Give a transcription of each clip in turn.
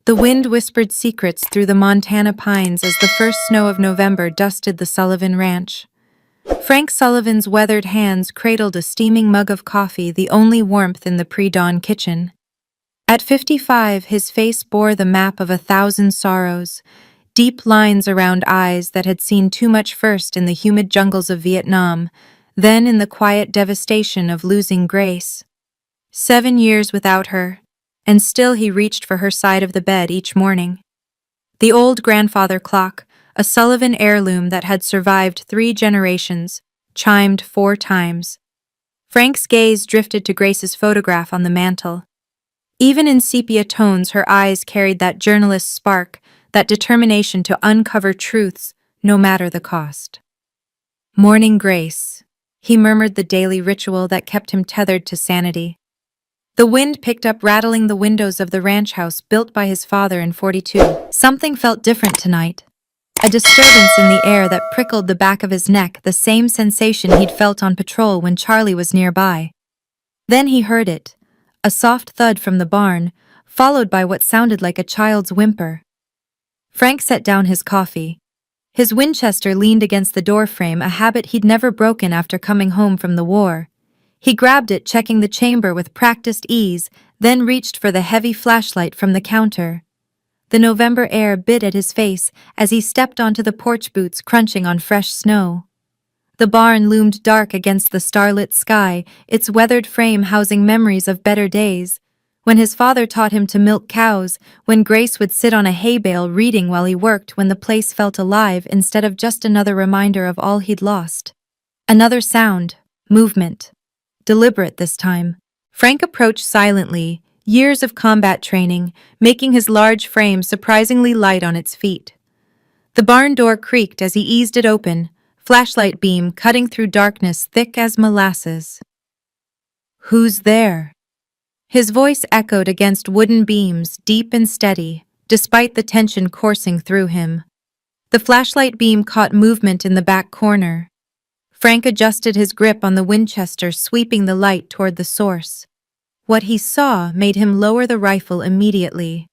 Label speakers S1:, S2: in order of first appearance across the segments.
S1: The wind whispered secrets through the Montana pines as the first snow of November dusted the Sullivan Ranch. Frank Sullivan's weathered hands cradled a steaming mug of coffee, the only warmth in the pre-dawn kitchen. At 55, his face bore the map of 1,000 sorrows, deep lines around eyes that had seen too much first in the humid jungles of Vietnam, then in the quiet devastation of losing Grace. 7 years without her, and still he reached for her side of the bed each morning. The old grandfather clock, a Sullivan heirloom that had survived 3 generations, chimed 4 times. Frank's gaze drifted to Grace's photograph on the mantel. Even in sepia tones, her eyes carried that journalist's spark, that determination to uncover truths, no matter the cost. Morning Grace, he murmured, the daily ritual that kept him tethered to sanity. The wind picked up, rattling the windows of the ranch house built by his father in 42. Something felt different tonight. A disturbance in the air that prickled the back of his neck, the same sensation he'd felt on patrol when Charlie was nearby. Then he heard it, a soft thud from the barn, followed by what sounded like a child's whimper. Frank set down his coffee. His Winchester leaned against the doorframe, a habit he'd never broken after coming home from the war. He grabbed it, checking the chamber with practiced ease, then reached for the heavy flashlight from the counter. The November air bit at his face as he stepped onto the porch, boots crunching on fresh snow. The barn loomed dark against the starlit sky, its weathered frame housing memories of better days. When his father taught him to milk cows, when Grace would sit on a hay bale reading while he worked, when the place felt alive instead of just another reminder of all he'd lost. Another sound, movement. Deliberate this time. Frank approached silently, years of combat training, making his large frame surprisingly light on its feet. The barn door creaked as he eased it open, flashlight beam cutting through darkness thick as molasses. "Who's there?" His voice echoed against wooden beams, deep and steady, despite the tension coursing through him. The flashlight beam caught movement in the back corner. Frank adjusted his grip on the Winchester, sweeping the light toward the source. What he saw made him lower the rifle immediately.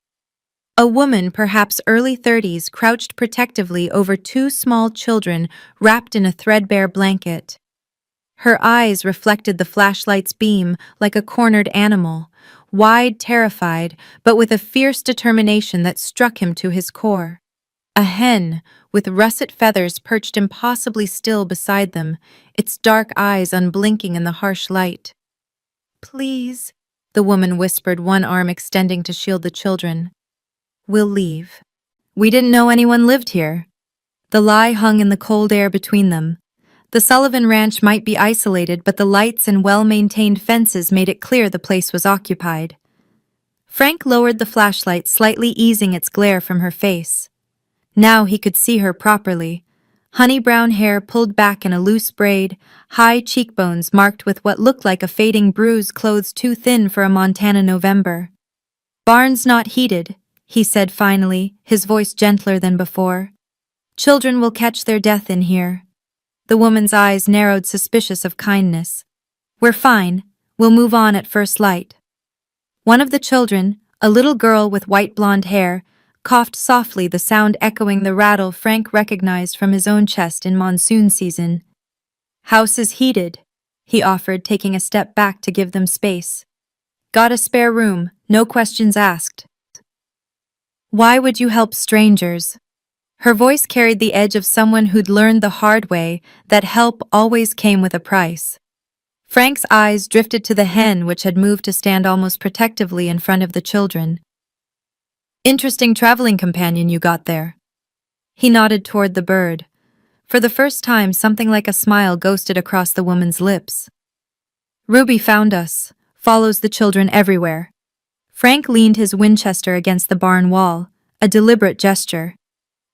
S1: A woman, perhaps early 30s, crouched protectively over 2 small children wrapped in a threadbare blanket. Her eyes reflected the flashlight's beam like a cornered animal, wide, terrified, but with a fierce determination that struck him to his core. A hen, with russet feathers perched impossibly still beside them, its dark eyes unblinking in the harsh light. "Please," the woman whispered, one arm extending to shield the children. "We'll leave. We didn't know anyone lived here." The lie hung in the cold air between them. The Sullivan Ranch might be isolated, but the lights and well-maintained fences made it clear the place was occupied. Frank lowered the flashlight, slightly easing its glare from her face. Now he could see her properly. Honey-brown hair pulled back in a loose braid, high cheekbones marked with what looked like a fading bruise, clothes too thin for a Montana November. "Barn's not heated," he said finally, his voice gentler than before. "Children will catch their death in here." The woman's eyes narrowed, suspicious of kindness. "We're fine. We'll move on at first light." One of the children, a little girl with white blonde hair, coughed softly, the sound echoing the rattle Frank recognized from his own chest in monsoon season. "House is heated," he offered, taking a step back to give them space. "Got a spare room, no questions asked." "Why would you help strangers?" Her voice carried the edge of someone who'd learned the hard way that help always came with a price. Frank's eyes drifted to the hen, which had moved to stand almost protectively in front of the children. "Interesting traveling companion you got there." He nodded toward the bird. For the first time, something like a smile ghosted across the woman's lips. "Ruby found us, follows the children everywhere." Frank leaned his Winchester against the barn wall, a deliberate gesture.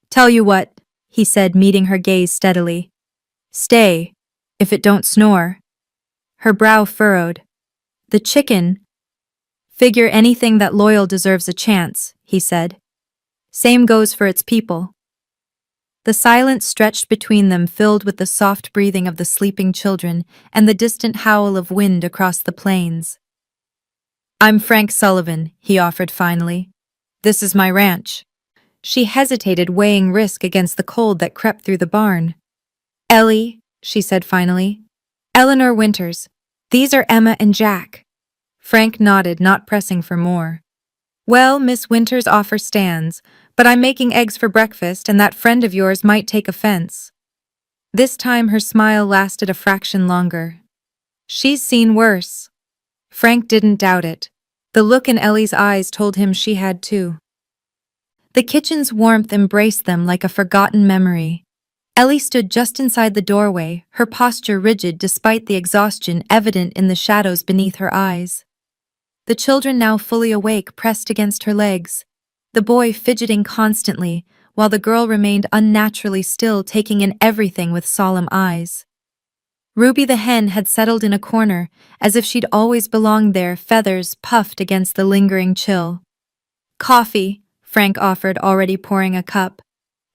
S1: "Tell you what," he said, meeting her gaze steadily. "Stay, if it don't snore." Her brow furrowed. "The chicken." "Figure anything that loyal deserves a chance," he said. "Same goes for its people." The silence stretched between them, filled with the soft breathing of the sleeping children and the distant howl of wind across the plains. "I'm Frank Sullivan," he offered finally. This is my ranch. She hesitated, weighing risk against the cold that crept through the barn. Ellie, she said finally. Eleanor Winters. These are Emma and Jack. Frank nodded, not pressing for more. Well, Miss Winters' offer stands, but I'm making eggs for breakfast and that friend of yours might take offense. This time her smile lasted a fraction longer. She's seen worse. Frank didn't doubt it. The look in Ellie's eyes told him she had too. The kitchen's warmth embraced them like a forgotten memory. Ellie stood just inside the doorway, her posture rigid despite the exhaustion evident in the shadows beneath her eyes. The children, now fully awake, pressed against her legs, the boy fidgeting constantly, while the girl remained unnaturally still, taking in everything with solemn eyes. Ruby the hen had settled in a corner, as if she'd always belonged there, feathers puffed against the lingering chill. Coffee, Frank offered, already pouring a cup.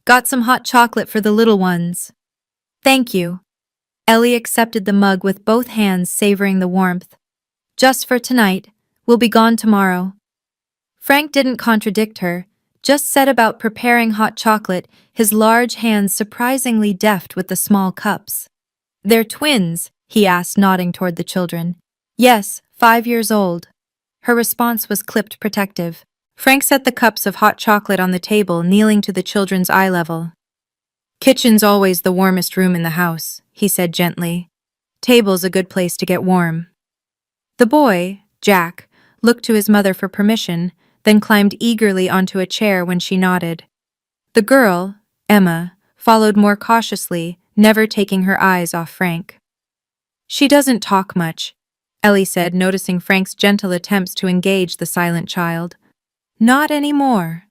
S1: Got some hot chocolate for the little ones. Thank you. Ellie accepted the mug with both hands, savoring the warmth. Just for tonight, we'll be gone tomorrow. Frank didn't contradict her, just set about preparing hot chocolate, his large hands surprisingly deft with the small cups. They're twins, he asked, nodding toward the children. Yes, 5 years old. Her response was clipped, protective. Frank set the cups of hot chocolate on the table, kneeling to the children's eye level. Kitchen's always the warmest room in the house, he said gently. Table's a good place to get warm. The boy, Jack, looked to his mother for permission, then climbed eagerly onto a chair when she nodded. The girl, Emma, followed more cautiously, never taking her eyes off Frank. She doesn't talk much, Ellie said, noticing Frank's gentle attempts to engage the silent child. Not anymore.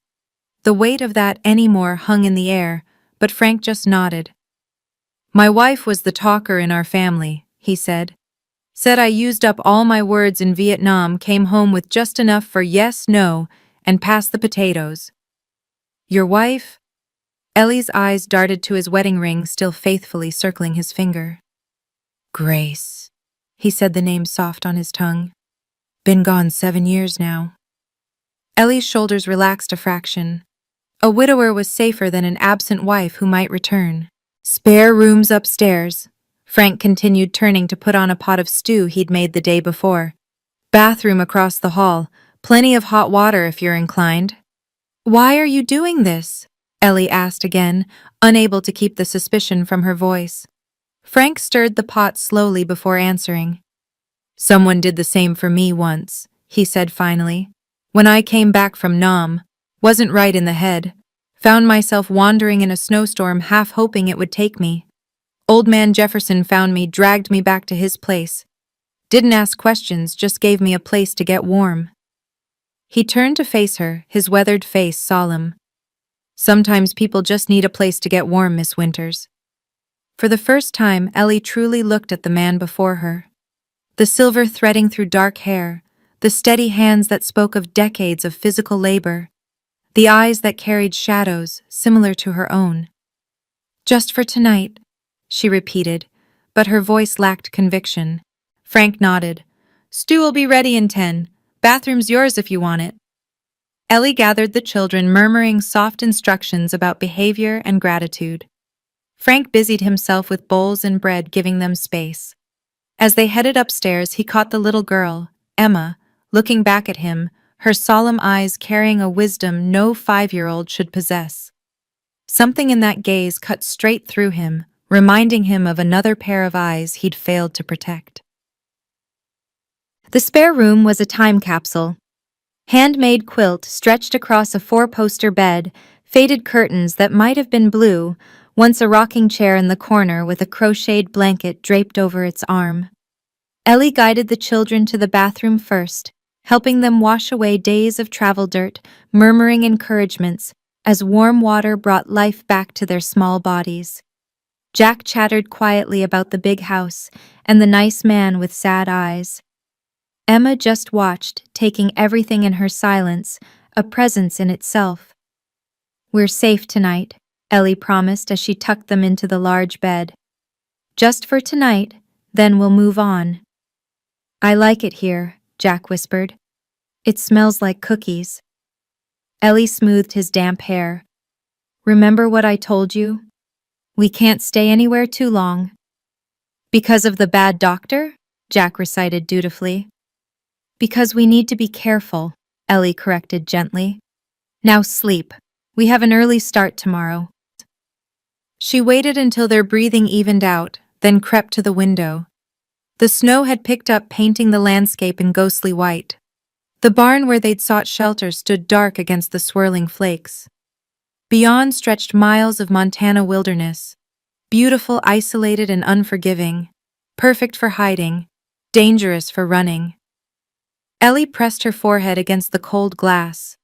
S1: The weight of that anymore hung in the air, but Frank just nodded. My wife was the talker in our family, he said. Said I used up all my words in Vietnam, came home with just enough for yes, no, and passed the potatoes. Your wife? Ellie's eyes darted to his wedding ring, still faithfully circling his finger. Grace, he said, the name soft on his tongue. Been gone 7 years now. Ellie's shoulders relaxed a fraction. A widower was safer than an absent wife who might return. Spare rooms upstairs, Frank continued, turning to put on a pot of stew he'd made the day before. Bathroom across the hall, plenty of hot water if you're inclined. Why are you doing this? Ellie asked again, unable to keep the suspicion from her voice. Frank stirred the pot slowly before answering. Someone did the same for me once, he said finally. When I came back from Nam, wasn't right in the head. Found myself wandering in a snowstorm, half hoping it would take me. Old man Jefferson found me, dragged me back to his place. Didn't ask questions, just gave me a place to get warm. He turned to face her, his weathered face solemn. Sometimes people just need a place to get warm, Miss Winters. For the first time, Ellie truly looked at the man before her. The silver threading through dark hair, the steady hands that spoke of decades of physical labor, the eyes that carried shadows similar to her own. Just for tonight, she repeated, but her voice lacked conviction. Frank nodded. Stew will be ready in 10. Bathroom's yours if you want it. Ellie gathered the children, murmuring soft instructions about behavior and gratitude. Frank busied himself with bowls and bread, giving them space. As they headed upstairs, he caught the little girl, Emma, looking back at him, her solemn eyes carrying a wisdom no 5-year-old should possess. Something in that gaze cut straight through him, reminding him of another pair of eyes he'd failed to protect. The spare room was a time capsule. Handmade quilt stretched across a 4-poster bed, faded curtains that might have been blue, once a rocking chair in the corner with a crocheted blanket draped over its arm. Ellie guided the children to the bathroom first, helping them wash away days of travel dirt, murmuring encouragements as warm water brought life back to their small bodies. Jack chattered quietly about the big house and the nice man with sad eyes. Emma just watched, taking everything in her silence, a presence in itself. We're safe tonight, Ellie promised as she tucked them into the large bed. Just for tonight, then we'll move on. I like it here, Jack whispered. It smells like cookies. Ellie smoothed his damp hair. Remember what I told you? We can't stay anywhere too long. Because of the bad doctor? Jack recited dutifully. Because we need to be careful, Ellie corrected gently. Now sleep. We have an early start tomorrow. She waited until their breathing evened out, then crept to the window. The snow had picked up, painting the landscape in ghostly white. The barn where they'd sought shelter stood dark against the swirling flakes. Beyond stretched miles of Montana wilderness, beautiful, isolated, and unforgiving, perfect for hiding, dangerous for running. Ellie pressed her forehead against the cold glass.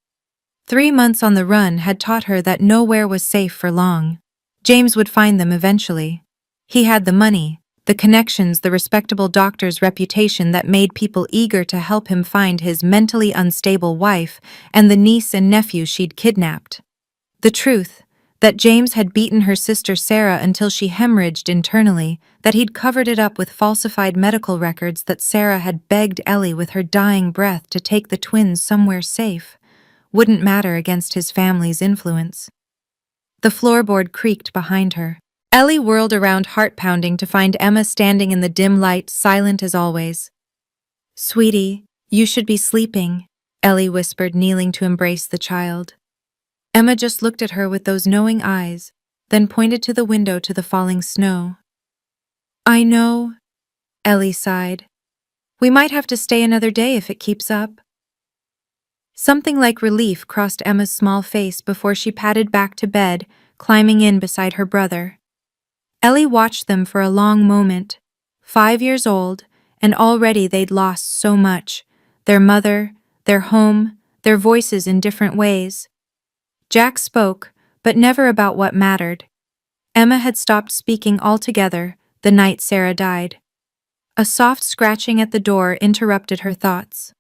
S1: 3 months on the run had taught her that nowhere was safe for long. James would find them eventually. He had the money, the connections, the respectable doctor's reputation that made people eager to help him find his mentally unstable wife and the niece and nephew she'd kidnapped. The truth, that James had beaten her sister Sarah until she hemorrhaged internally, that he'd covered it up with falsified medical records, that Sarah had begged Ellie with her dying breath to take the twins somewhere safe, wouldn't matter against his family's influence. The floorboard creaked behind her. Ellie whirled around, heart-pounding, to find Emma standing in the dim light, silent as always. "Sweetie, you should be sleeping," Ellie whispered, kneeling to embrace the child. Emma just looked at her with those knowing eyes, then pointed to the window, to the falling snow. "I know," Ellie sighed. "We might have to stay another day if it keeps up." Something like relief crossed Emma's small face before she padded back to bed, climbing in beside her brother. Ellie watched them for a long moment. 5 years old, and already they'd lost so much. Their mother, their home, their voices in different ways. Jack spoke, but never about what mattered. Emma had stopped speaking altogether the night Sarah died. A soft scratching at the door interrupted her thoughts.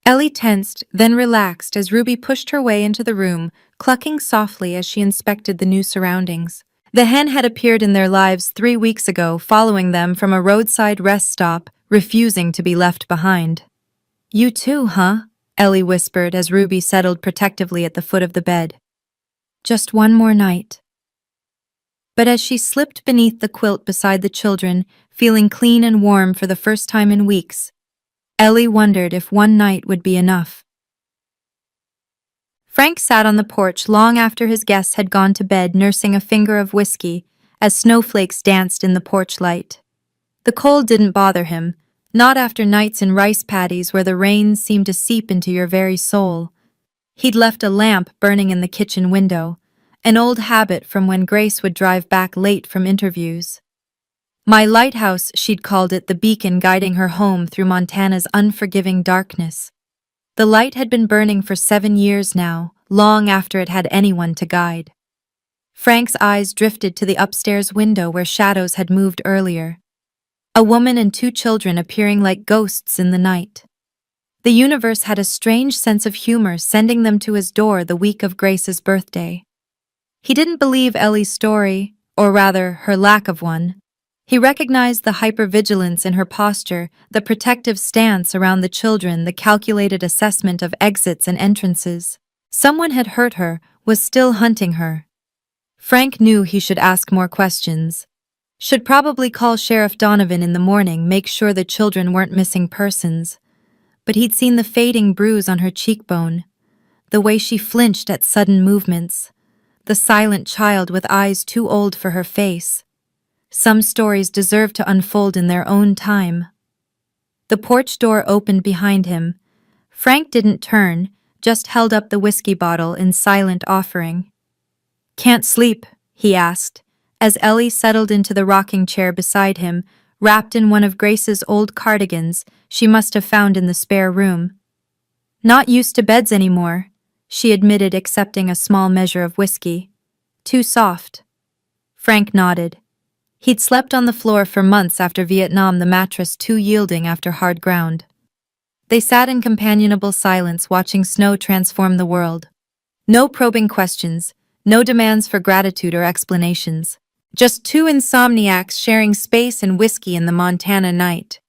S1: Ellie tensed, then relaxed as Ruby pushed her way into the room, clucking softly as she inspected the new surroundings. The hen had appeared in their lives 3 weeks ago, following them from a roadside rest stop, refusing to be left behind. "You too, huh?" Ellie whispered as Ruby settled protectively at the foot of the bed. "Just one more night." But as she slipped beneath the quilt beside the children, feeling clean and warm for the first time in weeks, Ellie wondered if one night would be enough. Frank sat on the porch long after his guests had gone to bed, nursing a finger of whiskey as snowflakes danced in the porch light. The cold didn't bother him, not after nights in rice paddies where the rains seemed to seep into your very soul. He'd left a lamp burning in the kitchen window, an old habit from when Grace would drive back late from interviews. My lighthouse, she'd called it, the beacon guiding her home through Montana's unforgiving darkness. The light had been burning for 7 years now, long after it had anyone to guide. Frank's eyes drifted to the upstairs window where shadows had moved earlier. A woman and 2 children appearing like ghosts in the night. The universe had a strange sense of humor, sending them to his door the week of Grace's birthday. He didn't believe Ellie's story, or rather, her lack of one. He recognized the hypervigilance in her posture, the protective stance around the children, the calculated assessment of exits and entrances. Someone had hurt her, was still hunting her. Frank knew he should ask more questions. Should probably call Sheriff Donovan in the morning, make sure the children weren't missing persons. But he'd seen the fading bruise on her cheekbone, the way she flinched at sudden movements, the silent child with eyes too old for her face. Some stories deserve to unfold in their own time. The porch door opened behind him. Frank didn't turn, just held up the whiskey bottle in silent offering. "Can't sleep?" he asked, as Ellie settled into the rocking chair beside him, wrapped in one of Grace's old cardigans she must have found in the spare room. "Not used to beds anymore," she admitted, accepting a small measure of whiskey. "Too soft." Frank nodded. He'd slept on the floor for months after Vietnam, the mattress too yielding after hard ground. They sat in companionable silence, watching snow transform the world. No probing questions, no demands for gratitude or explanations. Just 2 insomniacs sharing space and whiskey in the Montana night.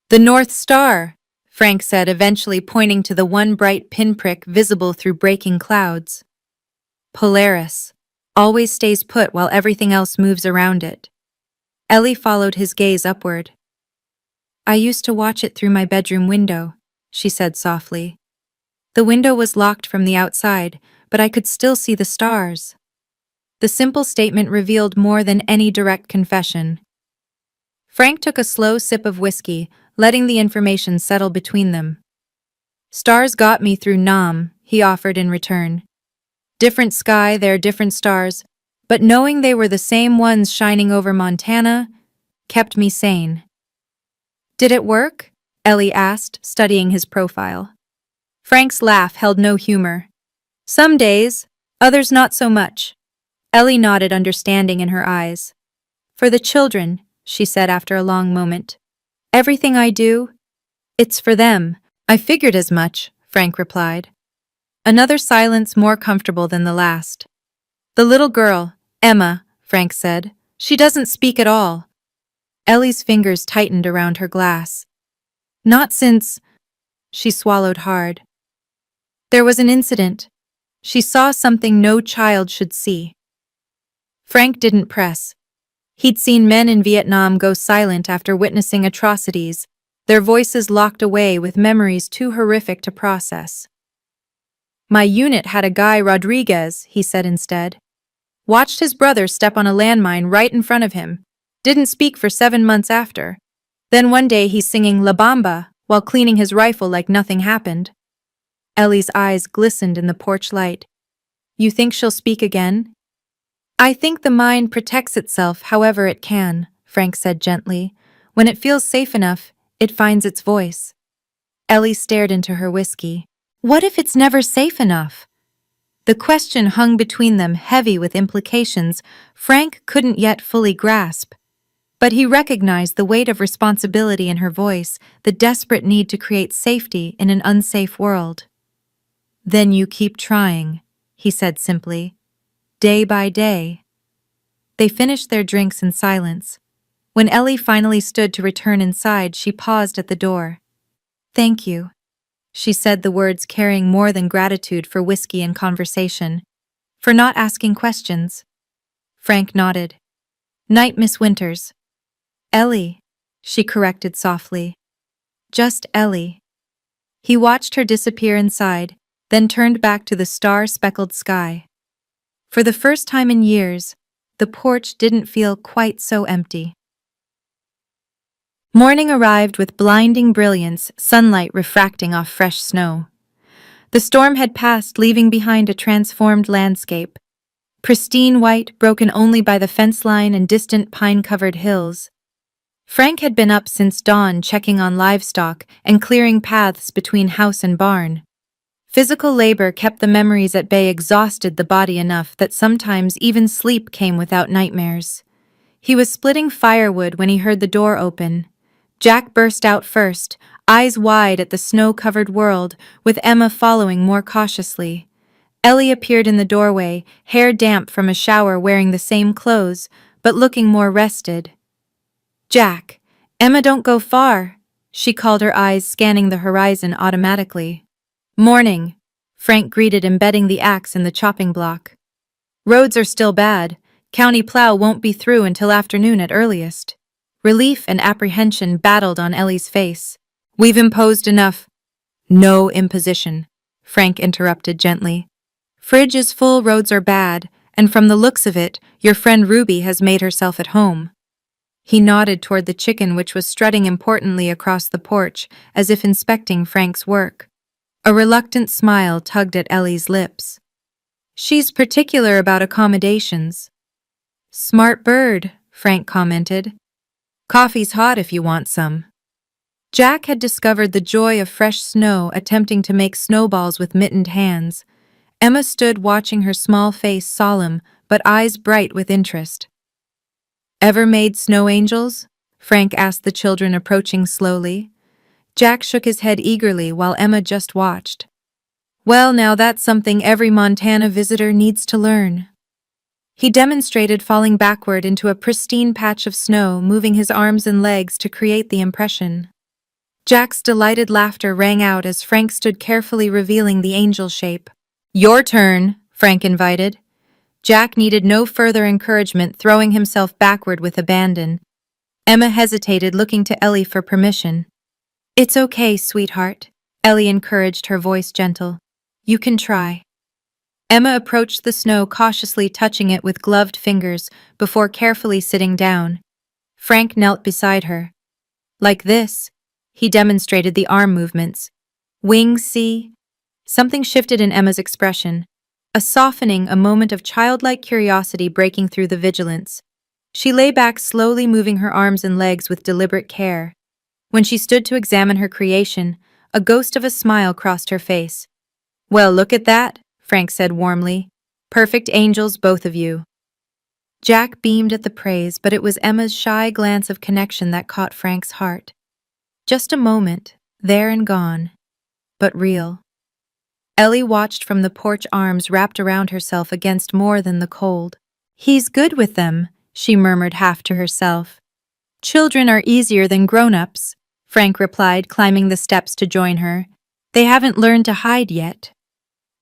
S1: "The North Star," Frank said, eventually pointing to the one bright pinprick visible through breaking clouds. Polaris. Always stays put while everything else moves around it. Ellie followed his gaze upward. I used to watch it through my bedroom window, she said softly. The window was locked from the outside, but I could still see the stars. The simple statement revealed more than any direct confession. Frank took a slow sip of whiskey, letting the information settle between them. Stars got me through Nam, he offered in return. Different sky, they're different stars, but knowing they were the same ones shining over Montana kept me sane. Did it work? Ellie asked, studying his profile. Frank's laugh held no humor. Some days, others not so much. Ellie nodded, understanding in her eyes. For the children, she said after a long moment. Everything I do, it's for them. I figured as much, Frank replied. Another silence more comfortable than the last. The little girl, Emma, Frank said. She doesn't speak at all. Ellie's fingers tightened around her glass. Not since... She swallowed hard. There was an incident. She saw something no child should see. Frank didn't press. He'd seen men in Vietnam go silent after witnessing atrocities, their voices locked away with memories too horrific to process. My unit had a guy, Rodriguez, he said instead. Watched his brother step on a landmine right in front of him. Didn't speak for 7 months after. Then one day he's singing La Bamba while cleaning his rifle like nothing happened. Ellie's eyes glistened in the porch light. You think she'll speak again? I think the mind protects itself however it can, Frank said gently. When it feels safe enough, it finds its voice. Ellie stared into her whiskey. What if it's never safe enough? The question hung between them, heavy with implications Frank couldn't yet fully grasp. But he recognized the weight of responsibility in her voice, the desperate need to create safety in an unsafe world. Then you keep trying, he said simply. Day by day. They finished their drinks in silence. When Ellie finally stood to return inside, she paused at the door. Thank you. She said, the words carrying more than gratitude for whiskey and conversation. For not asking questions. Frank nodded. Night, Miss Winters. Ellie, she corrected softly. Just Ellie. He watched her disappear inside, then turned back to the star-speckled sky. For the first time in years, the porch didn't feel quite so empty. Morning arrived with blinding brilliance, sunlight refracting off fresh snow. The storm had passed, leaving behind a transformed landscape. Pristine white, broken only by the fence line and distant pine-covered hills. Frank had been up since dawn, checking on livestock and clearing paths between house and barn. Physical labor kept the memories at bay, exhausted the body enough that sometimes even sleep came without nightmares. He was splitting firewood when he heard the door open. Jack burst out first, eyes wide at the snow-covered world, with Emma following more cautiously. Ellie appeared in the doorway, hair damp from a shower, wearing the same clothes, but looking more rested. Jack, Emma, don't go far, she called, her eyes scanning the horizon automatically. Morning, Frank greeted, embedding the axe in the chopping block. Roads are still bad. County plow won't be through until afternoon at earliest. Relief and apprehension battled on Ellie's face. We've imposed enough. No imposition, Frank interrupted gently. Fridge is full, roads are bad, and from the looks of it, your friend Ruby has made herself at home. He nodded toward the chicken, which was strutting importantly across the porch, as if inspecting Frank's work. A reluctant smile tugged at Ellie's lips. She's particular about accommodations. Smart bird, Frank commented. Coffee's hot if you want some. Jack had discovered the joy of fresh snow, attempting to make snowballs with mittened hands. Emma stood watching, her small face solemn, but eyes bright with interest. Ever made snow angels? Frank asked the children, approaching slowly. Jack shook his head eagerly while Emma just watched. Well, now that's something every Montana visitor needs to learn. He demonstrated, falling backward into a pristine patch of snow, moving his arms and legs to create the impression. Jack's delighted laughter rang out as Frank stood carefully revealing the angel shape. "Your turn," Frank invited. Jack needed no further encouragement, throwing himself backward with abandon. Emma hesitated, looking to Ellie for permission. "It's okay, sweetheart," Ellie encouraged, her voice gentle. "You can try." Emma approached the snow, cautiously touching it with gloved fingers before carefully sitting down. Frank knelt beside her. "Like this," he demonstrated the arm movements. "Wings, see?" Something shifted in Emma's expression. A softening, a moment of childlike curiosity breaking through the vigilance. She lay back, slowly moving her arms and legs with deliberate care. When she stood to examine her creation, a ghost of a smile crossed her face. "Well, look at that," Frank said warmly. "Perfect angels, both of you." Jack beamed at the praise, but it was Emma's shy glance of connection that caught Frank's heart. Just a moment, there and gone, but real. Ellie watched from the porch, arms wrapped around herself against more than the cold. "He's good with them," she murmured half to herself. "Children are easier than grown-ups," Frank replied, climbing the steps to join her. "They haven't learned to hide yet."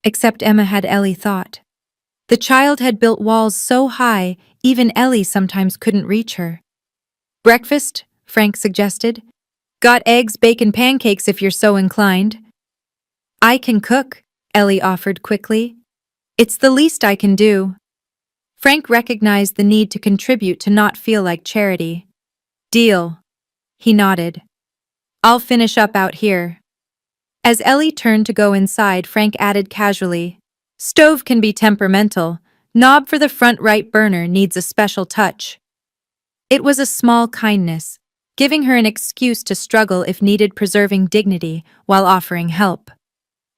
S1: Except Emma had, Ellie thought. The child had built walls so high, even Ellie sometimes couldn't reach her. "Breakfast?" Frank suggested. "Got eggs, bacon, pancakes if you're so inclined." "I can cook," Ellie offered quickly. "It's the least I can do." Frank recognized the need to contribute, to not feel like charity. "Deal." He nodded. "I'll finish up out here." As Ellie turned to go inside, Frank added casually, "Stove can be temperamental. Knob for the front right burner needs a special touch." It was a small kindness, giving her an excuse to struggle if needed, preserving dignity while offering help.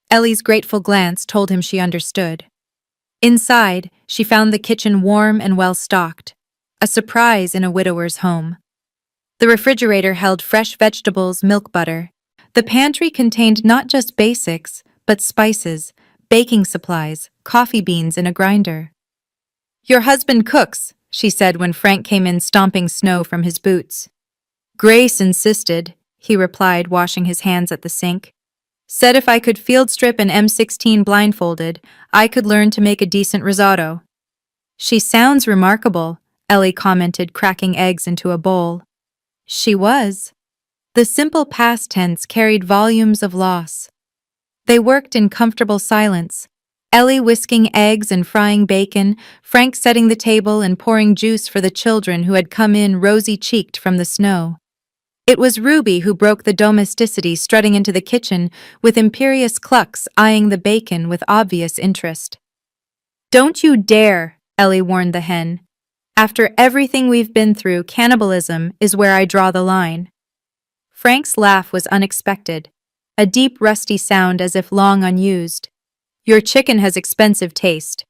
S1: Ellie's grateful glance told him she understood. Inside, she found the kitchen warm and well-stocked, a surprise in a widower's home. The refrigerator held fresh vegetables, milk, butter. The pantry contained not just basics, but spices, baking supplies, coffee beans, and a grinder. "Your husband cooks," she said when Frank came in, stomping snow from his boots. "Grace insisted," he replied, washing his hands at the sink. "Said if I could field strip an M16 blindfolded, I could learn to make a decent risotto." "She sounds remarkable," Ellie commented, cracking eggs into a bowl. She was. The simple past tense carried volumes of loss. They worked in comfortable silence, Ellie whisking eggs and frying bacon, Frank setting the table and pouring juice for the children who had come in rosy-cheeked from the snow. It was Ruby who broke the domesticity, strutting into the kitchen with imperious clucks, eyeing the bacon with obvious interest. "Don't you dare," Ellie warned the hen. "After everything we've been through, cannibalism is where I draw the line." Frank's laugh was unexpected, a deep, rusty sound as if long unused. "Your chicken has expensive taste."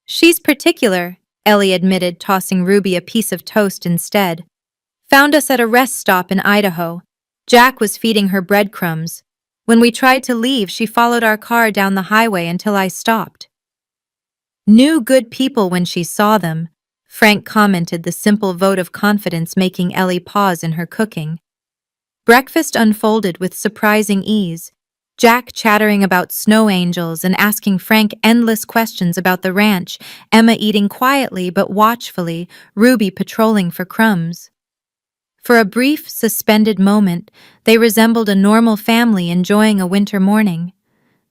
S1: "She's particular," Ellie admitted, tossing Ruby a piece of toast instead. "Found us at a rest stop in Idaho. Jack was feeding her breadcrumbs. When we tried to leave, she followed our car down the highway until I stopped." "Knew good people when she saw them," Frank commented, the simple vote of confidence making Ellie pause in her cooking. Breakfast unfolded with surprising ease, Jack chattering about snow angels and asking Frank endless questions about the ranch, Emma eating quietly but watchfully, Ruby patrolling for crumbs. For a brief, suspended moment, they resembled a normal family enjoying a winter morning.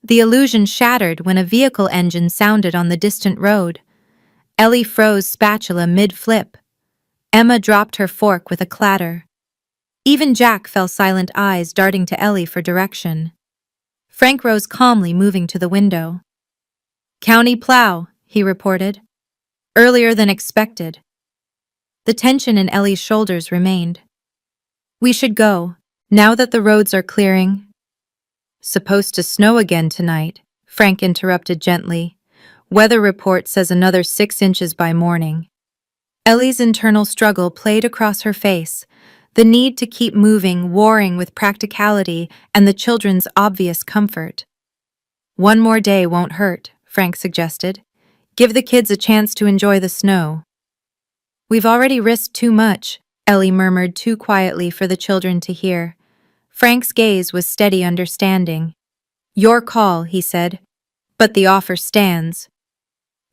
S1: The illusion shattered when a vehicle engine sounded on the distant road. Ellie froze, spatula mid-flip. Emma dropped her fork with a clatter. Even Jack fell silent, eyes darting to Ellie for direction. Frank rose calmly, moving to the window. "County plow," he reported. "Earlier than expected." The tension in Ellie's shoulders remained. "We should go, now that the roads are clearing." "Supposed to snow again tonight," Frank interrupted gently. "Weather report says another 6 inches by morning." Ellie's internal struggle played across her face, the need to keep moving, warring with practicality and the children's obvious comfort. "One more day won't hurt," Frank suggested. "Give the kids a chance to enjoy the snow." "We've already risked too much," Ellie murmured too quietly for the children to hear. Frank's gaze was steady understanding. Your call, he said. But the offer stands.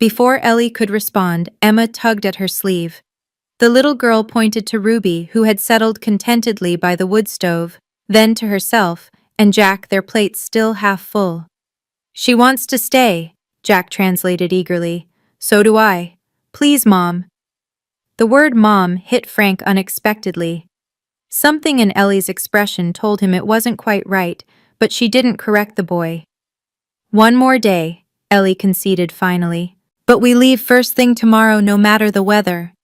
S1: Before Ellie could respond, Emma tugged at her sleeve. The little girl pointed to Ruby, who had settled contentedly by the wood stove, then to herself, and Jack, their plates still half full. She wants to stay, Jack translated eagerly. So do I. Please, Mom. The word Mom hit Frank unexpectedly. Something in Ellie's expression told him it wasn't quite right, but she didn't correct the boy. One more day, Ellie conceded finally. But we leave first thing tomorrow no matter the weather.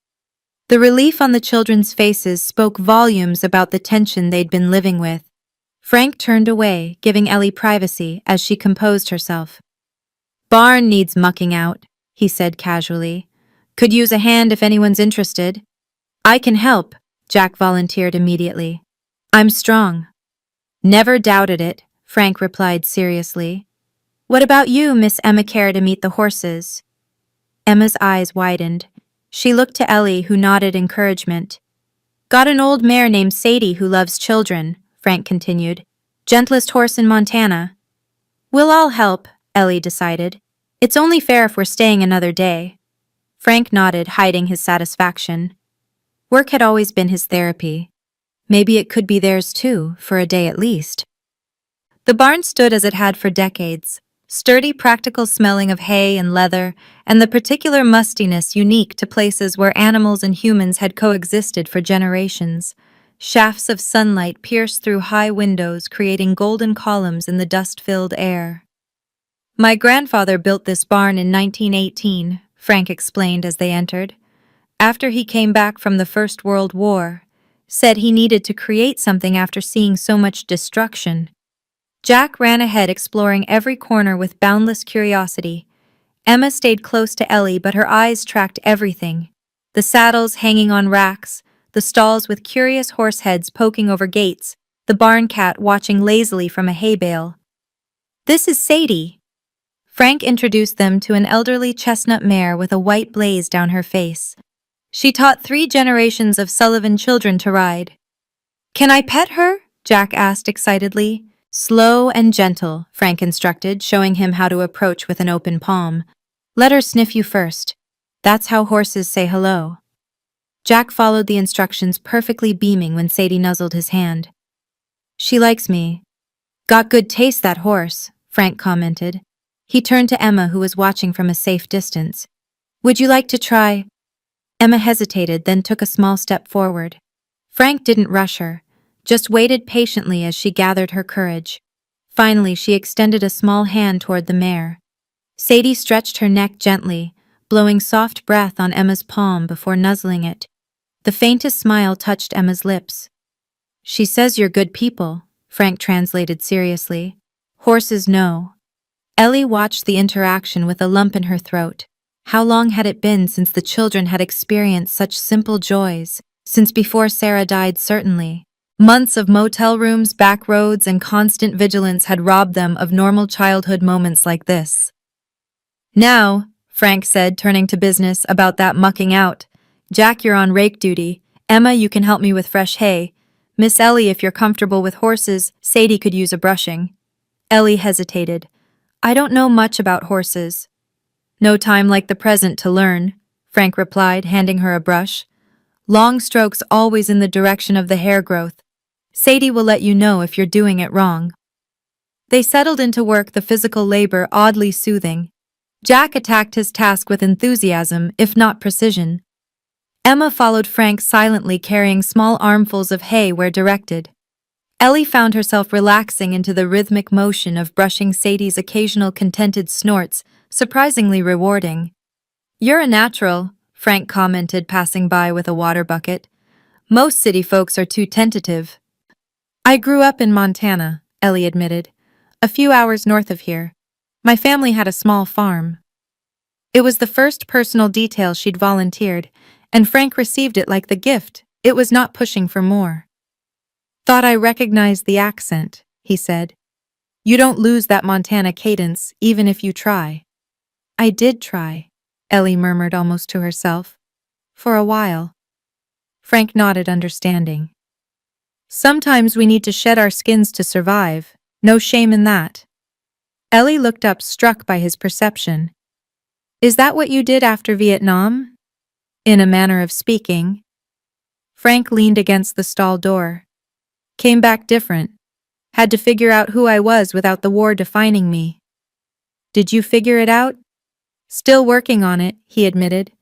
S1: The relief on the children's faces spoke volumes about the tension they'd been living with. Frank turned away, giving Ellie privacy as she composed herself. Barn needs mucking out, he said casually. Could use a hand if anyone's interested. I can help, Jack volunteered immediately. I'm strong. Never doubted it, Frank replied seriously. What about you, Miss Emma? Care to meet the horses? Emma's eyes widened. She looked to Ellie, who nodded encouragement. Got an old mare named Sadie who loves children, Frank continued. Gentlest horse in Montana. We'll all help, Ellie decided. It's only fair if we're staying another day. Frank nodded, hiding his satisfaction. Work had always been his therapy. Maybe it could be theirs too, for a day at least. The barn stood as it had for decades. Sturdy, practical smelling of hay and leather, and the particular mustiness unique to places where animals and humans had coexisted for generations. Shafts of sunlight pierced through high windows, creating golden columns in the dust-filled air. My grandfather built this barn in 1918, Frank explained as they entered. After he came back from the First World War, said he needed to create something after seeing so much destruction. Jack ran ahead, exploring every corner with boundless curiosity. Emma stayed close to Ellie, but her eyes tracked everything. The saddles hanging on racks, the stalls with curious horse heads poking over gates, the barn cat watching lazily from a hay bale. This is Sadie. Frank introduced them to an elderly chestnut mare with a white blaze down her face. She taught 3 generations of Sullivan children to ride. Can I pet her? Jack asked excitedly. Slow and gentle, Frank instructed, showing him how to approach with an open palm. Let her sniff you first. That's how horses say hello. Jack followed the instructions, perfectly beaming when Sadie nuzzled his hand. She likes me. Got good taste, that horse, Frank commented. He turned to Emma, who was watching from a safe distance. Would you like to try? Emma hesitated, then took a small step forward. Frank didn't rush her, just waited patiently as she gathered her courage. Finally, she extended a small hand toward the mare. Sadie stretched her neck gently, blowing soft breath on Emma's palm before nuzzling it. The faintest smile touched Emma's lips. She says you're good people, Frank translated seriously. Horses know. Ellie watched the interaction with a lump in her throat. How long had it been since the children had experienced such simple joys? Since before Sarah died, certainly. Months of motel rooms, back roads, and constant vigilance had robbed them of normal childhood moments like this. Now, Frank said, turning to business about that mucking out. Jack, you're on rake duty. Emma, you can help me with fresh hay. Miss Ellie, if you're comfortable with horses, Sadie could use a brushing. Ellie hesitated. I don't know much about horses. No time like the present to learn, Frank replied, handing her a brush. Long strokes always in the direction of the hair growth. Sadie will let you know if you're doing it wrong. They settled into work, the physical labor oddly soothing. Jack attacked his task with enthusiasm, if not precision. Emma followed Frank silently, carrying small armfuls of hay where directed. Ellie found herself relaxing into the rhythmic motion of brushing Sadie's occasional contented snorts, surprisingly rewarding. You're a natural, Frank commented, passing by with a water bucket. Most city folks are too tentative. I grew up in Montana, Ellie admitted, a few hours north of here. My family had a small farm. It was the first personal detail she'd volunteered, and Frank received it like the gift. It was not pushing for more. Thought I recognized the accent, he said. You don't lose that Montana cadence, even if you try. I did try, Ellie murmured almost to herself. For a while. Frank nodded, understanding. Sometimes we need to shed our skins to survive. No shame in that. Ellie looked up, struck by his perception. Is that what you did after Vietnam? In a manner of speaking. Frank leaned against the stall door. Came back different. Had to figure out who I was without the war defining me. Did you figure it out? Still working on it, he admitted.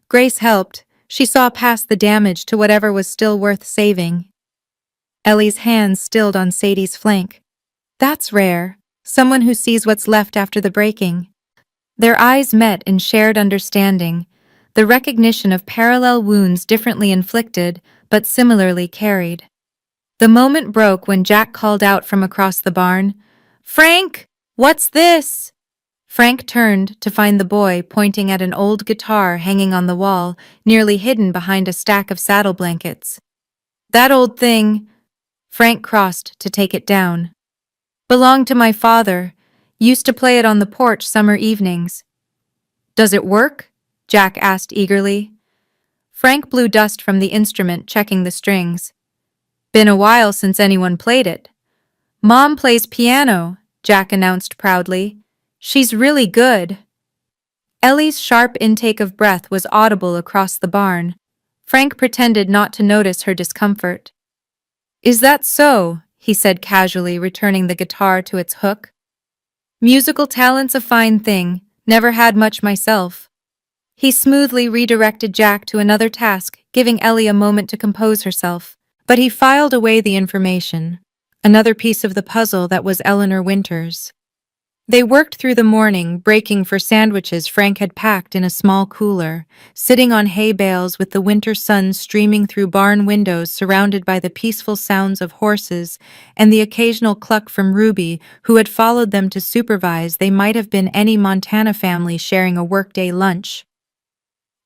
S1: Grace helped. She saw past the damage to whatever was still worth saving. Ellie's hands stilled on Sadie's flank. That's rare. Someone who sees what's left after the breaking. Their eyes met in shared understanding, the recognition of parallel wounds differently inflicted, but similarly carried. The moment broke when Jack called out from across the barn, "Frank! What's this?" Frank turned to find the boy pointing at an old guitar hanging on the wall, nearly hidden behind a stack of saddle blankets. That old thing, Frank crossed to take it down. Belonged to my father. Used to play it on the porch summer evenings. Does it work? Jack asked eagerly. Frank blew dust from the instrument, checking the strings. Been a while since anyone played it. Mom plays piano, Jack announced proudly. She's really good. Ellie's sharp intake of breath was audible across the barn. Frank pretended not to notice her discomfort. Is that so? He said casually, returning the guitar to its hook. Musical talent's a fine thing. Never had much myself. He smoothly redirected Jack to another task, giving Ellie a moment to compose herself. But he filed away the information. Another piece of the puzzle that was Eleanor Winters. They worked through the morning, breaking for sandwiches Frank had packed in a small cooler, sitting on hay bales with the winter sun streaming through barn windows, surrounded by the peaceful sounds of horses and the occasional cluck from Ruby, who had followed them to supervise. They might have been any Montana family sharing a workday lunch.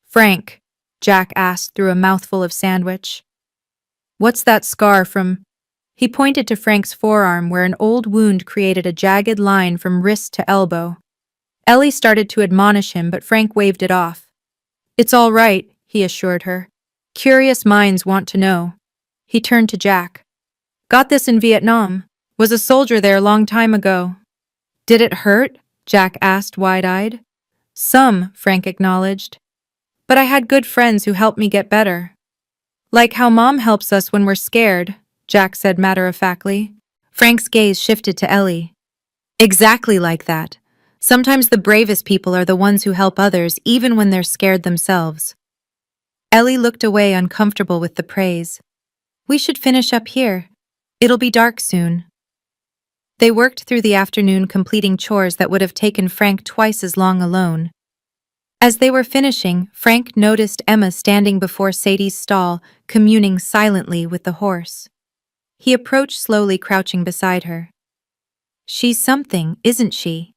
S1: Frank, Jack asked through a mouthful of sandwich. What's that scar from? He pointed to Frank's forearm where an old wound created a jagged line from wrist to elbow. Ellie started to admonish him, but Frank waved it off. It's all right, he assured her. Curious minds want to know. He turned to Jack. Got this in Vietnam. Was a soldier there long time ago. Did it hurt? Jack asked wide-eyed. Some, Frank acknowledged. But I had good friends who helped me get better. Like how Mom helps us when we're scared, Jack said matter-of-factly. Frank's gaze shifted to Ellie. Exactly like that. Sometimes the bravest people are the ones who help others even when they're scared themselves. Ellie looked away, uncomfortable with the praise. We should finish up here. It'll be dark soon. They worked through the afternoon, completing chores that would have taken Frank twice as long alone. As they were finishing, Frank noticed Emma standing before Sadie's stall, communing silently with the horse. He approached slowly, crouching beside her. She's something, isn't she?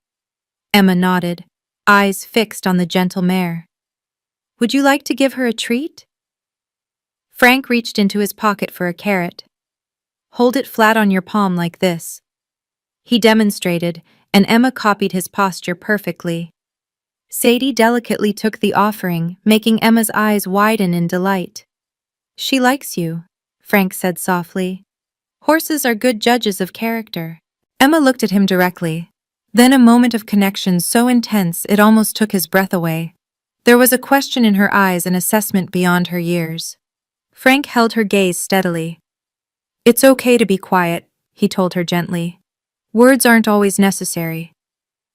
S1: Emma nodded, eyes fixed on the gentle mare. Would you like to give her a treat? Frank reached into his pocket for a carrot. Hold it flat on your palm like this. He demonstrated, and Emma copied his posture perfectly. Sadie delicately took the offering, making Emma's eyes widen in delight. She likes you, Frank said softly. Horses are good judges of character. Emma looked at him directly. Then a moment of connection so intense it almost took his breath away. There was a question in her eyes, an assessment beyond her years. Frank held her gaze steadily. It's okay to be quiet, he told her gently. Words aren't always necessary.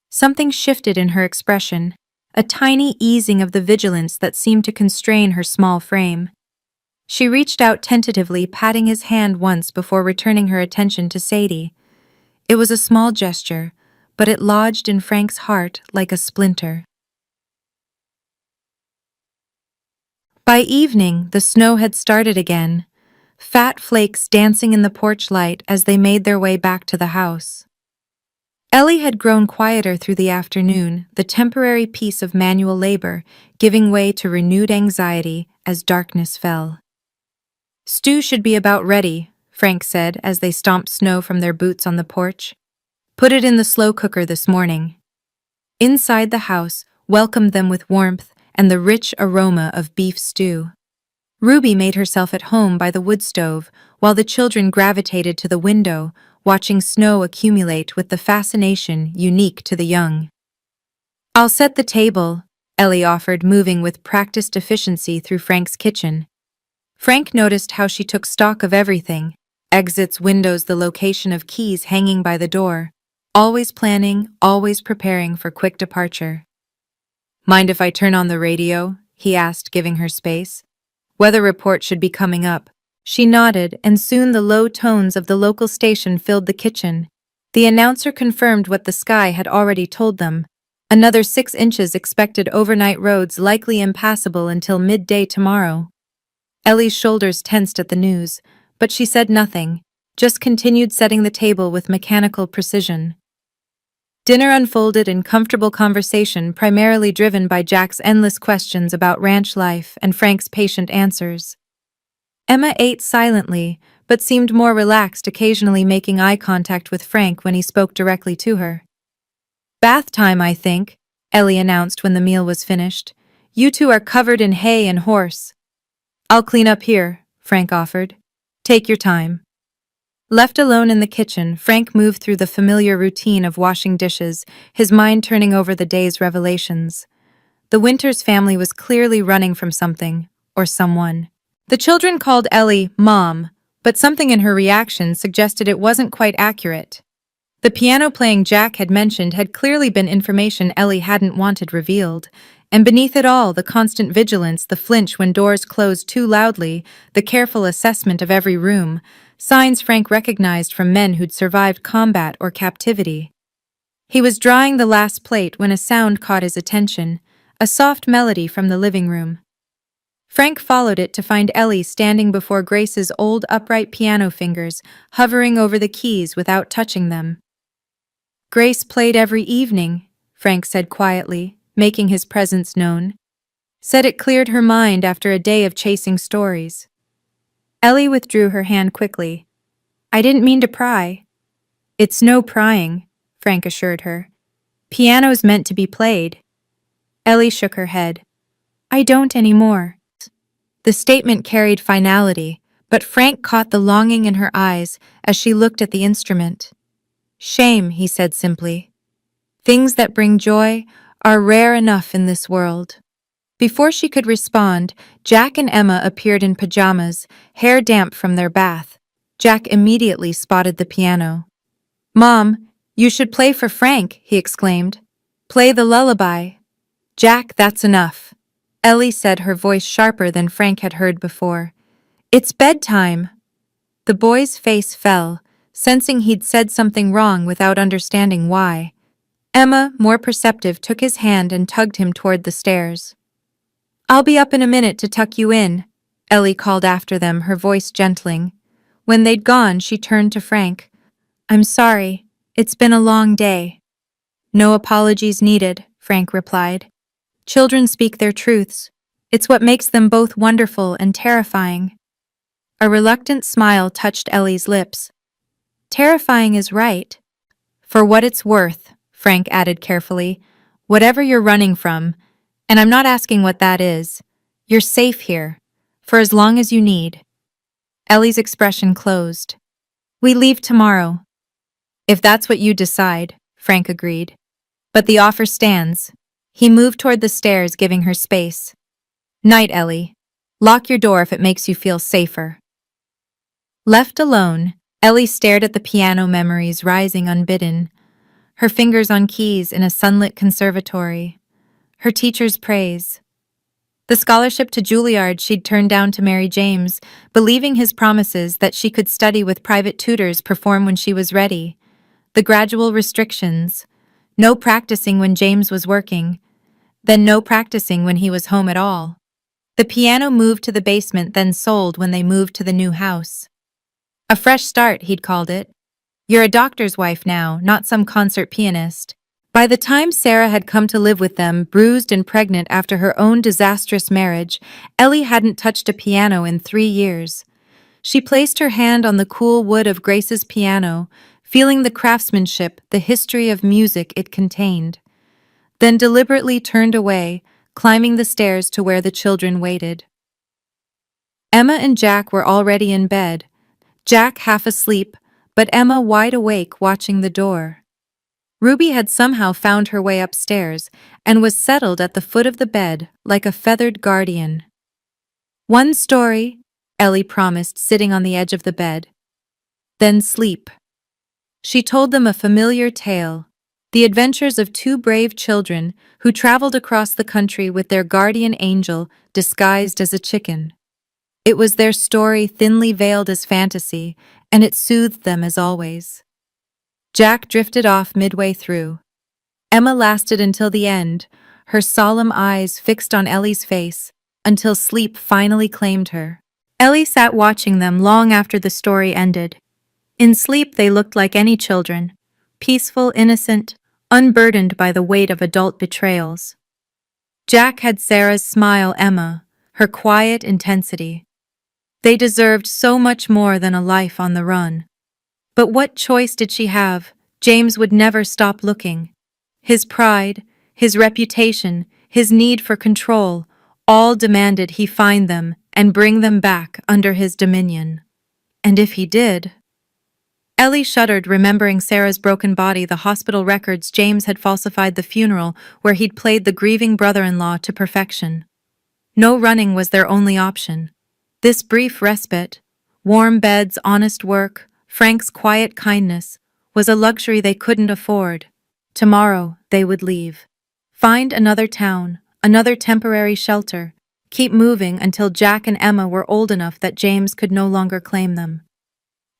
S1: Something shifted in her expression, a tiny easing of the vigilance that seemed to constrain her small frame. She reached out tentatively, patting his hand once before returning her attention to Sadie. It was a small gesture, but it lodged in Frank's heart like a splinter. By evening, the snow had started again, fat flakes dancing in the porch light as they made their way back to the house. Ellie had grown quieter through the afternoon, the temporary peace of manual labor giving way to renewed anxiety as darkness fell. Stew should be about ready, Frank said as they stomped snow from their boots on the porch. Put it in the slow cooker this morning. Inside the house welcomed them with warmth and the rich aroma of beef stew. Ruby made herself at home by the wood stove, while the children gravitated to the window, watching snow accumulate with the fascination unique to the young. "I'll set the table," Ellie offered, moving with practiced efficiency through Frank's kitchen. Frank noticed how she took stock of everything: exits, windows, the location of keys hanging by the door. Always planning, always preparing for quick departure. "Mind if I turn on the radio?" he asked, giving her space. "Weather report should be coming up." She nodded, and soon the low tones of the local station filled the kitchen. The announcer confirmed what the sky had already told them. Another 6 inches expected, overnight, roads likely impassable until midday tomorrow. Ellie's shoulders tensed at the news, but she said nothing, just continued setting the table with mechanical precision. Dinner unfolded in comfortable conversation, primarily driven by Jack's endless questions about ranch life and Frank's patient answers. Emma ate silently, but seemed more relaxed, occasionally making eye contact with Frank when he spoke directly to her. "Bath time, I think," Ellie announced when the meal was finished. "You two are covered in hay and horse." "I'll clean up here," Frank offered. "Take your time." Left alone in the kitchen, Frank moved through the familiar routine of washing dishes, his mind turning over the day's revelations. The Winters family was clearly running from something, or someone. The children called Ellie Mom, but something in her reaction suggested it wasn't quite accurate. The piano-playing Jack had mentioned had clearly been information Ellie hadn't wanted revealed, and beneath it all, the constant vigilance, the flinch when doors closed too loudly, the careful assessment of every room, signs Frank recognized from men who'd survived combat or captivity. He was drying the last plate when a sound caught his attention, a soft melody from the living room. Frank followed it to find Ellie standing before Grace's old upright piano, fingers hovering over the keys without touching them. "Grace played every evening," Frank said quietly, making his presence known. "Said it cleared her mind after a day of chasing stories." Ellie withdrew her hand quickly. "I didn't mean to pry." "It's no prying," Frank assured her. "Piano's meant to be played." Ellie shook her head. "I don't anymore." The statement carried finality, but Frank caught the longing in her eyes as she looked at the instrument. "Shame," he said simply. "Things that bring joy are rare enough in this world." Before she could respond, Jack and Emma appeared in pajamas, hair damp from their bath. Jack immediately spotted the piano. "Mom, you should play for Frank," he exclaimed. "Play the lullaby." "Jack, that's enough," Ellie said, her voice sharper than Frank had heard before. "It's bedtime." The boy's face fell, sensing he'd said something wrong without understanding why. Emma, more perceptive, took his hand and tugged him toward the stairs. "I'll be up in a minute to tuck you in," Ellie called after them, her voice gentling. When they'd gone, she turned to Frank. "I'm sorry. It's been a long day." "No apologies needed," Frank replied. "Children speak their truths. It's what makes them both wonderful and terrifying." A reluctant smile touched Ellie's lips. "Terrifying is right." "For what it's worth," Frank added carefully. "Whatever you're running from, and I'm not asking what that is, you're safe here, for as long as you need." Ellie's expression closed. "We leave tomorrow." "If that's what you decide," Frank agreed. "But the offer stands." He moved toward the stairs, giving her space. "Night, Ellie. Lock your door if it makes you feel safer." Left alone, Ellie stared at the piano, memories rising unbidden. Her fingers on keys in a sunlit conservatory. Her teacher's praise. The scholarship to Juilliard she'd turned down to marry James, believing his promises that she could study with private tutors, perform when she was ready. The gradual restrictions. No practicing when James was working. Then no practicing when he was home at all. The piano moved to the basement, then sold when they moved to the new house. A fresh start, he'd called it. "You're a doctor's wife now, not some concert pianist." By the time Sarah had come to live with them, bruised and pregnant after her own disastrous marriage, Ellie hadn't touched a piano in 3 years. She placed her hand on the cool wood of Grace's piano, feeling the craftsmanship, the history of music it contained. Then deliberately turned away, climbing the stairs to where the children waited. Emma and Jack were already in bed, Jack half asleep, but Emma wide awake watching the door. Ruby had somehow found her way upstairs and was settled at the foot of the bed like a feathered guardian. "One story," Ellie promised, sitting on the edge of the bed. "Then sleep." She told them a familiar tale, the adventures of two brave children who traveled across the country with their guardian angel disguised as a chicken. It was their story thinly veiled as fantasy, and it soothed them as always. Jack drifted off midway through. Emma lasted until the end, her solemn eyes fixed on Ellie's face, until sleep finally claimed her. Ellie sat watching them long after the story ended. In sleep they looked like any children, peaceful, innocent, unburdened by the weight of adult betrayals. Jack had Sarah's smile, Emma, her quiet intensity. They deserved so much more than a life on the run. But what choice did she have? James would never stop looking. His pride, his reputation, his need for control, all demanded he find them and bring them back under his dominion. And if he did... Ellie shuddered, remembering Sarah's broken body, the hospital records. James had falsified the funeral where he'd played the grieving brother-in-law to perfection. No running was their only option. This brief respite, warm beds, honest work, Frank's quiet kindness, was a luxury they couldn't afford. Tomorrow they would leave. Find another town, another temporary shelter, keep moving until Jack and Emma were old enough that James could no longer claim them.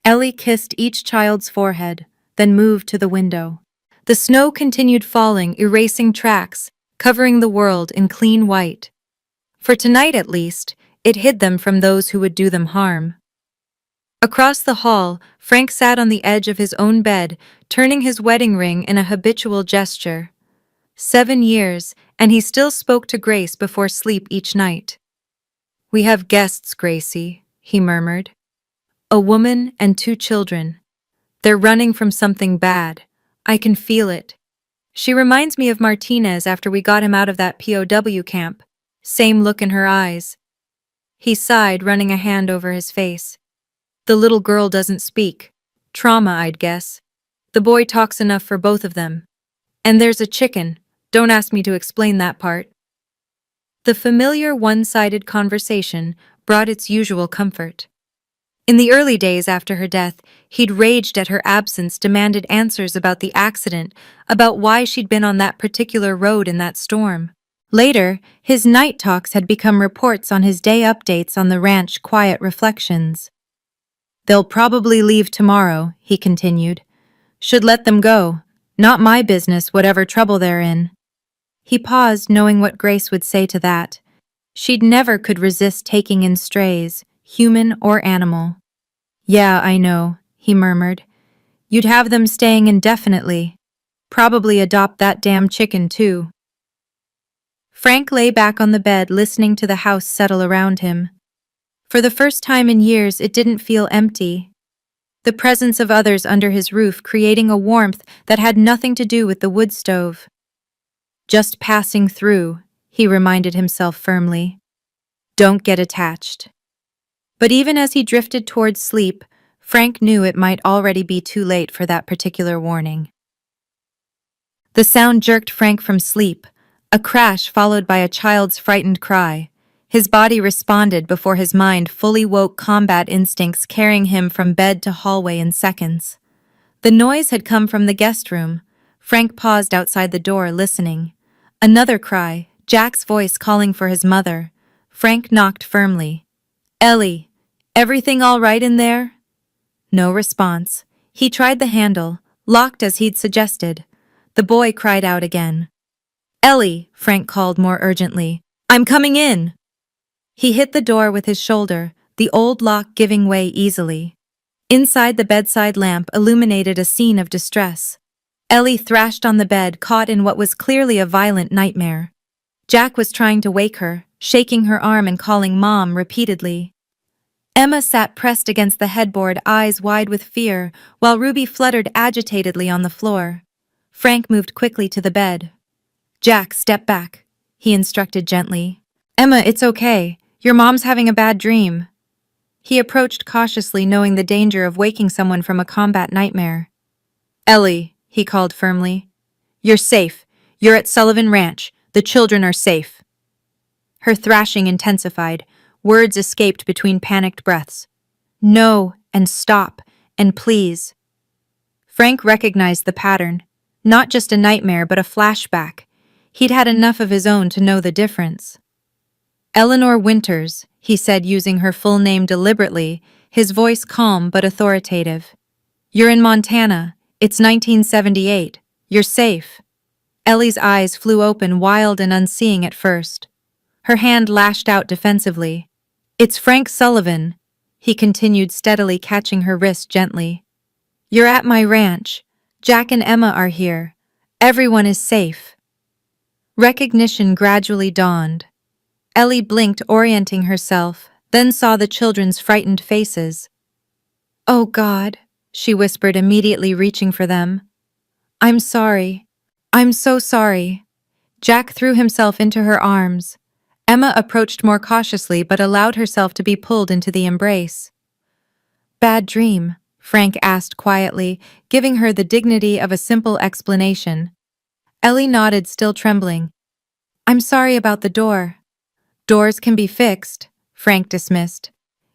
S1: Ellie kissed each child's forehead, then moved to the window. The snow continued falling, erasing tracks, covering the world in clean white. For tonight at least, it hid them from those who would do them harm. Across the hall, Frank sat on the edge of his own bed, turning his wedding ring in a habitual gesture. 7 years, and he still spoke to Grace before sleep each night. "We have guests, Gracie," he murmured. "A woman and 2 children. They're running from something bad. I can feel it. She reminds me of Martinez after we got him out of that POW camp. Same look in her eyes." He sighed, running a hand over his face. "The little girl doesn't speak. Trauma, I'd guess. The boy talks enough for both of them. And there's a chicken. Don't ask me to explain that part." The familiar one-sided conversation brought its usual comfort. In the early days after her death, he'd raged at her absence, demanded answers about the accident, about why she'd been on that particular road in that storm. Later, his night talks had become reports on his day, updates on the ranch, quiet reflections. "They'll probably leave tomorrow," he continued. "Should let them go. Not my business, whatever trouble they're in." He paused, knowing what Grace would say to that. She'd never could resist taking in strays, human or animal. "Yeah, I know," he murmured. "You'd have them staying indefinitely. Probably adopt that damn chicken, too." Frank lay back on the bed, listening to the house settle around him. For the first time in years, it didn't feel empty. The presence of others under his roof creating a warmth that had nothing to do with the wood stove. "Just passing through," he reminded himself firmly. "Don't get attached." But even as he drifted towards sleep, Frank knew it might already be too late for that particular warning. The sound jerked Frank from sleep, a crash followed by a child's frightened cry. His body responded before his mind fully woke, combat instincts carrying him from bed to hallway in seconds. The noise had come from the guest room. Frank paused outside the door, listening. Another cry, Jack's voice calling for his mother. Frank knocked firmly. "Ellie, everything all right in there?" No response. He tried the handle, locked as he'd suggested. The boy cried out again. "Ellie," Frank called more urgently. "I'm coming in." He hit the door with his shoulder, the old lock giving way easily. Inside, the bedside lamp illuminated a scene of distress. Ellie thrashed on the bed, caught in what was clearly a violent nightmare. Jack was trying to wake her, shaking her arm and calling Mom repeatedly. Emma sat pressed against the headboard, eyes wide with fear, while Ruby fluttered agitatedly on the floor. Frank moved quickly to the bed. "Jack, step back," he instructed gently. "Emma, it's okay. Your mom's having a bad dream." He approached cautiously, knowing the danger of waking someone from a combat nightmare. "Ellie," he called firmly. "You're safe. You're at Sullivan Ranch. The children are safe." Her thrashing intensified. Words escaped between panicked breaths. "No, and stop, and please." Frank recognized the pattern. Not just a nightmare, but a flashback. He'd had enough of his own to know the difference. "Eleanor Winters," he said, using her full name deliberately, his voice calm but authoritative. "You're in Montana. It's 1978. You're safe." Ellie's eyes flew open, wild and unseeing at first. Her hand lashed out defensively. "It's Frank Sullivan," he continued, steadily, catching her wrist gently. "You're at my ranch. Jack and Emma are here. Everyone is safe." Recognition gradually dawned. Ellie blinked, orienting herself, then saw the children's frightened faces. "Oh God," she whispered, immediately reaching for them. "I'm sorry. I'm so sorry." Jack threw himself into her arms. Emma approached more cautiously but allowed herself to be pulled into the embrace. "Bad dream?" Frank asked quietly, giving her the dignity of a simple explanation. Ellie nodded, still trembling. "I'm sorry about the door." "Doors can be fixed," Frank dismissed.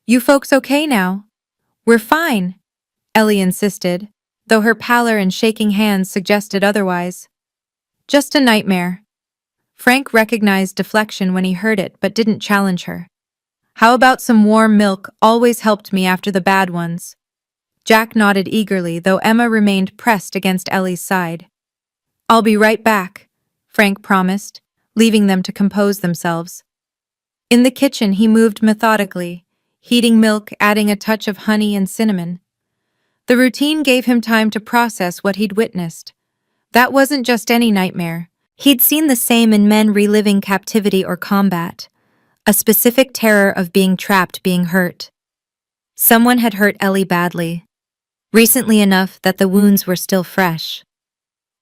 S1: "You folks okay now?" "We're fine," Ellie insisted, though her pallor and shaking hands suggested otherwise. "Just a nightmare." Frank recognized deflection when he heard it but didn't challenge her. "How about some warm milk? Always helped me after the bad ones." Jack nodded eagerly, though Emma remained pressed against Ellie's side. "I'll be right back," Frank promised, leaving them to compose themselves. In the kitchen, he moved methodically, heating milk, adding a touch of honey and cinnamon. The routine gave him time to process what he'd witnessed. That wasn't just any nightmare. He'd seen the same in men reliving captivity or combat. A specific terror of being trapped, being hurt. Someone had hurt Ellie badly. Recently enough that the wounds were still fresh.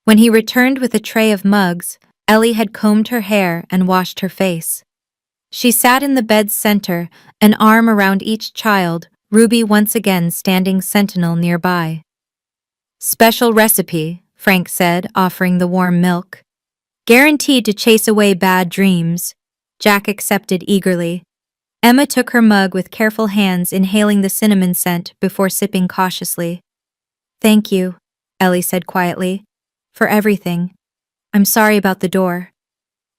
S1: When he returned with a tray of mugs, Ellie had combed her hair and washed her face. She sat in the bed's center, an arm around each child, Ruby once again standing sentinel nearby. "Special recipe," Frank said, offering the warm milk. "Guaranteed to chase away bad dreams," Jack accepted eagerly. Emma took her mug with careful hands, inhaling the cinnamon scent before sipping cautiously. "Thank you," Ellie said quietly, "for everything. I'm sorry about the door."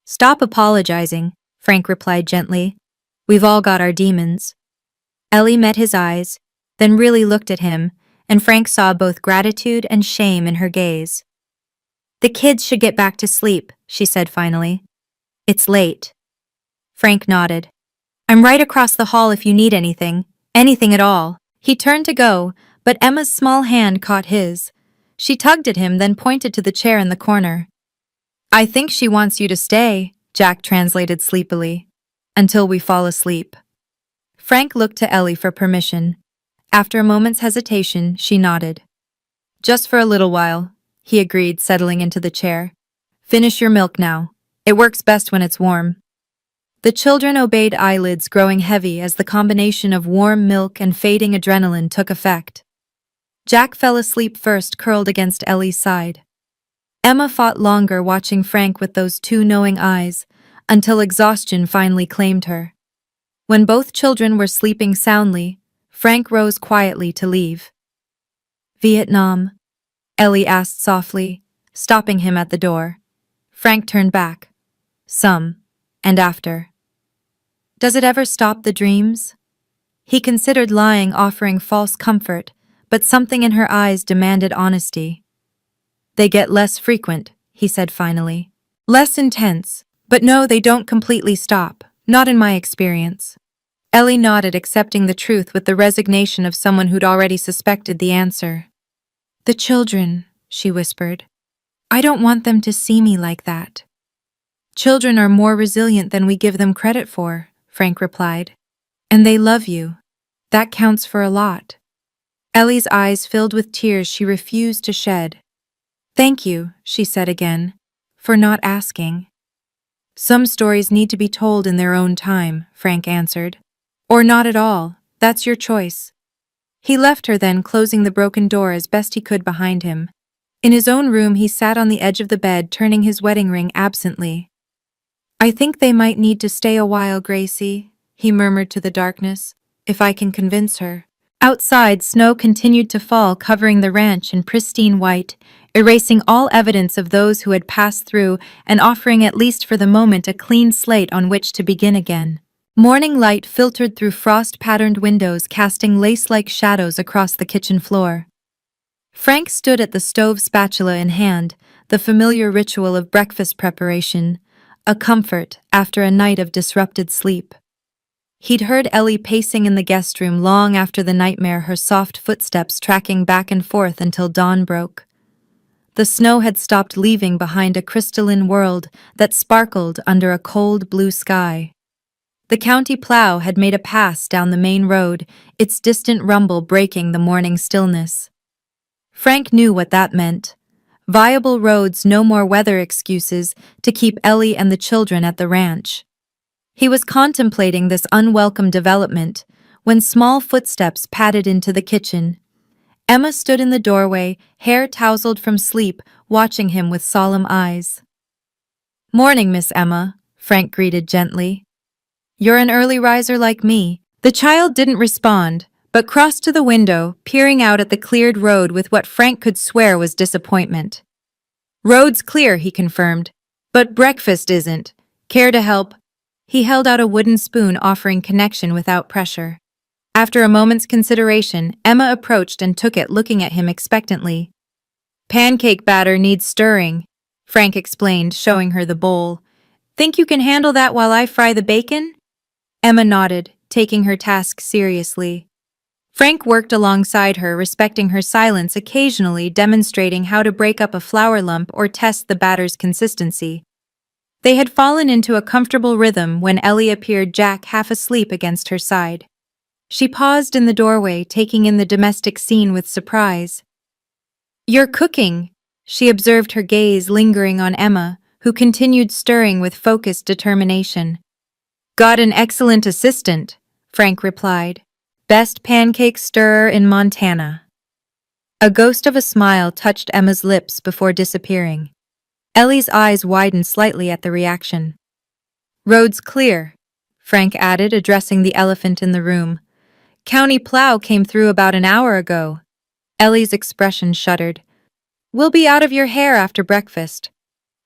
S1: "Stop apologizing," Frank replied gently. "We've all got our demons." Ellie met his eyes, then really looked at him, and Frank saw both gratitude and shame in her gaze. "The kids should get back to sleep," she said finally. "It's late." Frank nodded. "I'm right across the hall if you need anything at all." He turned to go, but Emma's small hand caught his. She tugged at him, then pointed to the chair in the corner. "I think she wants you to stay," Jack translated sleepily. "Until we fall asleep." Frank looked to Ellie for permission. After a moment's hesitation, she nodded. "Just for a little while," he agreed, settling into the chair. "Finish your milk now. It works best when it's warm." The children obeyed, eyelids growing heavy as the combination of warm milk and fading adrenaline took effect. Jack fell asleep first, curled against Ellie's side. Emma fought longer, watching Frank with those two knowing eyes, until exhaustion finally claimed her. When both children were sleeping soundly, Frank rose quietly to leave. "Vietnam?" Ellie asked softly, stopping him at the door. Frank turned back. "Some. And after." "Does it ever stop the dreams?" He considered lying, offering false comfort, but something in her eyes demanded honesty. "They get less frequent," he said finally. "Less intense. But no, they don't completely stop. Not in my experience." Ellie nodded, accepting the truth with the resignation of someone who'd already suspected the answer. "The children," she whispered. "I don't want them to see me like that." "Children are more resilient than we give them credit for," Frank replied. "And they love you. That counts for a lot." Ellie's eyes filled with tears she refused to shed. "Thank you," she said again, "for not asking." "Some stories need to be told in their own time," Frank answered. "Or not at all," That's your choice. He left her then, closing the broken door as best he could behind him. In his own room, he sat on the edge of the bed, turning his wedding ring absently. I think they might need to stay a while, Gracie, he murmured to the darkness, if I can convince her. Outside, snow continued to fall, covering the ranch in pristine white, erasing all evidence of those who had passed through and offering, at least for the moment, a clean slate on which to begin again. Morning light filtered through frost-patterned windows, casting lace-like shadows across the kitchen floor. Frank stood at the stove, spatula in hand, the familiar ritual of breakfast preparation, a comfort after a night of disrupted sleep. He'd heard Ellie pacing in the guest room long after the nightmare, her soft footsteps tracking back and forth until dawn broke. The snow had stopped, leaving behind a crystalline world that sparkled under a cold blue sky. The county plow had made a pass down the main road, its distant rumble breaking the morning stillness. Frank knew what that meant. Viable roads, no more weather excuses to keep Ellie and the children at the ranch. He was contemplating this unwelcome development when small footsteps padded into the kitchen. Emma stood in the doorway, hair tousled from sleep, watching him with solemn eyes. "Morning, Miss Emma," Frank greeted gently. "You're an early riser like me." The child didn't respond, but crossed to the window, peering out at the cleared road with what Frank could swear was disappointment. "Road's clear," he confirmed, "but breakfast isn't. Care to help?" He held out a wooden spoon, offering connection without pressure. After a moment's consideration, Emma approached and took it, looking at him expectantly. "Pancake batter needs stirring," Frank explained, showing her the bowl. "Think you can handle that while I fry the bacon?" Emma nodded, taking her task seriously. Frank worked alongside her, respecting her silence, occasionally demonstrating how to break up a flour lump or test the batter's consistency. They had fallen into a comfortable rhythm when Ellie appeared, Jack half asleep against her side. She paused in the doorway, taking in the domestic scene with surprise. "You're cooking," she observed, her gaze lingering on Emma, who continued stirring with focused determination. "Got an excellent assistant," Frank replied. "Best pancake stirrer in Montana." A ghost of a smile touched Emma's lips before disappearing. Ellie's eyes widened slightly at the reaction. "Road's clear," Frank added, addressing the elephant in the room. "County plow came through about an hour ago." Ellie's expression shuddered. "We'll be out of your hair after breakfast."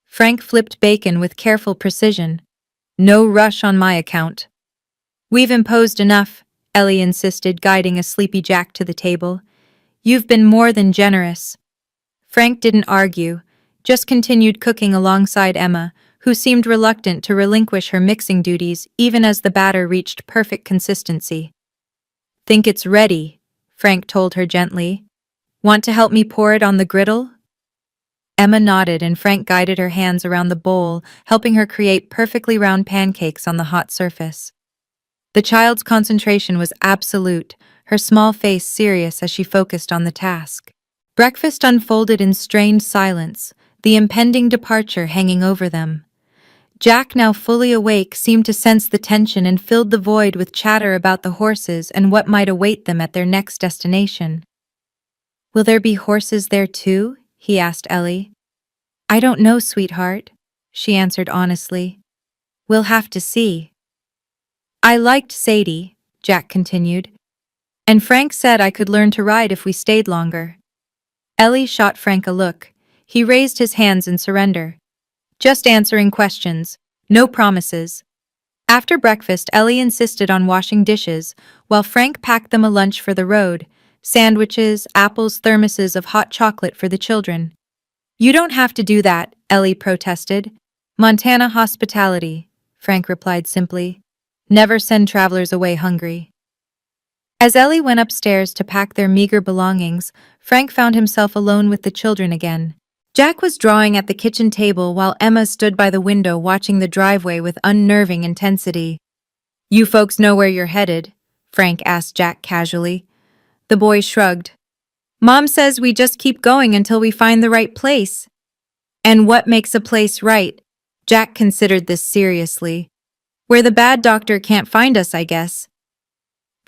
S1: Frank flipped bacon with careful precision. "No rush on my account." "We've imposed enough," Ellie insisted, guiding a sleepy Jack to the table. "You've been more than generous." Frank didn't argue, just continued cooking alongside Emma, who seemed reluctant to relinquish her mixing duties even as the batter reached perfect consistency. "Think it's ready," Frank told her gently. "Want to help me pour it on the griddle?" Emma nodded, and Frank guided her hands around the bowl, helping her create perfectly round pancakes on the hot surface. The child's concentration was absolute, her small face serious as she focused on the task. Breakfast unfolded in strained silence, the impending departure hanging over them. Jack, now fully awake, seemed to sense the tension and filled the void with chatter about the horses and what might await them at their next destination. "Will there be horses there too?" he asked Ellie. "I don't know, sweetheart," she answered honestly. "We'll have to see." "I liked Sadie," Jack continued, "and Frank said I could learn to ride if we stayed longer." Ellie shot Frank a look. He raised his hands in surrender. "Just answering questions, no promises." After breakfast, Ellie insisted on washing dishes, while Frank packed them a lunch for the road: sandwiches, apples, thermoses of hot chocolate for the children. "You don't have to do that," Ellie protested. "Montana hospitality," Frank replied simply. "Never send travelers away hungry." As Ellie went upstairs to pack their meager belongings, Frank found himself alone with the children again. Jack was drawing at the kitchen table while Emma stood by the window watching the driveway with unnerving intensity. "You folks know where you're headed?" Frank asked Jack casually. The boy shrugged. "Mom says we just keep going until we find the right place." "And what makes a place right?" Jack considered this seriously. "Where the bad doctor can't find us, I guess."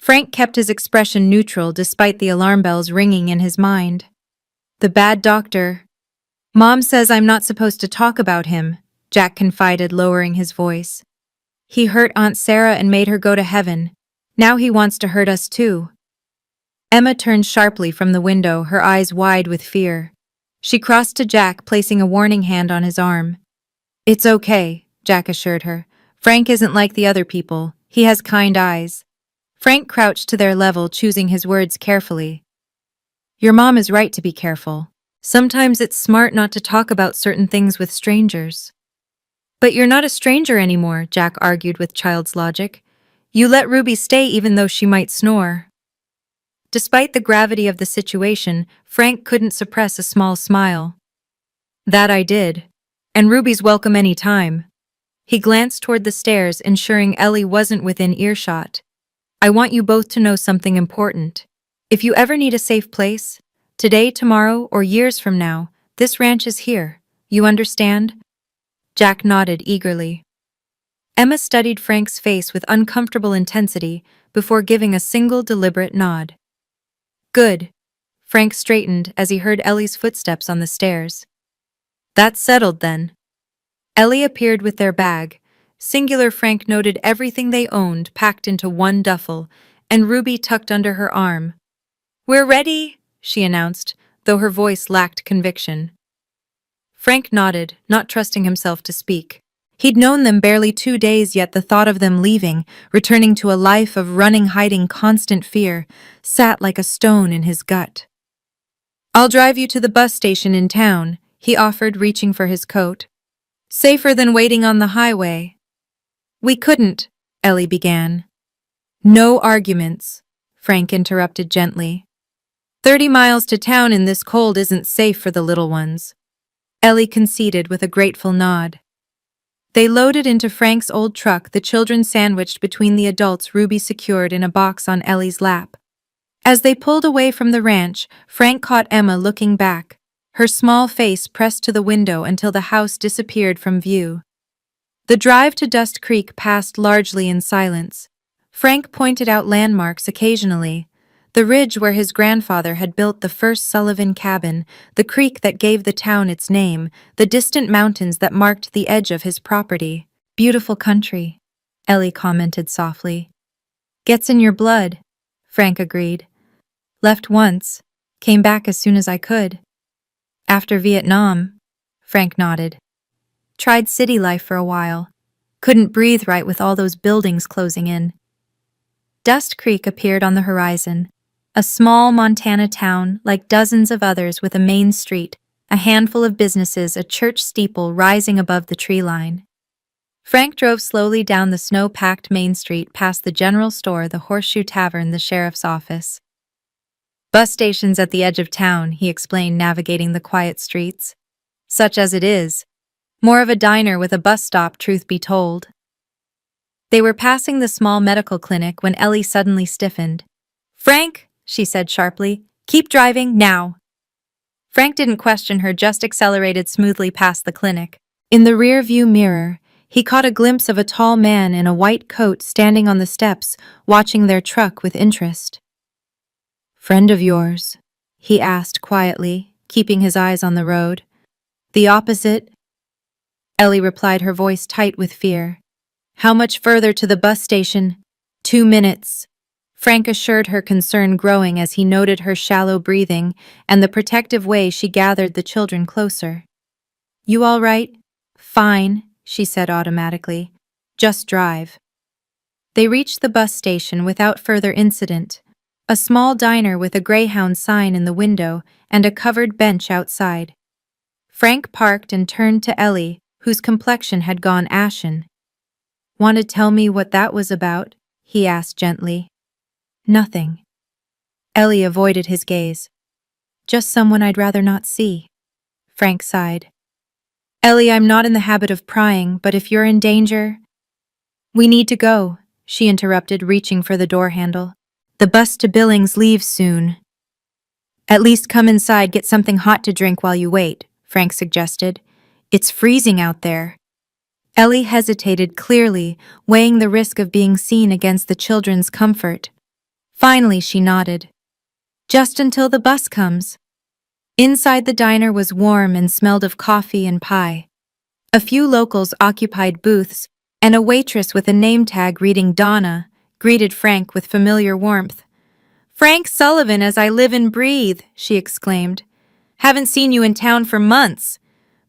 S1: Frank kept his expression neutral despite the alarm bells ringing in his mind. The bad doctor. Mom says I'm not supposed to talk about him, Jack confided, lowering his voice. He hurt Aunt Sarah and made her go to heaven. Now he wants to hurt us too. Emma turned sharply from the window, her eyes wide with fear. She crossed to Jack, placing a warning hand on his arm. It's okay, Jack assured her. Frank isn't like the other people. He has kind eyes. Frank crouched to their level, choosing his words carefully. Your mom is right to be careful. Sometimes it's smart not to talk about certain things with strangers. But you're not a stranger anymore, Jack argued with child's logic. You let Ruby stay even though she might snore. Despite the gravity of the situation, Frank couldn't suppress a small smile. That I did. And Ruby's welcome any time. He glanced toward the stairs, ensuring Ellie wasn't within earshot. I want you both to know something important. If you ever need a safe place, today, tomorrow, or years from now, this ranch is here. You understand? Jack nodded eagerly. Emma studied Frank's face with uncomfortable intensity before giving a single deliberate nod. Good. Frank straightened as he heard Ellie's footsteps on the stairs. That's settled then. Ellie appeared with their bag. Singular. Frank noted everything they owned packed into one duffel, and Ruby tucked under her arm. We're ready, she announced, though her voice lacked conviction. Frank nodded, not trusting himself to speak. He'd known them barely 2 days, yet the thought of them leaving, returning to a life of running, hiding, constant fear, sat like a stone in his gut. I'll drive you to the bus station in town, he offered, reaching for his coat. Safer than waiting on the highway. We couldn't, Ellie began. No arguments, Frank interrupted gently. 30 miles to town in this cold isn't safe for the little ones. Ellie conceded with a grateful nod. They loaded into Frank's old truck, the children sandwiched between the adults, Ruby secured in a box on Ellie's lap. As they pulled away from the ranch, Frank caught Emma looking back, her small face pressed to the window until the house disappeared from view. The drive to Dust Creek passed largely in silence. Frank pointed out landmarks occasionally. The ridge where his grandfather had built the first Sullivan cabin, the creek that gave the town its name, the distant mountains that marked the edge of his property. Beautiful country, Ellie commented softly. Gets in your blood, Frank agreed. Left once, came back as soon as I could. After Vietnam, Frank nodded. Tried city life for a while. Couldn't breathe right with all those buildings closing in. Dust Creek appeared on the horizon. A small Montana town, like dozens of others, with a main street, a handful of businesses, a church steeple rising above the tree line. Frank drove slowly down the snow-packed main street past the general store, the Horseshoe Tavern, the sheriff's office. Bus station's at the edge of town, he explained, navigating the quiet streets. Such as it is. More of a diner with a bus stop, truth be told. They were passing the small medical clinic when Ellie suddenly stiffened. Frank, she said sharply, keep driving, now. Frank didn't question her, just accelerated smoothly past the clinic. In the rear-view mirror, he caught a glimpse of a tall man in a white coat standing on the steps, watching their truck with interest. Friend of yours? He asked quietly, keeping his eyes on the road. The opposite? Ellie replied, her voice tight with fear. How much further to the bus station? 2 minutes. Frank assured her, concern growing as he noted her shallow breathing and the protective way she gathered the children closer. You all right? Fine, she said automatically. Just drive. They reached the bus station without further incident. A small diner with a Greyhound sign in the window and a covered bench outside. Frank parked and turned to Ellie, whose complexion had gone ashen. Want to tell me what that was about? He asked gently. Nothing. Ellie avoided his gaze. Just someone I'd rather not see. Frank sighed. Ellie, I'm not in the habit of prying, but if you're in danger... We need to go, she interrupted, reaching for the door handle. The bus to Billings leaves soon. At least come inside, get something hot to drink while you wait, Frank suggested. It's freezing out there. Ellie hesitated, clearly weighing the risk of being seen against the children's comfort. Finally, she nodded. Just until the bus comes. Inside the diner was warm and smelled of coffee and pie. A few locals occupied booths, and a waitress with a name tag reading Donna greeted Frank with familiar warmth. "Frank Sullivan, as I live and breathe," she exclaimed. "Haven't seen you in town for months."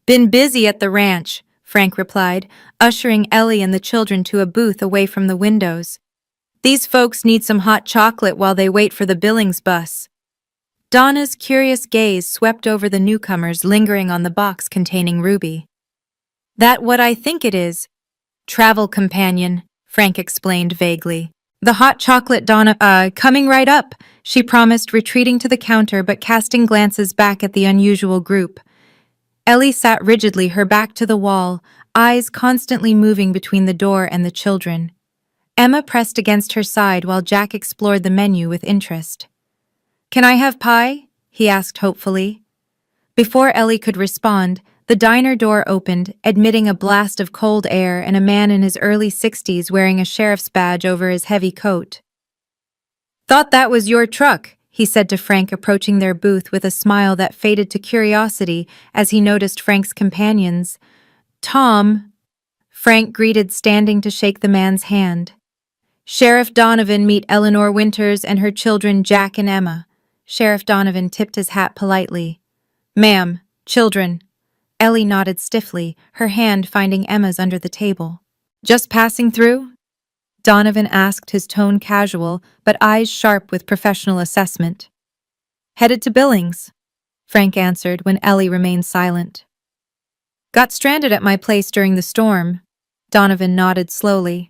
S1: "Been busy at the ranch," Frank replied, ushering Ellie and the children to a booth away from the windows. "These folks need some hot chocolate while they wait for the Billings bus." Donna's curious gaze swept over the newcomers lingering on the box containing Ruby. "That what I think it is?" "Travel companion," Frank explained vaguely. "The hot chocolate, Donna, coming right up," she promised, retreating to the counter but casting glances back at the unusual group. Ellie sat rigidly, her back to the wall, eyes constantly moving between the door and the children. Emma pressed against her side while Jack explored the menu with interest. "Can I have pie?" he asked hopefully. Before Ellie could respond, the diner door opened, admitting a blast of cold air and a man in his early 60s wearing a sheriff's badge over his heavy coat. "Thought that was your truck," he said to Frank, approaching their booth with a smile that faded to curiosity as he noticed Frank's companions. "Tom," Frank greeted, standing to shake the man's hand. "Sheriff Donovan, meet Eleanor Winters and her children Jack and Emma." Sheriff Donovan tipped his hat politely. "Ma'am, children." Ellie nodded stiffly, her hand finding Emma's under the table. "Just passing through?" Donovan asked, his tone casual, but eyes sharp with professional assessment. "Headed to Billings," Frank answered when Ellie remained silent. "Got stranded at my place during the storm." Donovan nodded slowly.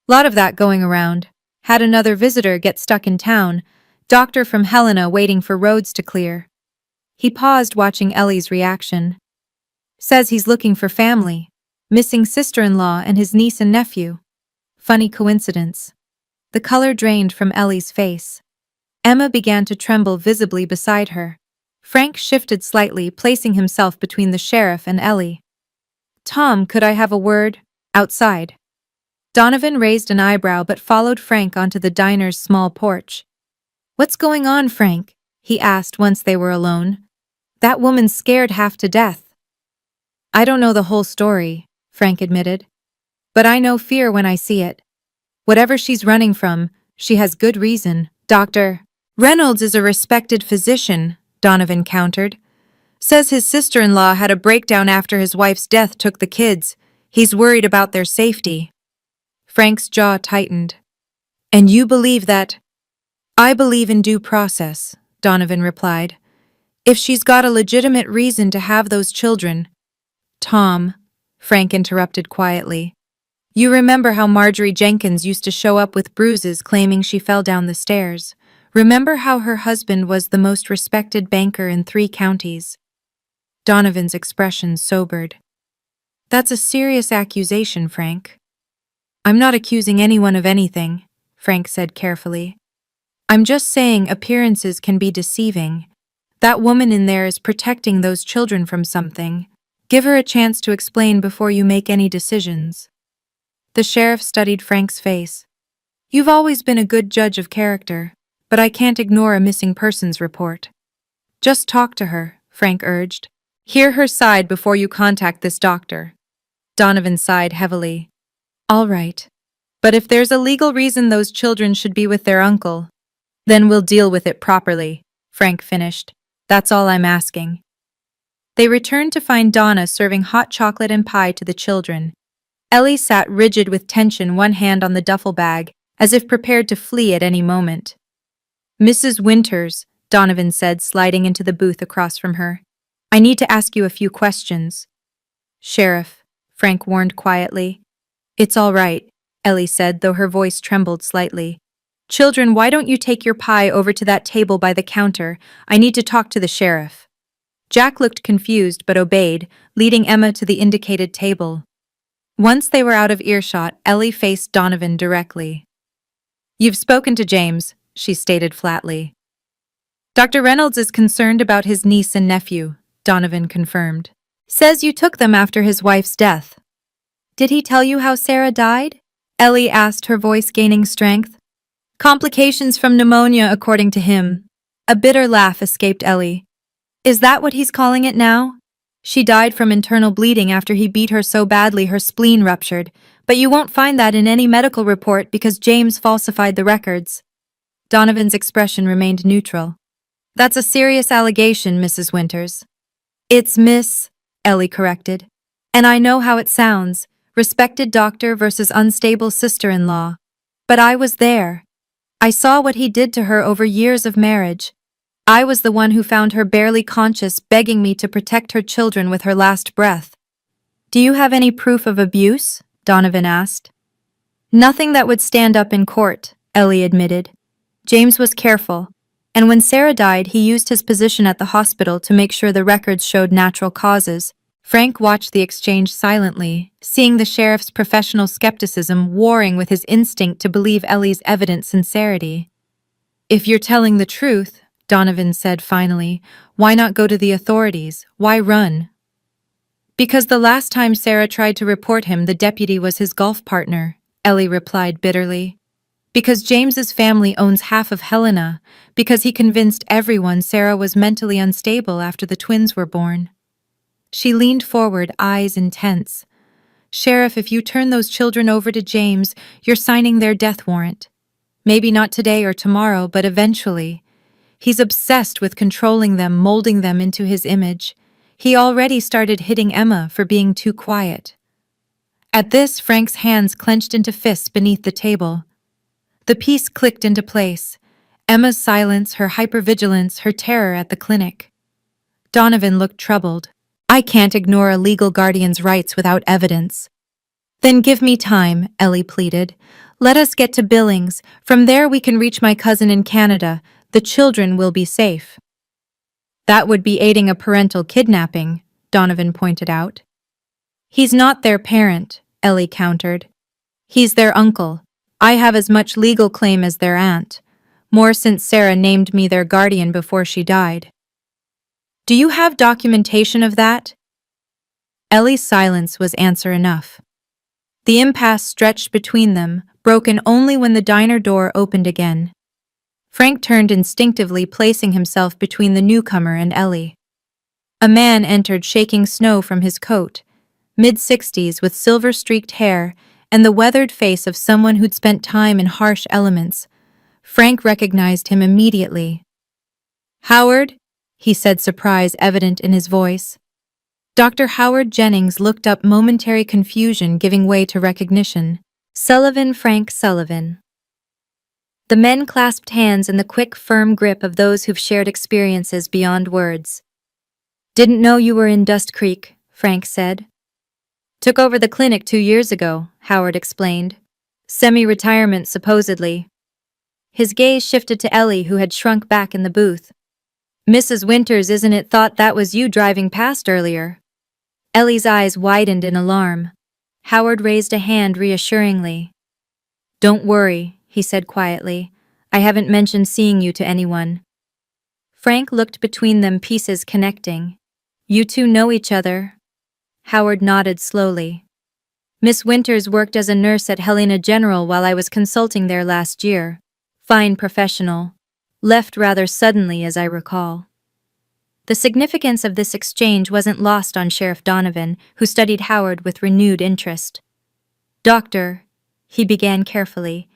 S1: "Lot of that going around. Had another visitor get stuck in town. Doctor from Helena waiting for roads to clear." He paused, watching Ellie's reaction. "Says he's looking for family. Missing sister-in-law and his niece and nephew." Funny coincidence. The color drained from Ellie's face. Emma began to tremble visibly beside her. Frank shifted slightly, placing himself between the sheriff and Ellie. "Tom, could I have a word? Outside." Donovan raised an eyebrow but followed Frank onto the diner's small porch. "What's going on, Frank?" he asked once they were alone. "That woman's scared half to death." "I don't know the whole story," Frank admitted. "But I know fear when I see it. Whatever she's running from, she has good reason." "Dr. Reynolds is a respected physician," Donovan countered. "Says his sister-in-law had a breakdown after his wife's death took the kids. He's worried about their safety." Frank's jaw tightened. "And you believe that?" "I believe in due process," Donovan replied. "If she's got a legitimate reason to have those children." "Tom," Frank interrupted quietly, "you remember how Marjorie Jenkins used to show up with bruises claiming she fell down the stairs? Remember how her husband was the most respected banker in 3 counties? Donovan's expression sobered. "That's a serious accusation, Frank." "I'm not accusing anyone of anything," Frank said carefully. "I'm just saying appearances can be deceiving. That woman in there is protecting those children from something. Give her a chance to explain before you make any decisions." The sheriff studied Frank's face. "You've always been a good judge of character, but I can't ignore a missing persons report." "Just talk to her," Frank urged. "Hear her side before you contact this doctor." Donovan sighed heavily. "All right. But if there's a legal reason those children should be with their uncle, then we'll deal with it properly," Frank finished. "That's all I'm asking." They returned to find Donna serving hot chocolate and pie to the children. Ellie sat rigid with tension, one hand on the duffel bag, as if prepared to flee at any moment. "Mrs. Winters," Donovan said, sliding into the booth across from her, "I need to ask you a few questions." "Sheriff," Frank warned quietly. "It's all right," Ellie said, though her voice trembled slightly. "Children, why don't you take your pie over to that table by the counter? I need to talk to the sheriff." Jack looked confused but obeyed, leading Emma to the indicated table. Once they were out of earshot, Ellie faced Donovan directly. "You've spoken to James," she stated flatly. "Dr. Reynolds is concerned about his niece and nephew," Donovan confirmed. "Says you took them after his wife's death." "Did he tell you how Sarah died?" Ellie asked, her voice gaining strength. Complications from pneumonia, according to him. A bitter laugh escaped Ellie. Is that what he's calling it now? She died from internal bleeding after he beat her so badly her spleen ruptured, but you won't find that in any medical report because James falsified the records. Donovan's expression remained neutral. That's a serious allegation, Mrs. Winters. It's Miss, Ellie corrected. And I know how it sounds, respected doctor versus unstable sister-in-law. But I was there. I saw what he did to her over years of marriage. I was the one who found her barely conscious, begging me to protect her children with her last breath. Do you have any proof of abuse? Donovan asked. Nothing that would stand up in court, Ellie admitted. James was careful, and when Sarah died, he used his position at the hospital to make sure the records showed natural causes. Frank watched the exchange silently, seeing the sheriff's professional skepticism warring with his instinct to believe Ellie's evident sincerity. If you're telling the truth, Donovan said finally, why not go to the authorities? Why run? Because the last time Sarah tried to report him, the deputy was his golf partner, Ellie replied bitterly. Because James's family owns half of Helena, because he convinced everyone Sarah was mentally unstable after the twins were born. She leaned forward, eyes intense. Sheriff, if you turn those children over to James, you're signing their death warrant. Maybe not today or tomorrow, but eventually. He's obsessed with controlling them, molding them into his image. He already started hitting Emma for being too quiet. At this, Frank's hands clenched into fists beneath the table. The piece clicked into place. Emma's silence, her hypervigilance, her terror at the clinic. Donovan looked troubled. I can't ignore a legal guardian's rights without evidence. Then give me time, Ellie pleaded. Let us get to Billings. From there we can reach my cousin in Canada. The children will be safe. That would be aiding a parental kidnapping, Donovan pointed out. He's not their parent, Ellie countered. He's their uncle. I have as much legal claim as their aunt. More since Sarah named me their guardian before she died. Do you have documentation of that? Ellie's silence was answer enough. The impasse stretched between them, broken only when the diner door opened again. Frank turned instinctively, placing himself between the newcomer and Ellie. A man entered, shaking snow from his coat, mid-60s with silver-streaked hair and the weathered face of someone who'd spent time in harsh elements. Frank recognized him immediately. Howard? He said, surprise evident in his voice. Dr. Howard Jennings looked up, momentary confusion giving way to recognition. Sullivan, Frank Sullivan. The men clasped hands in the quick, firm grip of those who've shared experiences beyond words. Didn't know you were in Dust Creek, Frank said. Took over the clinic 2 years ago, Howard explained. Semi-retirement, supposedly. His gaze shifted to Ellie, who had shrunk back in the booth. Mrs. Winters, isn't it thought that was you driving past earlier? Ellie's eyes widened in alarm. Howard raised a hand reassuringly. Don't worry, he said quietly. I haven't mentioned seeing you to anyone. Frank looked between them, pieces connecting. You two know each other? Howard nodded slowly. Miss Winters worked as a nurse at Helena General while I was consulting there last year. Fine professional. Left rather suddenly, as I recall. The significance of this exchange wasn't lost on Sheriff Donovan, who studied Howard with renewed interest. Doctor, he began carefully,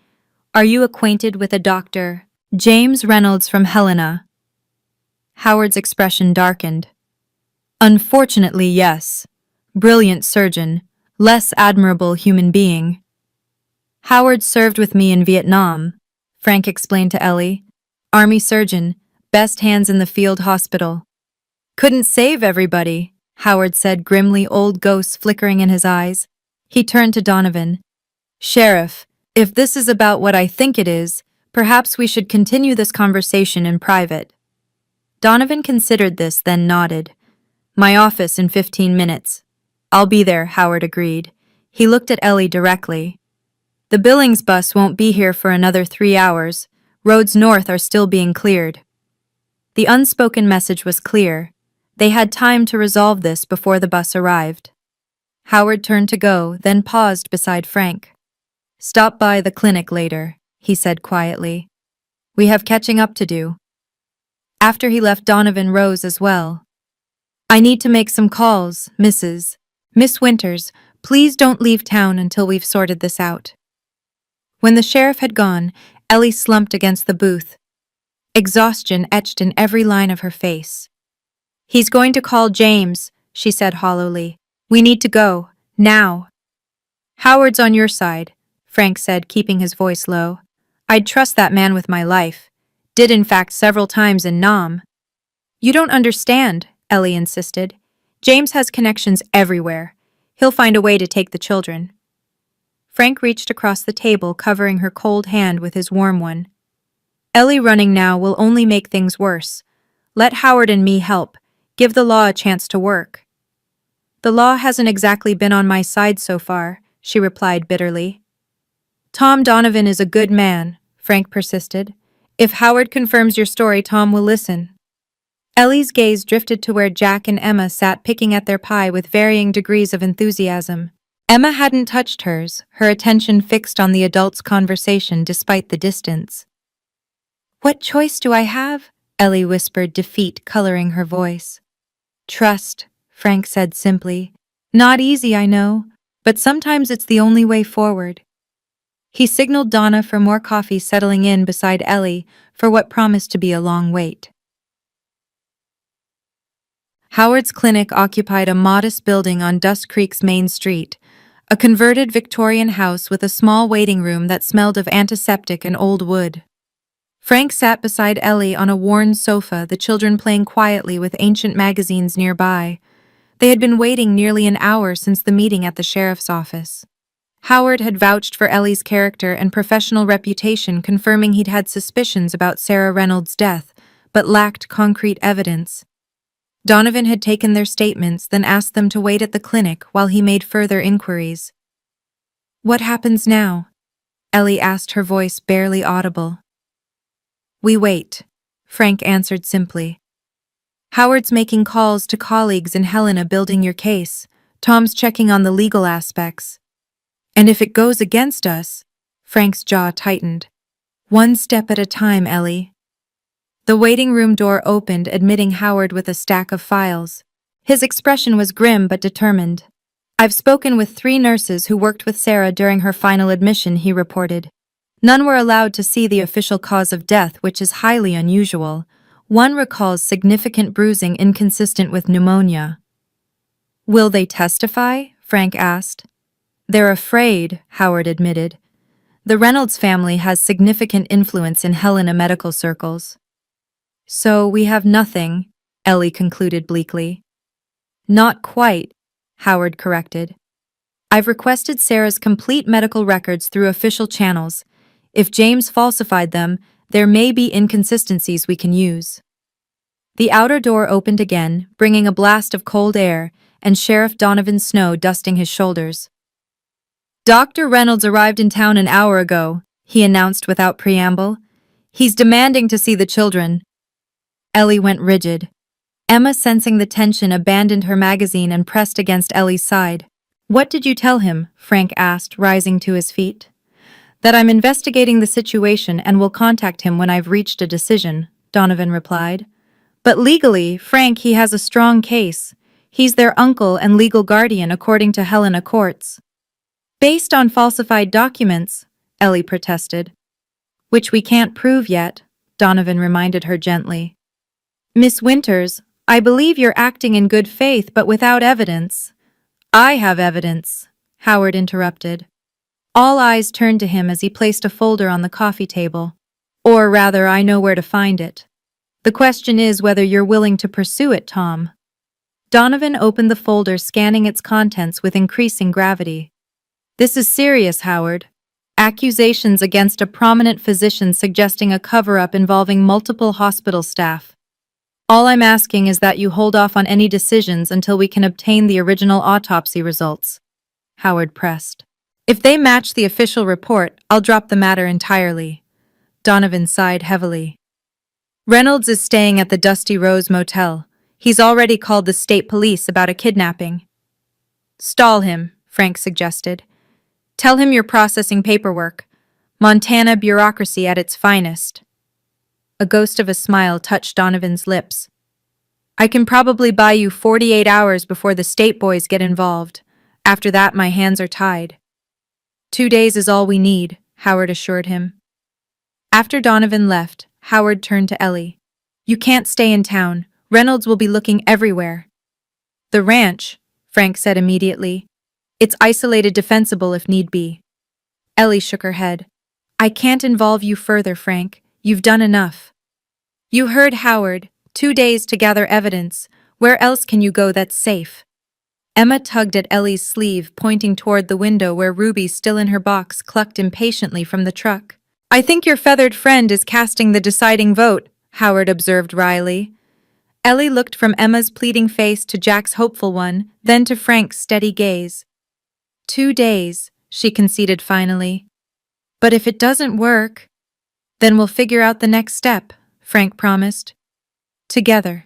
S1: are you acquainted with a Dr. James Reynolds from Helena? Howard's expression darkened. Unfortunately, yes. Brilliant surgeon, less admirable human being. Howard served with me in Vietnam, Frank explained to Ellie. Army surgeon, best hands in the field hospital. Couldn't save everybody, Howard said grimly, old ghosts flickering in his eyes. He turned to Donovan. Sheriff, if this is about what I think it is, perhaps we should continue this conversation in private. Donovan considered this, then nodded. My office in 15 minutes. I'll be there, Howard agreed. He looked at Ellie directly. The Billings bus won't be here for another 3 hours. Roads north are still being cleared. The unspoken message was clear. They had time to resolve this before the bus arrived. Howard turned to go, then paused beside Frank. Stop by the clinic later, he said quietly. We have catching up to do. After he left, Donovan rose as well. I need to make some calls, Miss Winters, please don't leave town until we've sorted this out. When the sheriff had gone, Ellie slumped against the booth, exhaustion etched in every line of her face. He's going to call James, she said hollowly. We need to go, now. Howard's on your side, Frank said, keeping his voice low. I'd trust that man with my life. Did in fact several times in Nam. You don't understand, Ellie insisted. James has connections everywhere. He'll find a way to take the children. Frank reached across the table, covering her cold hand with his warm one. Ellie running now will only make things worse. Let Howard and me help. Give the law a chance to work. The law hasn't exactly been on my side so far, she replied bitterly. Tom Donovan is a good man, Frank persisted. If Howard confirms your story, Tom will listen. Ellie's gaze drifted to where Jack and Emma sat picking at their pie with varying degrees of enthusiasm. Emma hadn't touched hers, her attention fixed on the adults' conversation despite the distance. What choice do I have? Ellie whispered, defeat coloring her voice. Trust, Frank said simply. Not easy, I know, but sometimes it's the only way forward. He signaled Donna for more coffee, settling in beside Ellie for what promised to be a long wait. Howard's clinic occupied a modest building on Dust Creek's main street, a converted Victorian house with a small waiting room that smelled of antiseptic and old wood. Frank sat beside Ellie on a worn sofa, the children playing quietly with ancient magazines nearby. They had been waiting nearly an hour since the meeting at the sheriff's office. Howard had vouched for Ellie's character and professional reputation, confirming he'd had suspicions about Sarah Reynolds' death, but lacked concrete evidence. Donovan had taken their statements, then asked them to wait at the clinic while he made further inquiries. What happens now? Ellie asked, her voice barely audible. We wait, Frank answered simply. Howard's making calls to colleagues in Helena, building your case. Tom's checking on the legal aspects. And if it goes against us, Frank's jaw tightened. One step at a time, Ellie. The waiting room door opened, admitting Howard with a stack of files. His expression was grim but determined. I've spoken with 3 nurses who worked with Sarah during her final admission, he reported. None were allowed to see the official cause of death, which is highly unusual. One recalls significant bruising inconsistent with pneumonia. Will they testify? Frank asked. They're afraid, Howard admitted. The Reynolds family has significant influence in Helena medical circles. So we have nothing, Ellie concluded bleakly. Not quite, Howard corrected. I've requested Sarah's complete medical records through official channels. If James falsified them, there may be inconsistencies we can use. The outer door opened again, bringing a blast of cold air, and Sheriff Donovan Snow dusting his shoulders. Dr. Reynolds arrived in town an hour ago, he announced without preamble. He's demanding to see the children. Ellie went rigid. Emma, sensing the tension, abandoned her magazine and pressed against Ellie's side. What did you tell him? Frank asked, rising to his feet. That I'm investigating the situation and will contact him when I've reached a decision, Donovan replied. But legally, Frank, he has a strong case. He's their uncle and legal guardian according to Helena courts. Based on falsified documents, Ellie protested. Which we can't prove yet, Donovan reminded her gently. Miss Winters, I believe you're acting in good faith but without evidence. I have evidence, Howard interrupted. All eyes turned to him as he placed a folder on the coffee table. Or rather, I know where to find it. The question is whether you're willing to pursue it, Tom. Donovan opened the folder, scanning its contents with increasing gravity. This is serious, Howard. Accusations against a prominent physician suggesting a cover-up involving multiple hospital staff. All I'm asking is that you hold off on any decisions until we can obtain the original autopsy results, Howard pressed. If they match the official report, I'll drop the matter entirely. Donovan sighed heavily. Reynolds is staying at the Dusty Rose Motel. He's already called the state police about a kidnapping. Stall him, Frank suggested. Tell him you're processing paperwork. Montana bureaucracy at its finest. A ghost of a smile touched Donovan's lips. I can probably buy you 48 hours before the state boys get involved. After that, my hands are tied. 2 days is all we need, Howard assured him. After Donovan left, Howard turned to Ellie. You can't stay in town. Reynolds will be looking everywhere. The ranch, Frank said immediately. It's isolated, defensible if need be. Ellie shook her head. I can't involve you further, Frank. You've done enough. You heard Howard. 2 days to gather evidence. Where else can you go that's safe? Emma tugged at Ellie's sleeve, pointing toward the window where Ruby, still in her box, clucked impatiently from the truck. I think your feathered friend is casting the deciding vote, Howard observed wryly. Ellie looked from Emma's pleading face to Jack's hopeful one, then to Frank's steady gaze. 2 days, she conceded finally. But if it doesn't work, then we'll figure out the next step, Frank promised. Together.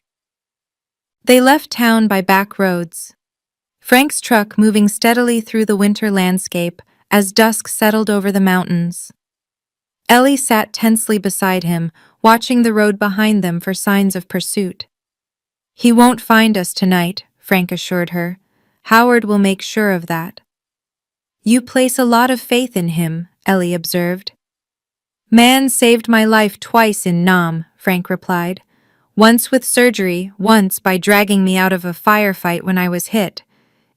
S1: They left town by back roads. Frank's truck moving steadily through the winter landscape as dusk settled over the mountains. Ellie sat tensely beside him, watching the road behind them for signs of pursuit. He won't find us tonight, Frank assured her. Howard will make sure of that. You place a lot of faith in him, Ellie observed. Man saved my life twice in Nam, Frank replied. Once with surgery, once by dragging me out of a firefight when I was hit.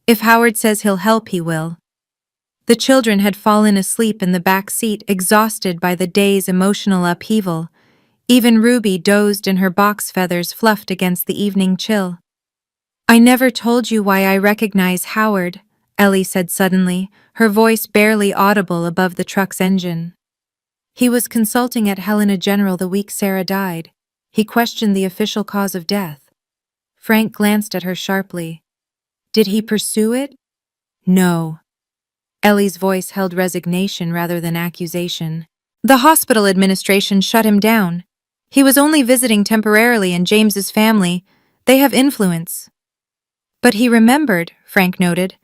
S1: If Howard says he'll help, he will. The children had fallen asleep in the back seat, exhausted by the day's emotional upheaval. Even Ruby dozed in her box, feathers fluffed against the evening chill. I never told you why I recognize Howard, Ellie said suddenly, her voice barely audible above the truck's engine. He was consulting at Helena General the week Sarah died. He questioned the official cause of death. Frank glanced at her sharply. Did he pursue it? No. Ellie's voice held resignation rather than accusation. The hospital administration shut him down. He was only visiting temporarily, and James's family, they have influence. But he remembered, Frank noted,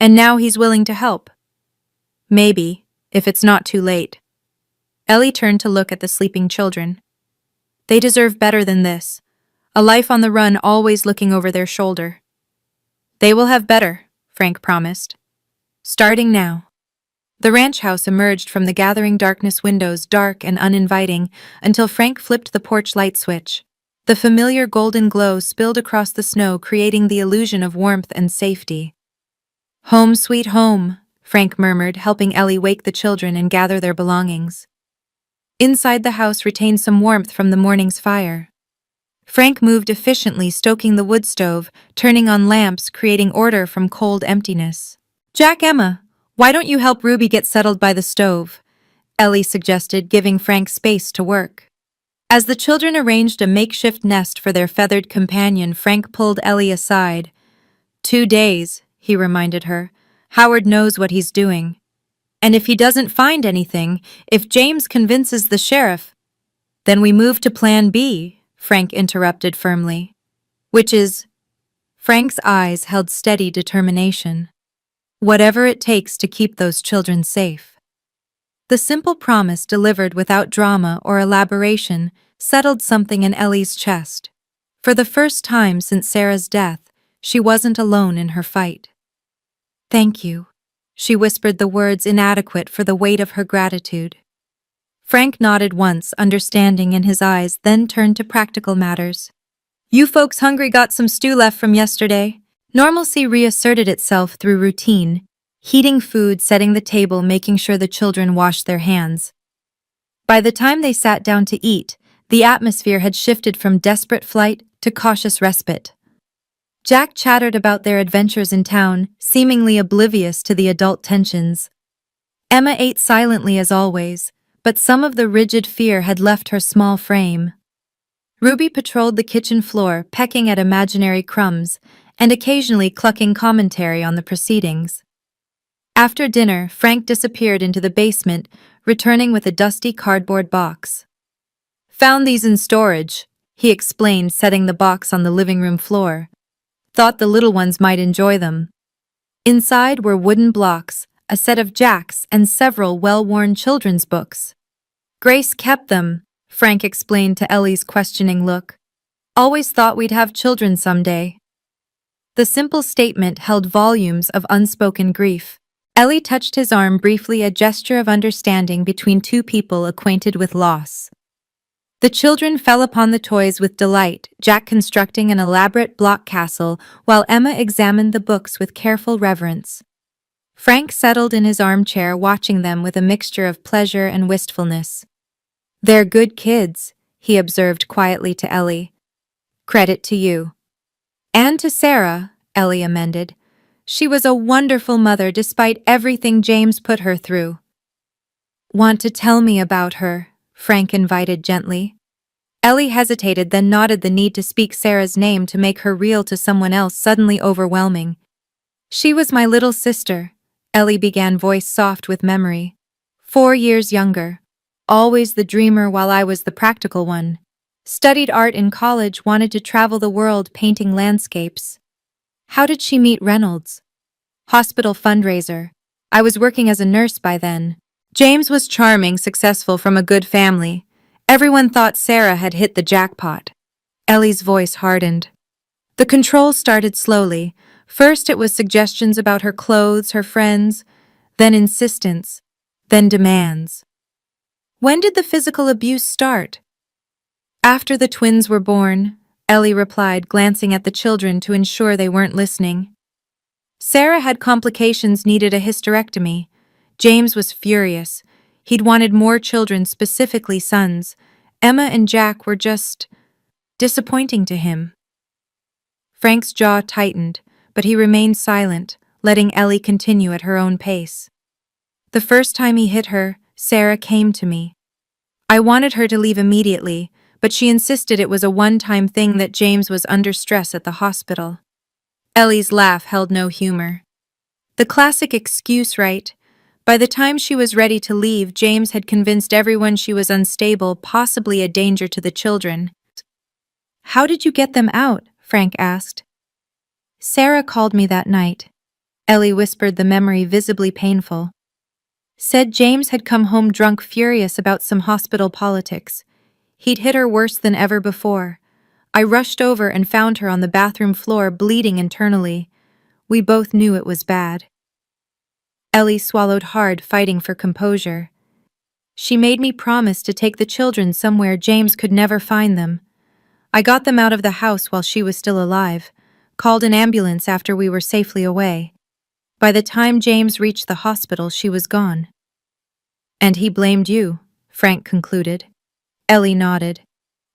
S1: and now he's willing to help. Maybe, if it's not too late. Ellie turned to look at the sleeping children. They deserve better than this. A life on the run, always looking over their shoulder. They will have better, Frank promised. Starting now. The ranch house emerged from the gathering darkness, windows dark and uninviting, until Frank flipped the porch light switch. The familiar golden glow spilled across the snow, creating the illusion of warmth and safety. Home sweet home, Frank murmured, helping Ellie wake the children and gather their belongings. Inside the house retained some warmth from the morning's fire. Frank moved efficiently, stoking the wood stove, turning on lamps, creating order from cold emptiness. Jack, Emma, why don't you help Ruby get settled by the stove? Ellie suggested, giving Frank space to work. As the children arranged a makeshift nest for their feathered companion, Frank pulled Ellie aside. 2 days, he reminded her. Howard knows what he's doing. And if he doesn't find anything, if James convinces the sheriff, then we move to Plan B, Frank interrupted firmly. Which is? Frank's eyes held steady determination. Whatever it takes to keep those children safe. The simple promise, delivered without drama or elaboration, settled something in Ellie's chest. For the first time since Sarah's death, she wasn't alone in her fight. Thank you. She whispered, the words inadequate for the weight of her gratitude. Frank nodded once, understanding in his eyes, then turned to practical matters. You folks hungry? Got some stew left from yesterday? Normalcy reasserted itself through routine, heating food, setting the table, making sure the children washed their hands. By the time they sat down to eat, the atmosphere had shifted from desperate flight to cautious respite. Jack chattered about their adventures in town, seemingly oblivious to the adult tensions. Emma ate silently as always, but some of the rigid fear had left her small frame. Ruby patrolled the kitchen floor, pecking at imaginary crumbs, and occasionally clucking commentary on the proceedings. After dinner, Frank disappeared into the basement, returning with a dusty cardboard box. Found these in storage, he explained, setting the box on the living room floor. Thought the little ones might enjoy them. Inside were wooden blocks, a a set of jacks, and several well-worn children's books. Grace kept them, Frank explained to Ellie's questioning look. Always thought we'd have children someday. The simple statement held volumes of unspoken grief. Ellie touched his arm briefly, a gesture of understanding between two people acquainted with loss. The children fell upon the toys with delight, Jack constructing an elaborate block castle while Emma examined the books with careful reverence. Frank settled in his armchair, watching them with a mixture of pleasure and wistfulness. "They're good kids," he observed quietly to Ellie. "Credit to you." "And to Sarah," Ellie amended. "She was a wonderful mother despite everything James put her through." "Want to tell me about her?" Frank invited gently. Ellie hesitated, then nodded, the need to speak Sarah's name to make her real to someone else suddenly overwhelming. "She was my little sister," Ellie began, voice soft with memory. 4 years younger. Always the dreamer while I was the practical one. Studied art in college, wanted to travel the world painting landscapes. How did she meet Reynolds? Hospital fundraiser. I was working as a nurse by then. James was charming, successful, from a good family. Everyone thought Sarah had hit the jackpot. Ellie's voice hardened. The control started slowly. First it was suggestions about her clothes, her friends, then insistence, then demands. When did the physical abuse start? After the twins were born, Ellie replied, glancing at the children to ensure they weren't listening. Sarah had complications, needed a hysterectomy. James was furious. He'd wanted more children, specifically sons. Emma and Jack were just disappointing to him. Frank's jaw tightened, but he remained silent, letting Ellie continue at her own pace. "The first time he hit her, Sarah came to me. I wanted her to leave immediately, but she insisted it was a one-time thing, that James was under stress at the hospital." Ellie's laugh held no humor. The classic excuse, right? By the time she was ready to leave, James had convinced everyone she was unstable, possibly a danger to the children. "How did you get them out?" Frank asked. "Sarah called me that night." Ellie whispered, the memory visibly painful. "Said James had come home drunk, furious about some hospital politics. He'd hit her worse than ever before. I rushed over and found her on the bathroom floor, bleeding internally. We both knew it was bad." Ellie swallowed hard, fighting for composure. "She made me promise to take the children somewhere James could never find them. I got them out of the house while she was still alive, called an ambulance after we were safely away. By the time James reached the hospital, she was gone." "And he blamed you," Frank concluded. Ellie nodded.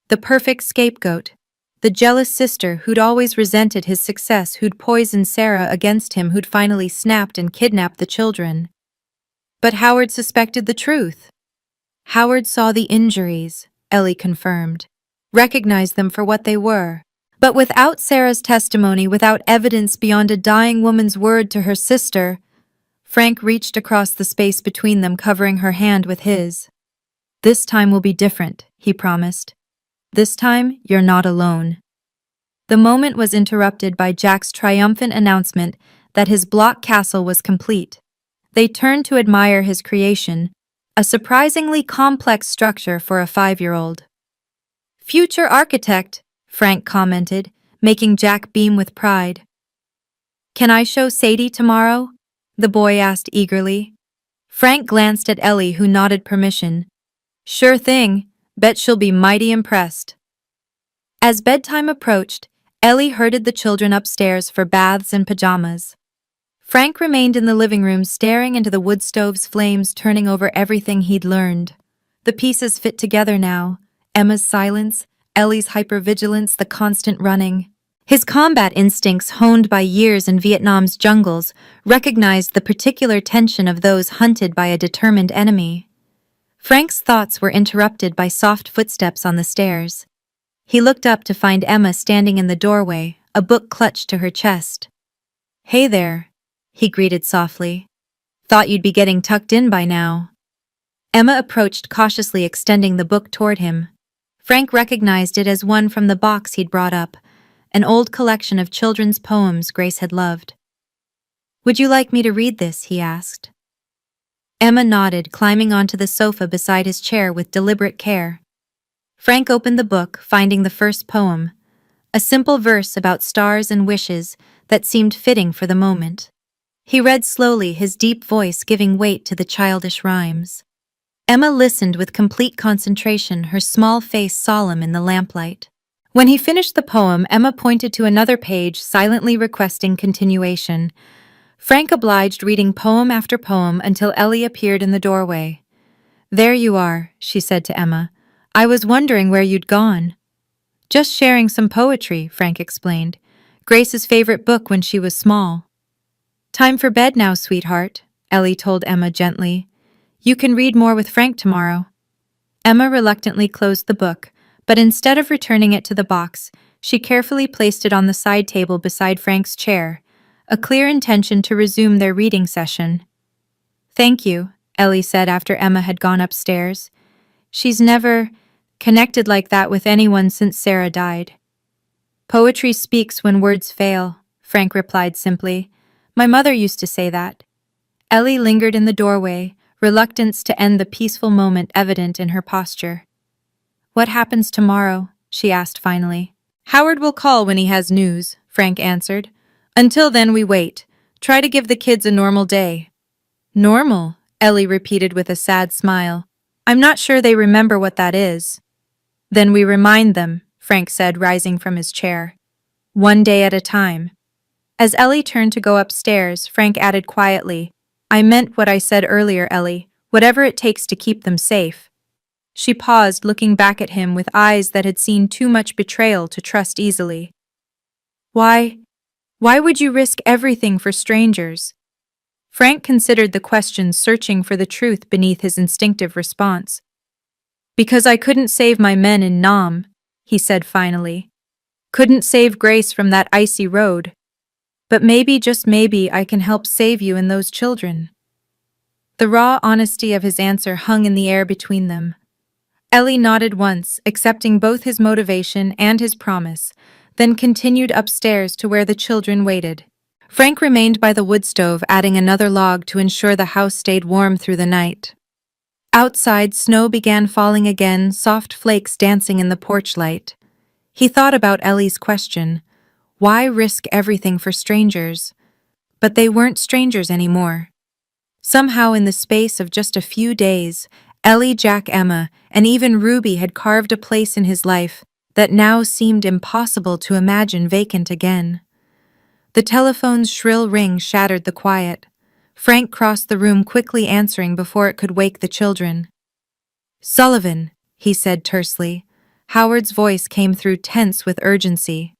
S1: "The perfect scapegoat. The jealous sister who'd always resented his success, who'd poisoned Sarah against him, who'd finally snapped and kidnapped the children." "But Howard suspected the truth." "Howard saw the injuries," Ellie confirmed. "Recognized them for what they were. But without Sarah's testimony, without evidence beyond a dying woman's word to her sister." Frank reached across the space between them, covering her hand with his. "This time will be different," he promised. "This time, you're not alone." The moment was interrupted by Jack's triumphant announcement that his block castle was complete. They turned to admire his creation, a surprisingly complex structure for a 5-year-old. "Future architect," Frank commented, making Jack beam with pride. "Can I show Sadie tomorrow?" the boy asked eagerly. Frank glanced at Ellie, who nodded permission. "Sure thing. Bet she'll be mighty impressed." As bedtime approached, Ellie herded the children upstairs for baths and pajamas. Frank remained in the living room, staring into the wood stove's flames, turning over everything he'd learned. The pieces fit together now. Emma's silence, Ellie's hypervigilance, the constant running. His combat instincts, honed by years in Vietnam's jungles, recognized the particular tension of those hunted by a determined enemy. Frank's thoughts were interrupted by soft footsteps on the stairs. He looked up to find Emma standing in the doorway, a book clutched to her chest. "Hey there," he greeted softly. "Thought you'd be getting tucked in by now." Emma approached cautiously, extending the book toward him. Frank recognized it as one from the box he'd brought up, an old collection of children's poems Grace had loved. "Would you like me to read this?" he asked. Emma nodded, climbing onto the sofa beside his chair with deliberate care. Frank opened the book, finding the first poem, a simple verse about stars and wishes that seemed fitting for the moment. He read slowly, his deep voice giving weight to the childish rhymes. Emma listened with complete concentration, her small face solemn in the lamplight. When he finished the poem, Emma pointed to another page, silently requesting continuation. Frank obliged, reading poem after poem until Ellie appeared in the doorway. "There you are," she said to Emma. "I was wondering where you'd gone." "Just sharing some poetry," Frank explained. "Grace's favorite book when she was small." "Time for bed now, sweetheart," Ellie told Emma gently. "You can read more with Frank tomorrow." Emma reluctantly closed the book, but instead of returning it to the box, she carefully placed it on the side table beside Frank's chair, a clear intention to resume their reading session. "Thank you," Ellie said after Emma had gone upstairs. "She's never connected like that with anyone since Sarah died." "Poetry speaks when words fail," Frank replied simply. "My mother used to say that." Ellie lingered in the doorway, reluctance to end the peaceful moment evident in her posture. "What happens tomorrow?" she asked finally. "Howard will call when he has news," Frank answered. "Until then we wait. Try to give the kids a normal day." "Normal?" Ellie repeated with a sad smile. "I'm not sure they remember what that is." "Then we remind them," Frank said, rising from his chair. "One day at a time." As Ellie turned to go upstairs, Frank added quietly, "I meant what I said earlier, Ellie, whatever it takes to keep them safe." She paused, looking back at him with eyes that had seen too much betrayal to trust easily. "Why? Why would you risk everything for strangers?" Frank considered the question, searching for the truth beneath his instinctive response. "Because I couldn't save my men in Nam," he said finally. "Couldn't save Grace from that icy road. But maybe, just maybe, I can help save you and those children." The raw honesty of his answer hung in the air between them. Ellie nodded once, accepting both his motivation and his promise, then continued upstairs to where the children waited. Frank remained by the wood stove, adding another log to ensure the house stayed warm through the night. Outside, snow began falling again, soft flakes dancing in the porch light. He thought about Ellie's question, why risk everything for strangers? But they weren't strangers anymore. Somehow, in the space of just a few days, Ellie, Jack, Emma, and even Ruby had carved a place in his life that now seemed impossible to imagine vacant again. The telephone's shrill ring shattered the quiet. Frank crossed the room, quickly answering before it could wake the children. "Sullivan," he said tersely. Howard's voice came through, tense with urgency.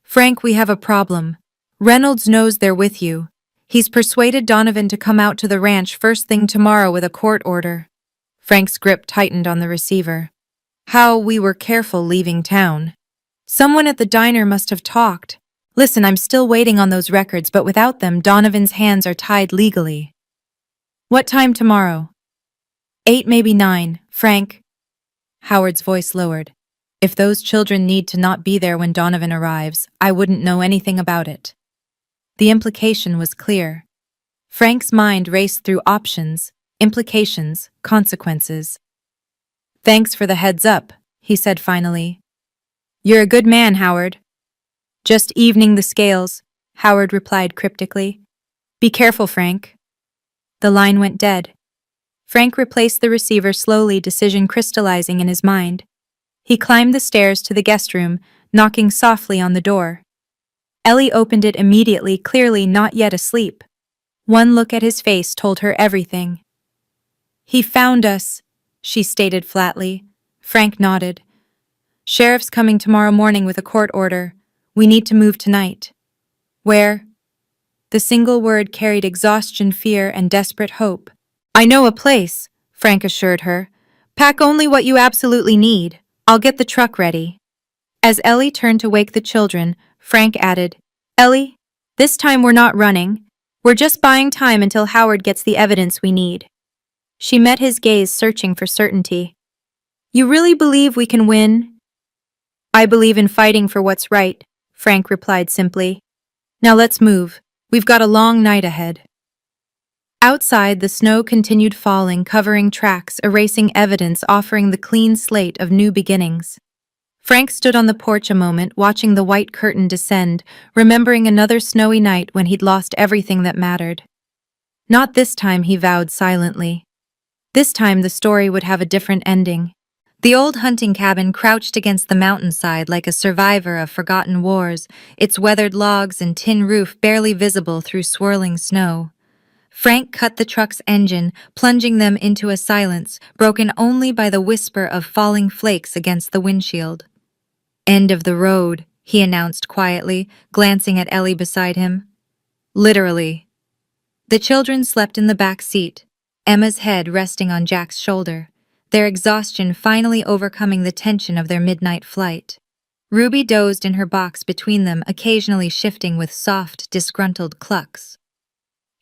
S1: "Frank, we have a problem. Reynolds knows they're with you. He's persuaded Donovan to come out to the ranch first thing tomorrow with a court order." Frank's grip tightened on the receiver. "How we were careful leaving town. Someone at the diner must have talked. Listen, I'm still waiting on those records, but without them, Donovan's hands are tied legally." "What time tomorrow?" 8, maybe 9, Frank." Howard's voice lowered. "If those children need to not be there when Donovan arrives, I wouldn't know anything about it." The implication was clear. Frank's mind raced through options, implications, consequences. "Thanks for the heads up," he said finally. "You're a good man, Howard." "Just evening the scales," Howard replied cryptically. "Be careful, Frank." The line went dead. Frank replaced the receiver slowly, decision crystallizing in his mind. He climbed the stairs to the guest room, knocking softly on the door. Ellie opened it immediately, clearly not yet asleep. One look at his face told her everything. "He found us," she stated flatly. Frank nodded. "Sheriff's coming tomorrow morning with a court order. We need to move tonight." "Where?" The single word carried exhaustion, fear, and desperate hope. "I know a place," Frank assured her. "Pack only what you absolutely need. I'll get the truck ready." As Ellie turned to wake the children, Frank added, "Ellie, this time we're not running. We're just buying time until Howard gets the evidence we need." She met his gaze, searching for certainty. "You really believe we can win?" "I believe in fighting for what's right," Frank replied simply. "Now let's move. We've got a long night ahead." Outside, the snow continued falling, covering tracks, erasing evidence, offering the clean slate of new beginnings. Frank stood on the porch a moment, watching the white curtain descend, remembering another snowy night when he'd lost everything that mattered. Not this time, he vowed silently. This time the story would have a different ending. The old hunting cabin crouched against the mountainside like a survivor of forgotten wars, its weathered logs and tin roof barely visible through swirling snow. Frank cut the truck's engine, plunging them into a silence broken only by the whisper of falling flakes against the windshield. "End of the road," he announced quietly, glancing at Ellie beside him. "Literally." The children slept in the back seat, Emma's head resting on Jack's shoulder, their exhaustion finally overcoming the tension of their midnight flight. Ruby dozed in her box between them, occasionally shifting with soft, disgruntled clucks.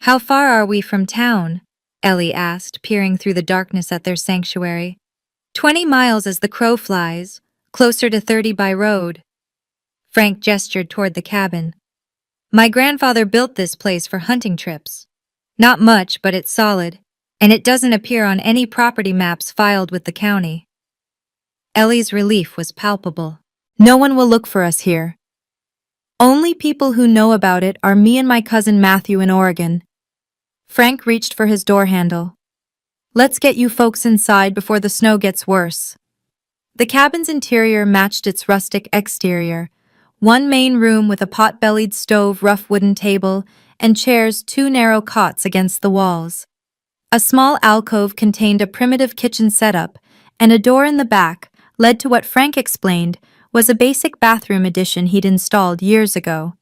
S1: "How far are we from town?" Ellie asked, peering through the darkness at their sanctuary. 20 miles as the crow flies, closer to 30 by road." Frank gestured toward the cabin. "My grandfather built this place for hunting trips. Not much, but it's solid, and it doesn't appear on any property maps filed with the county." Ellie's relief was palpable. "No one will look for us here. Only people who know about it are me and my cousin Matthew in Oregon." Frank reached for his door handle. "Let's get you folks inside before the snow gets worse." The cabin's interior matched its rustic exterior. One main room with a pot-bellied stove, rough wooden table, and chairs, 2 narrow cots against the walls. A small alcove contained a primitive kitchen setup, and a door in the back led to what Frank explained was a basic bathroom addition he'd installed years ago.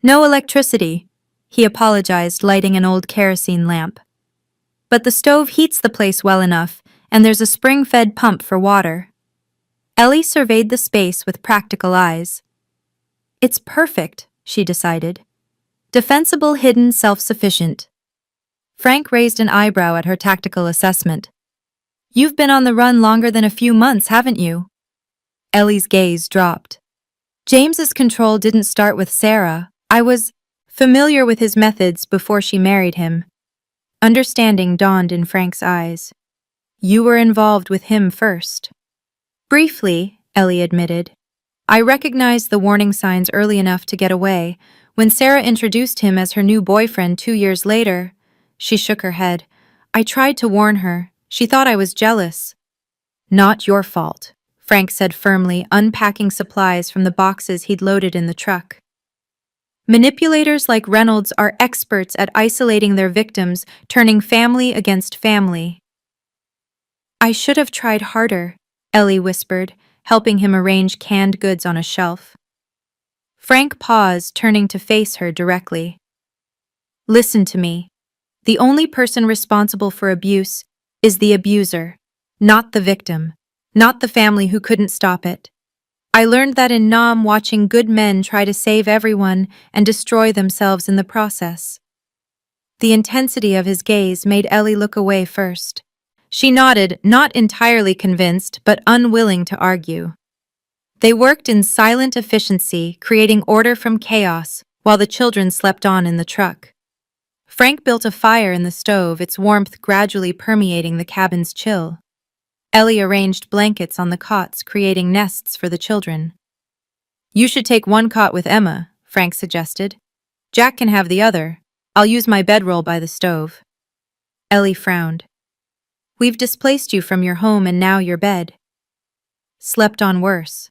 S1: "No electricity," he apologized, lighting an old kerosene lamp. "But the stove heats the place well enough, and there's a spring-fed pump for water." Ellie surveyed the space with practical eyes. "It's perfect," she decided. "Defensible, hidden, self-sufficient." Frank raised an eyebrow at her tactical assessment. "You've been on the run longer than a few months, haven't you?" Ellie's gaze dropped. "James's control didn't start with Sarah. I was familiar with his methods before she married him." Understanding dawned in Frank's eyes. "You were involved with him first." "Briefly," Ellie admitted. "I recognized the warning signs early enough to get away. When Sarah introduced him as her new boyfriend 2 years later," she shook her head, "I tried to warn her. She thought I was jealous." "Not your fault," Frank said firmly, unpacking supplies from the boxes he'd loaded in the truck. "Manipulators like Reynolds are experts at isolating their victims, turning family against family." "I should have tried harder," Ellie whispered, helping him arrange canned goods on a shelf. Frank paused, turning to face her directly. "Listen to me. The only person responsible for abuse is the abuser, not the victim, not the family who couldn't stop it. I learned that in Nam, watching good men try to save everyone and destroy themselves in the process." The intensity of his gaze made Ellie look away first. She nodded, not entirely convinced, but unwilling to argue. They worked in silent efficiency, creating order from chaos, while the children slept on in the truck. Frank built a fire in the stove, its warmth gradually permeating the cabin's chill. Ellie arranged blankets on the cots, creating nests for the children. "You should take one cot with Emma," Frank suggested. "Jack can have the other. I'll use my bedroll by the stove." Ellie frowned. "We've displaced you from your home and now your bed." "Slept on worse."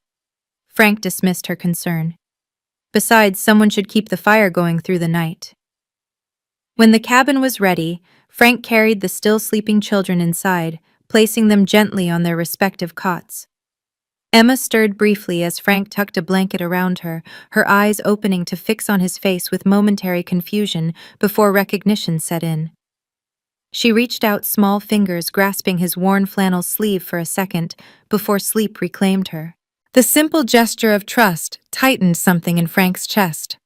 S1: Frank dismissed her concern. "Besides, someone should keep the fire going through the night." When the cabin was ready, Frank carried the still sleeping children inside, placing them gently on their respective cots. Emma stirred briefly as Frank tucked a blanket around her, her eyes opening to fix on his face with momentary confusion before recognition set in. She reached out, small fingers grasping his worn flannel sleeve for a second before sleep reclaimed her. The simple gesture of trust tightened something in Frank's chest.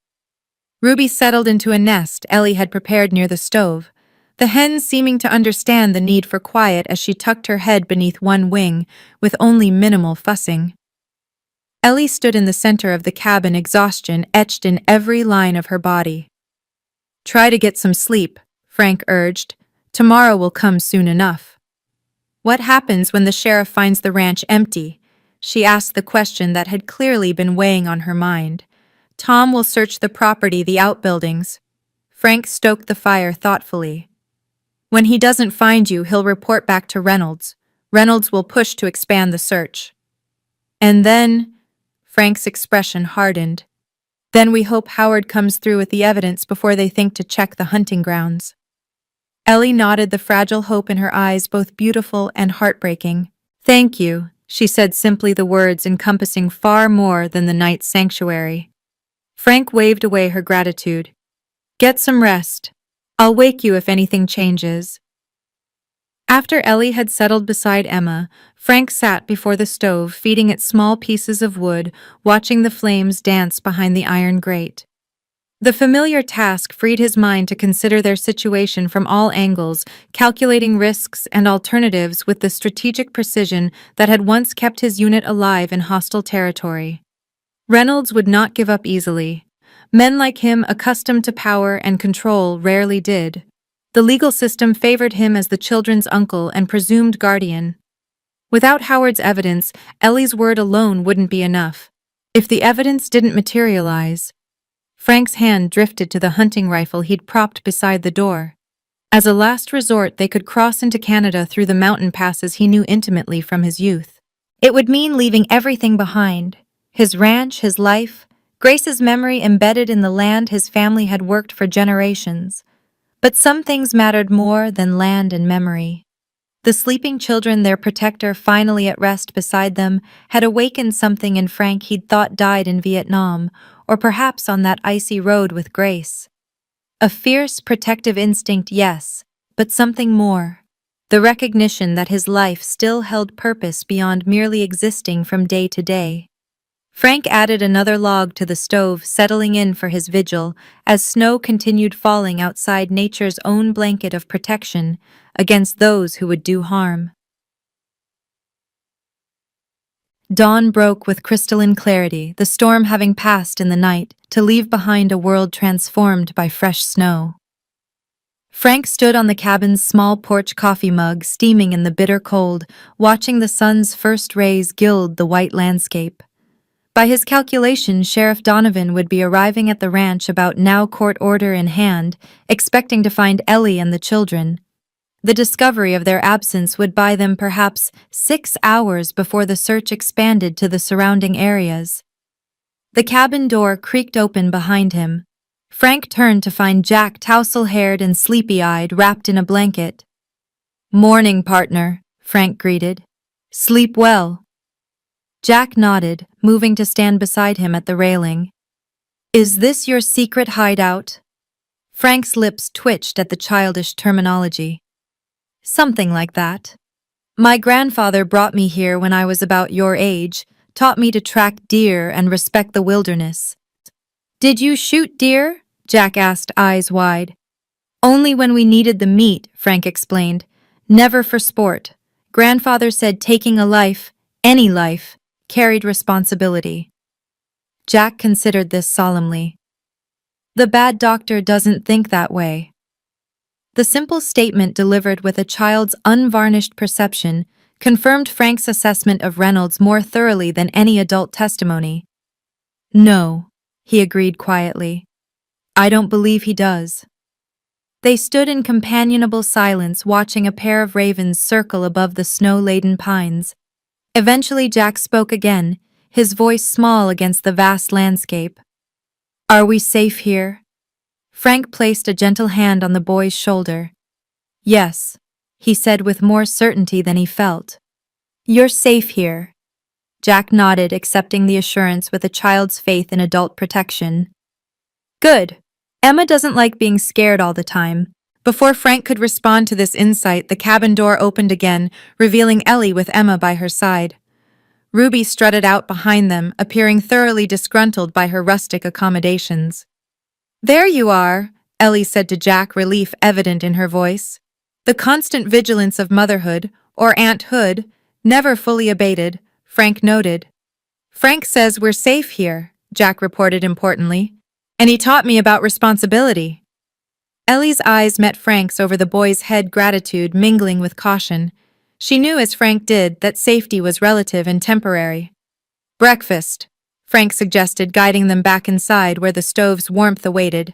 S1: Ruby settled into a nest Ellie had prepared near the stove, the hen seeming to understand the need for quiet as she tucked her head beneath one wing, with only minimal fussing. Ellie stood in the center of the cabin, exhaustion etched in every line of her body. "Try to get some sleep," Frank urged. "Tomorrow will come soon enough." "What happens when the sheriff finds the ranch empty?" She asked the question that had clearly been weighing on her mind. "Tom will search the property, the outbuildings." Frank stoked the fire thoughtfully. "When he doesn't find you, he'll report back to Reynolds. Reynolds will push to expand the search." "And then—" Frank's expression hardened. "Then we hope Howard comes through with the evidence before they think to check the hunting grounds." Ellie nodded, the fragile hope in her eyes both beautiful and heartbreaking. "Thank you," she said simply, the words encompassing far more than the night's sanctuary. Frank waved away her gratitude. "Get some rest. I'll wake you if anything changes." After Ellie had settled beside Emma, Frank sat before the stove, feeding it small pieces of wood, watching the flames dance behind the iron grate. The familiar task freed his mind to consider their situation from all angles, calculating risks and alternatives with the strategic precision that had once kept his unit alive in hostile territory. Reynolds would not give up easily. Men like him, accustomed to power and control, rarely did. The legal system favored him as the children's uncle and presumed guardian. Without Howard's evidence, Ellie's word alone wouldn't be enough. If the evidence didn't materialize— Frank's hand drifted to the hunting rifle he'd propped beside the door. As a last resort, they could cross into Canada through the mountain passes he knew intimately from his youth. It would mean leaving everything behind: his ranch, his life, Grace's memory embedded in the land his family had worked for generations. But some things mattered more than land and memory. The sleeping children, their protector finally at rest beside them, had awakened something in Frank he'd thought died in Vietnam, or perhaps on that icy road with Grace. A fierce, protective instinct, yes, but something more. The recognition that his life still held purpose beyond merely existing from day to day. Frank added another log to the stove, settling in for his vigil, as snow continued falling outside, nature's own blanket of protection against those who would do harm. Dawn broke with crystalline clarity, the storm having passed in the night, to leave behind a world transformed by fresh snow. Frank stood on the cabin's small porch, coffee mug steaming in the bitter cold, watching the sun's first rays gild the white landscape. By his calculation, Sheriff Donovan would be arriving at the ranch about now, court order in hand, expecting to find Ellie and the children. The discovery of their absence would buy them perhaps 6 hours before the search expanded to the surrounding areas. The cabin door creaked open behind him. Frank turned to find Jack, tousle-haired and sleepy-eyed, wrapped in a blanket. "Morning, partner," Frank greeted. "Sleep well." Jack nodded, moving to stand beside him at the railing. "Is this your secret hideout?" Frank's lips twitched at the childish terminology. "Something like that. My grandfather brought me here when I was about your age, taught me to track deer and respect the wilderness." "Did you shoot deer?" Jack asked, eyes wide. "Only when we needed the meat," Frank explained. "Never for sport. Grandfather said taking a life, any life, carried responsibility." Jack considered this solemnly. "The bad doctor doesn't think that way." The simple statement, delivered with a child's unvarnished perception, confirmed Frank's assessment of Reynolds more thoroughly than any adult testimony. "No," he agreed quietly. "I don't believe he does." They stood in companionable silence, watching a pair of ravens circle above the snow-laden pines. Eventually Jack spoke again, his voice small against the vast landscape. "Are we safe here?" Frank placed a gentle hand on the boy's shoulder. "Yes," he said with more certainty than he felt. "You're safe here." Jack nodded, accepting the assurance with a child's faith in adult protection. "Good. Emma doesn't like being scared all the time." Before Frank could respond to this insight, the cabin door opened again, revealing Ellie with Emma by her side. Ruby strutted out behind them, appearing thoroughly disgruntled by her rustic accommodations. "There you are," Ellie said to Jack, relief evident in her voice. The constant vigilance of motherhood, or aunthood, never fully abated, Frank noted. "Frank says we're safe here," Jack reported importantly. "And he taught me about responsibility." Ellie's eyes met Frank's over the boy's head, gratitude mingling with caution. She knew, as Frank did, that safety was relative and temporary. "Breakfast," Frank suggested, guiding them back inside where the stove's warmth awaited.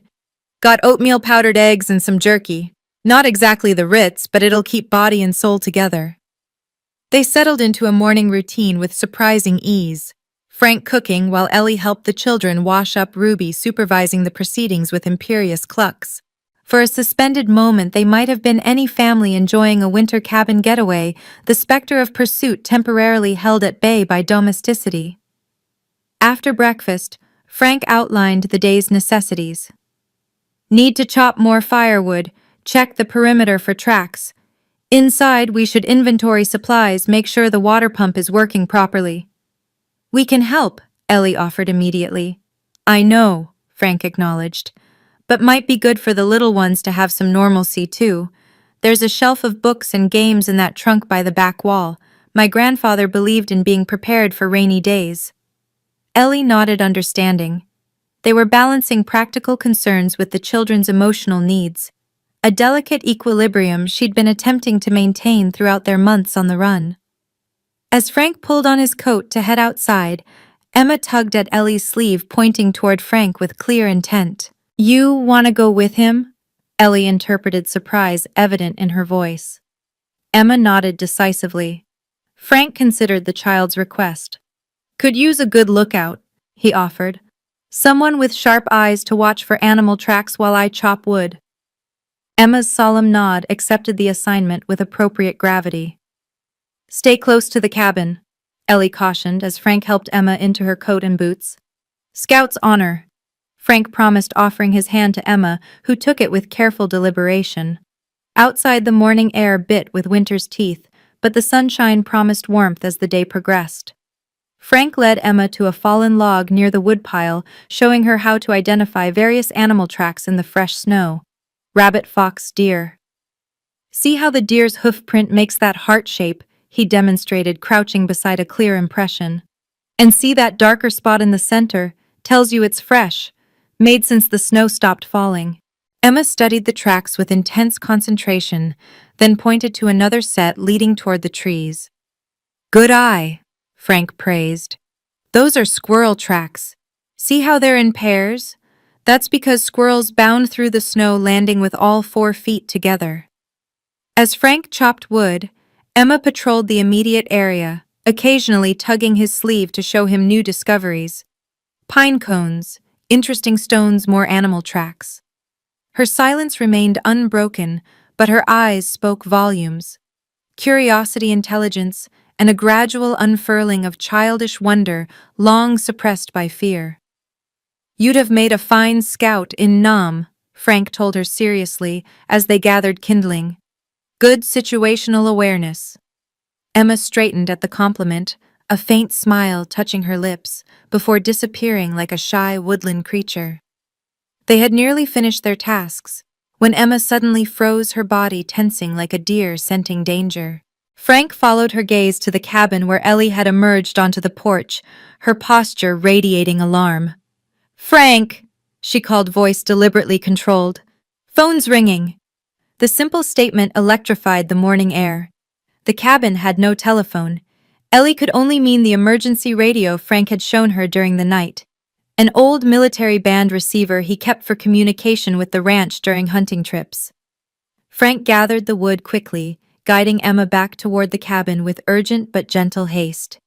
S1: "Got oatmeal, powdered eggs, and some jerky. Not exactly the Ritz, but it'll keep body and soul together." They settled into a morning routine with surprising ease, Frank cooking while Ellie helped the children wash up, Ruby supervising the proceedings with imperious clucks. For a suspended moment, they might have been any family enjoying a winter cabin getaway, the specter of pursuit temporarily held at bay by domesticity. After breakfast, Frank outlined the day's necessities. "Need to chop more firewood, check the perimeter for tracks. Inside, we should inventory supplies, make sure the water pump is working properly." "We can help," Ellie offered immediately. "I know," Frank acknowledged, "but might be good for the little ones to have some normalcy too. There's a shelf of books and games in that trunk by the back wall. My grandfather believed in being prepared for rainy days." Ellie nodded, understanding. They were balancing practical concerns with the children's emotional needs, a delicate equilibrium she'd been attempting to maintain throughout their months on the run. As Frank pulled on his coat to head outside, Emma tugged at Ellie's sleeve, pointing toward Frank with clear intent. "You want to go with him?" Ellie interpreted surprise evident in her voice. Emma nodded decisively. Frank considered the child's request. "Could use a good lookout," he offered. "Someone with sharp eyes to watch for animal tracks while I chop wood." Emma's solemn nod accepted the assignment with appropriate gravity. "Stay close to the cabin," Ellie cautioned as Frank helped Emma into her coat and boots. "Scout's honor," Frank promised, offering his hand to Emma, who took it with careful deliberation. Outside, the morning air bit with winter's teeth, but the sunshine promised warmth as the day progressed. Frank led Emma to a fallen log near the woodpile, showing her how to identify various animal tracks in the fresh snow. Rabbit, fox, deer. "See how the deer's hoof print makes that heart shape," he demonstrated, crouching beside a clear impression. "And see that darker spot in the center? Tells you it's fresh, made since the snow stopped falling." Emma studied the tracks with intense concentration, then pointed to another set leading toward the trees. "Good eye," Frank praised. "Those are squirrel tracks. See how they're in pairs? That's because squirrels bound through the snow, landing with all 4 feet together." As Frank chopped wood, Emma patrolled the immediate area, occasionally tugging his sleeve to show him new discoveries. Pine cones, interesting stones, more animal tracks. Her silence remained unbroken, but her eyes spoke volumes. Curiosity, intelligence, and a gradual unfurling of childish wonder long suppressed by fear. "You'd have made a fine scout in Nam," Frank told her seriously as they gathered kindling. "Good situational awareness." Emma straightened at the compliment, a faint smile touching her lips, before disappearing like a shy woodland creature. They had nearly finished their tasks, when Emma suddenly froze, her body tensing like a deer scenting danger. Frank followed her gaze to the cabin where Ellie had emerged onto the porch, her posture radiating alarm. "Frank!" she called, voice deliberately controlled. "Phone's ringing." The simple statement electrified the morning air. The cabin had no telephone. Ellie could only mean the emergency radio Frank had shown her during the night, an old military band receiver he kept for communication with the ranch during hunting trips. Frank gathered the wood quickly, guiding Emma back toward the cabin with urgent but gentle haste.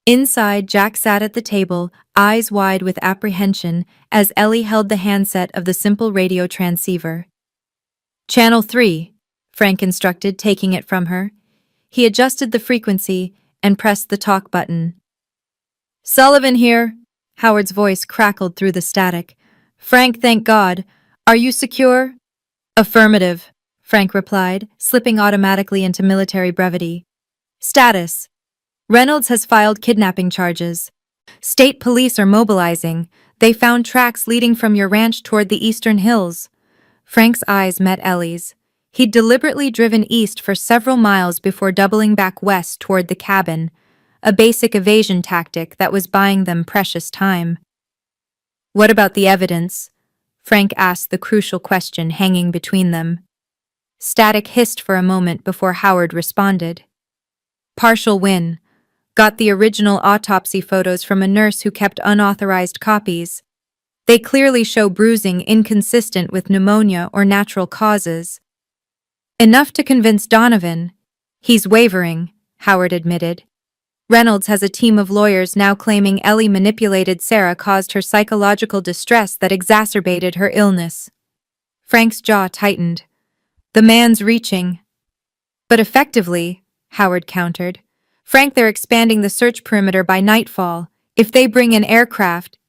S1: Inside, Jack sat at the table, eyes wide with apprehension, as Ellie held the handset of the simple radio transceiver. "Channel 3, Frank instructed, taking it from her. He adjusted the frequency and pressed the talk button. "Sullivan here," Howard's voice crackled through the static. "Frank, thank God. Are you secure?" "Affirmative," Frank replied, slipping automatically into military brevity. "Status. Reynolds has filed kidnapping charges. State police are mobilizing. They found tracks leading from your ranch toward the eastern hills." Frank's eyes met Ellie's. He'd deliberately driven east for several miles before doubling back west toward the cabin, a basic evasion tactic that was buying them precious time. "What about the evidence?" Frank asked the crucial question hanging between them. Static hissed for a moment before Howard responded. Partial win. Got the original autopsy photos from a nurse who kept unauthorized copies. They clearly show bruising inconsistent with pneumonia or natural causes. Enough to convince Donovan. He's wavering, Howard admitted. Reynolds has a team of lawyers now claiming Ellie manipulated Sarah caused her psychological distress that exacerbated her illness. Frank's jaw tightened. The man's reaching. But effectively, Howard countered. Frank, they're expanding the search perimeter by nightfall. If they bring in aircraft.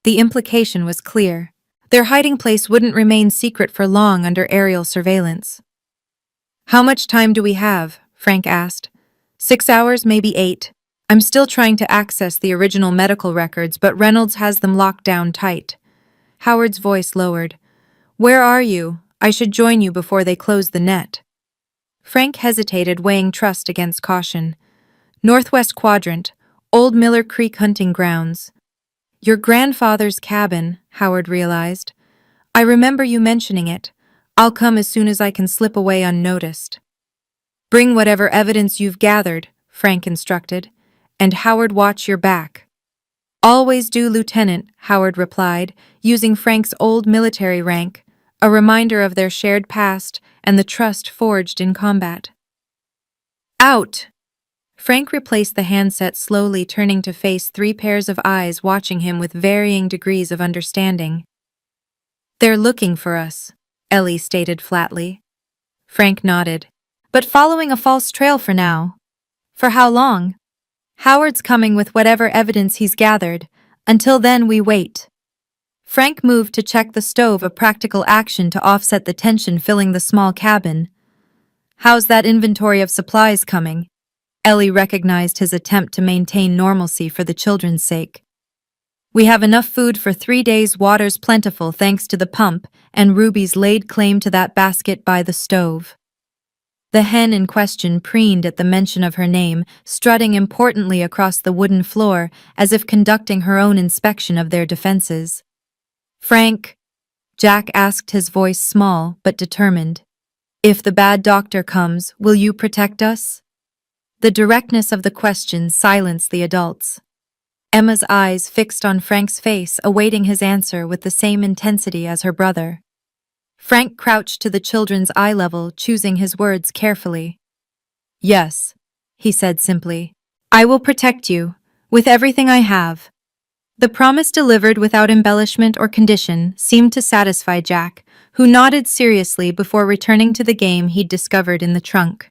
S1: The implication was clear. Their hiding place wouldn't remain secret for long under aerial surveillance. How much time do we have? Frank asked. 6 hours, maybe 8. I'm still trying to access the original medical records, but Reynolds has them locked down tight. Howard's voice lowered. Where are you? I should join you before they close the net. Frank hesitated, weighing trust against caution. Northwest Quadrant, Old Miller Creek Hunting Grounds. Your grandfather's cabin, Howard realized. I remember you mentioning it. I'll come as soon as I can slip away unnoticed. Bring whatever evidence you've gathered, Frank instructed, and Howard, watch your back. Always do, Lieutenant, Howard replied, using Frank's old military rank, a reminder of their shared past and the trust forged in combat. Out! Frank replaced the handset slowly, turning to face 3 pairs of eyes watching him with varying degrees of understanding. They're looking for us, Ellie stated flatly. Frank nodded. But following a false trail for now. For how long? Howard's coming with whatever evidence he's gathered. Until then, we wait. Frank moved to check the stove, a practical action to offset the tension filling the small cabin. How's that inventory of supplies coming? Ellie recognized his attempt to maintain normalcy for the children's sake. We have enough food for 3 days, water's plentiful thanks to the pump, and Ruby's laid claim to that basket by the stove. The hen in question preened at the mention of her name, strutting importantly across the wooden floor as if conducting her own inspection of their defenses. Frank, Jack asked, his voice small but determined. If the bad doctor comes, will you protect us? The directness of the question silenced the adults. Emma's eyes fixed on Frank's face, awaiting his answer with the same intensity as her brother. Frank crouched to the children's eye level, choosing his words carefully. Yes, he said simply. I will protect you, with everything I have. The promise, delivered without embellishment or condition, seemed to satisfy Jack, who nodded seriously before returning to the game he'd discovered in the trunk.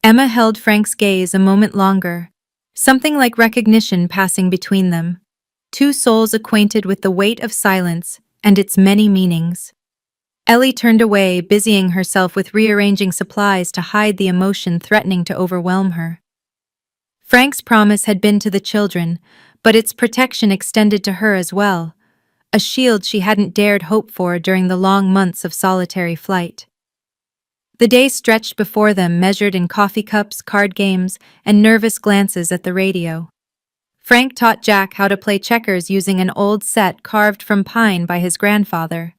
S1: Emma held Frank's gaze a moment longer, something like recognition passing between them. 2 souls acquainted with the weight of silence and its many meanings. Ellie turned away, busying herself with rearranging supplies to hide the emotion threatening to overwhelm her. Frank's promise had been to the children, but its protection extended to her as well, a shield she hadn't dared hope for during the long months of solitary flight. The day stretched before them, measured in coffee cups, card games, and nervous glances at the radio. Frank taught Jack how to play checkers using an old set carved from pine by his grandfather.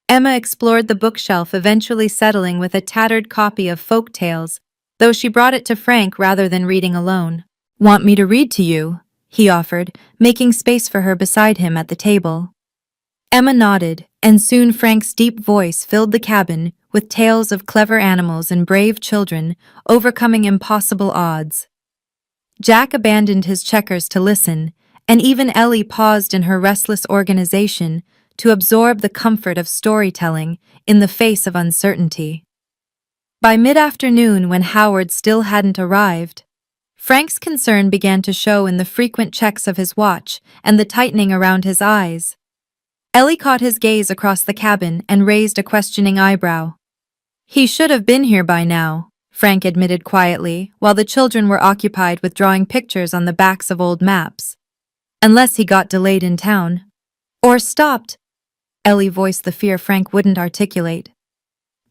S1: Emma explored the bookshelf, eventually settling with a tattered copy of folk tales, though she brought it to Frank rather than reading alone. Want me to read to you? He offered, making space for her beside him at the table. Emma nodded, and soon Frank's deep voice filled the cabin with tales of clever animals and brave children overcoming impossible odds. Jack abandoned his checkers to listen, and even Ellie paused in her restless organization to absorb the comfort of storytelling in the face of uncertainty. By mid-afternoon, when Howard still hadn't arrived, Frank's concern began to show in the frequent checks of his watch and the tightening around his eyes. Ellie caught his gaze across the cabin and raised a questioning eyebrow. He should have been here by now, Frank admitted quietly, while the children were occupied with drawing pictures on the backs of old maps. Unless he got delayed in town. Or stopped. Ellie voiced the fear Frank wouldn't articulate.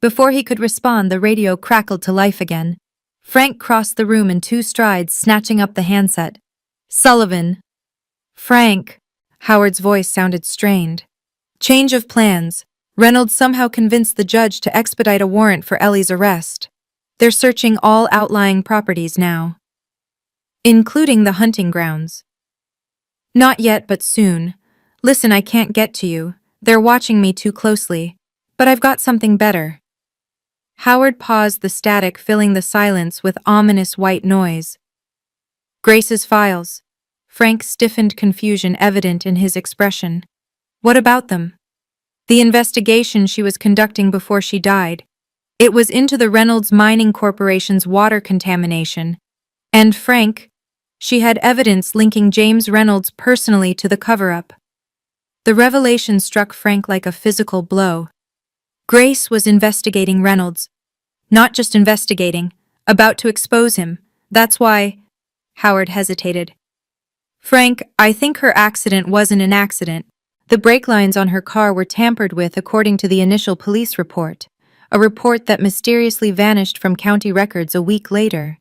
S1: Before he could respond, the radio crackled to life again. Frank crossed the room in 2 strides, snatching up the handset. Sullivan. Frank. Howard's voice sounded strained. Change of plans. Reynolds somehow convinced the judge to expedite a warrant for Ellie's arrest. They're searching all outlying properties now, including the hunting grounds. Not yet, but soon. Listen, I can't get to you. They're watching me too closely. But I've got something better. Howard paused, the static filling the silence with ominous white noise. Grace's files. Frank's stiffened confusion evident in his expression. What about them? The investigation she was conducting before she died. It was into the Reynolds Mining Corporation's water contamination. And Frank, she had evidence linking James Reynolds personally to the cover-up. The revelation struck Frank like a physical blow. Grace was investigating Reynolds. Not just investigating, about to expose him. That's why… Howard hesitated. Frank, I think her accident wasn't an accident. The brake lines on her car were tampered with according to the initial police report, a report that mysteriously vanished from county records a week later.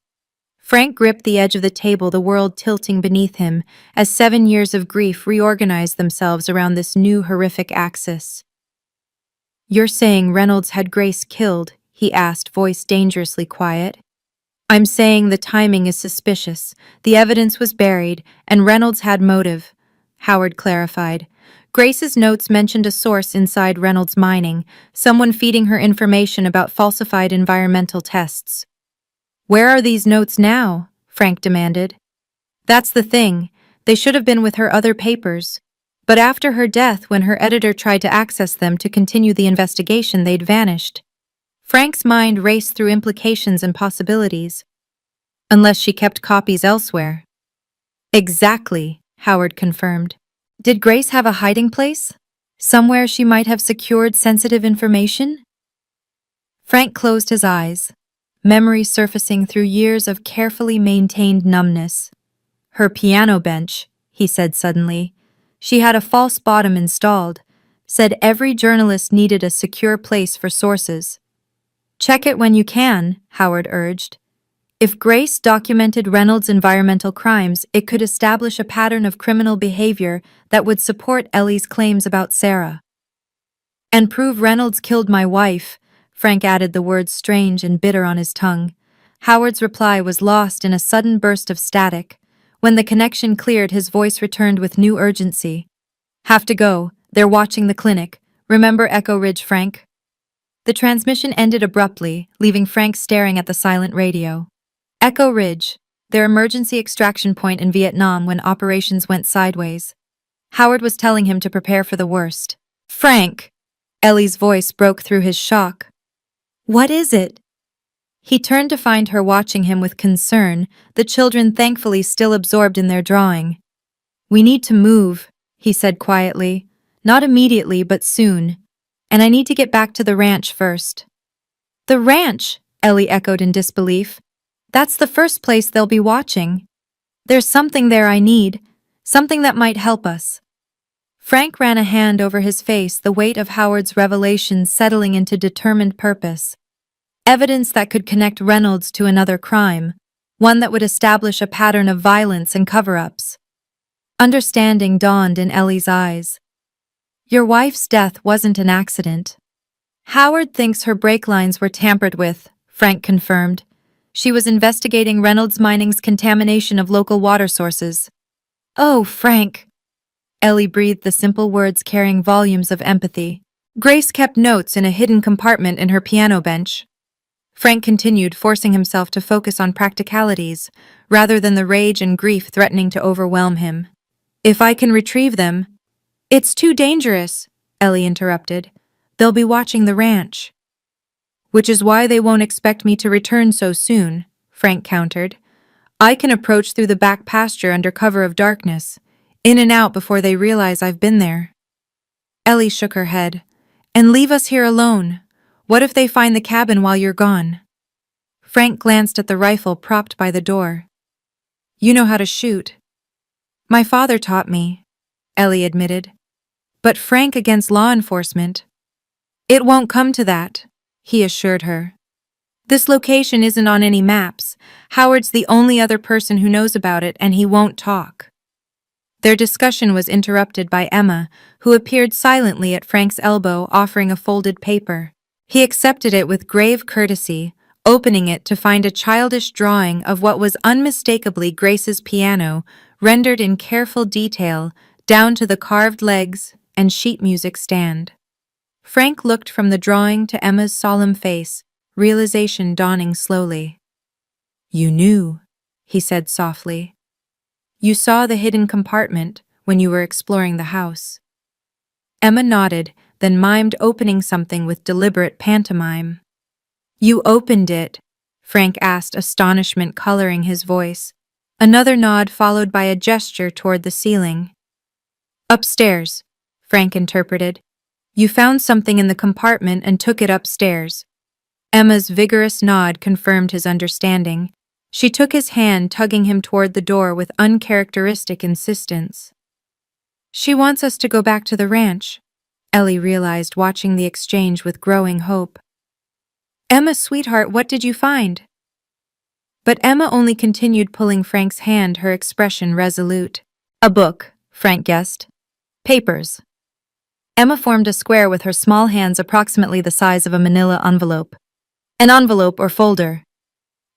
S1: Frank gripped the edge of the table, the world tilting beneath him, as 7 years of grief reorganized themselves around this new horrific axis. You're saying Reynolds had Grace killed? He asked, voice dangerously quiet. I'm saying the timing is suspicious. The evidence was buried, and Reynolds had motive, Howard clarified. Grace's notes mentioned a source inside Reynolds Mining, someone feeding her information about falsified environmental tests. Where are these notes now? Frank demanded. That's the thing. They should have been with her other papers. But after her death, when her editor tried to access them to continue the investigation, they'd vanished. Frank's mind raced through implications and possibilities. Unless she kept copies elsewhere. Exactly, Howard confirmed. Did Grace have a hiding place? Somewhere she might have secured sensitive information? Frank closed his eyes, memory surfacing through years of carefully maintained numbness. Her piano bench, he said suddenly. She had a false bottom installed, said every journalist needed a secure place for sources. Check it when you can, Howard urged. If Grace documented Reynolds' environmental crimes, it could establish a pattern of criminal behavior that would support Ellie's claims about Sarah. And prove Reynolds killed my wife, Frank added, the words strange and bitter on his tongue. Howard's reply was lost in a sudden burst of static. When the connection cleared, his voice returned with new urgency. Have to go. They're watching the clinic. Remember Echo Ridge, Frank? The transmission ended abruptly, leaving Frank staring at the silent radio. Echo Ridge, their emergency extraction point in Vietnam when operations went sideways. Howard was telling him to prepare for the worst. Frank! Ellie's voice broke through his shock. What is it? He turned to find her watching him with concern, the children thankfully still absorbed in their drawing. We need to move, he said quietly. Not immediately, but soon. And I need to get back to the ranch first. The ranch? Ellie echoed in disbelief. That's the first place they'll be watching. There's something there I need, something that might help us. Frank ran a hand over his face, the weight of Howard's revelation settling into determined purpose. Evidence that could connect Reynolds to another crime, one that would establish a pattern of violence and cover-ups. Understanding dawned in Ellie's eyes. Your wife's death wasn't an accident. Howard thinks her brake lines were tampered with, Frank confirmed. She was investigating Reynolds Mining's contamination of local water sources. Oh, Frank. Ellie breathed, the simple words carrying volumes of empathy. Grace kept notes in a hidden compartment in her piano bench. Frank continued, forcing himself to focus on practicalities, rather than the rage and grief threatening to overwhelm him. If I can retrieve them… It's too dangerous, Ellie interrupted. They'll be watching the ranch. Which is why they won't expect me to return so soon, Frank countered. I can approach through the back pasture under cover of darkness, in and out before they realize I've been there. Ellie shook her head. And leave us here alone. What if they find the cabin while you're gone? Frank glanced at the rifle propped by the door. You know how to shoot. My father taught me, Ellie admitted. But Frank, against law enforcement. It won't come to that, he assured her. This location isn't on any maps. Howard's the only other person who knows about it, and he won't talk. Their discussion was interrupted by Emma, who appeared silently at Frank's elbow offering a folded paper. He accepted it with grave courtesy, opening it to find a childish drawing of what was unmistakably Grace's piano, rendered in careful detail, down to the carved legs and sheet music stand. Frank looked from the drawing to Emma's solemn face, realization dawning slowly. "You knew," he said softly. "You saw the hidden compartment when you were exploring the house." Emma nodded, then mimed opening something with deliberate pantomime. "You opened it?" Frank asked, astonishment coloring his voice. Another nod followed by a gesture toward the ceiling. "Upstairs," Frank interpreted. "You found something in the compartment and took it upstairs." Emma's vigorous nod confirmed his understanding. She took his hand, tugging him toward the door with uncharacteristic insistence. "She wants us to go back to the ranch," Ellie realized, watching the exchange with growing hope. "Emma, sweetheart, what did you find?" But Emma only continued pulling Frank's hand, her expression resolute. "A book," Frank guessed. "Papers." Emma formed a square with her small hands approximately the size of a manila envelope. "An envelope or folder."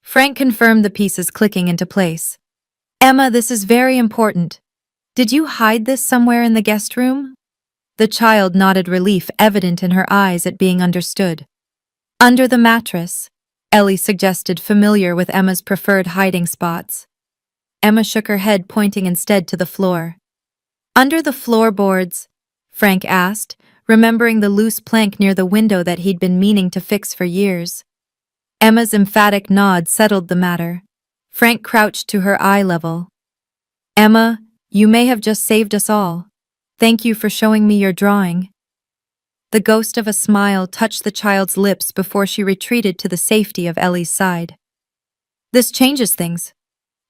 S1: Frank confirmed the pieces clicking into place. "Emma, this is very important. Did you hide this somewhere in the guest room?" The child nodded, relief evident in her eyes at being understood. "Under the mattress," Ellie suggested, familiar with Emma's preferred hiding spots. Emma shook her head, pointing instead to the floor. "Under the floorboards?" Frank asked, remembering the loose plank near the window that he'd been meaning to fix for years. Emma's emphatic nod settled the matter. Frank crouched to her eye level. "Emma, you may have just saved us all. Thank you for showing me your drawing." The ghost of a smile touched the child's lips before she retreated to the safety of Ellie's side. "This changes things,"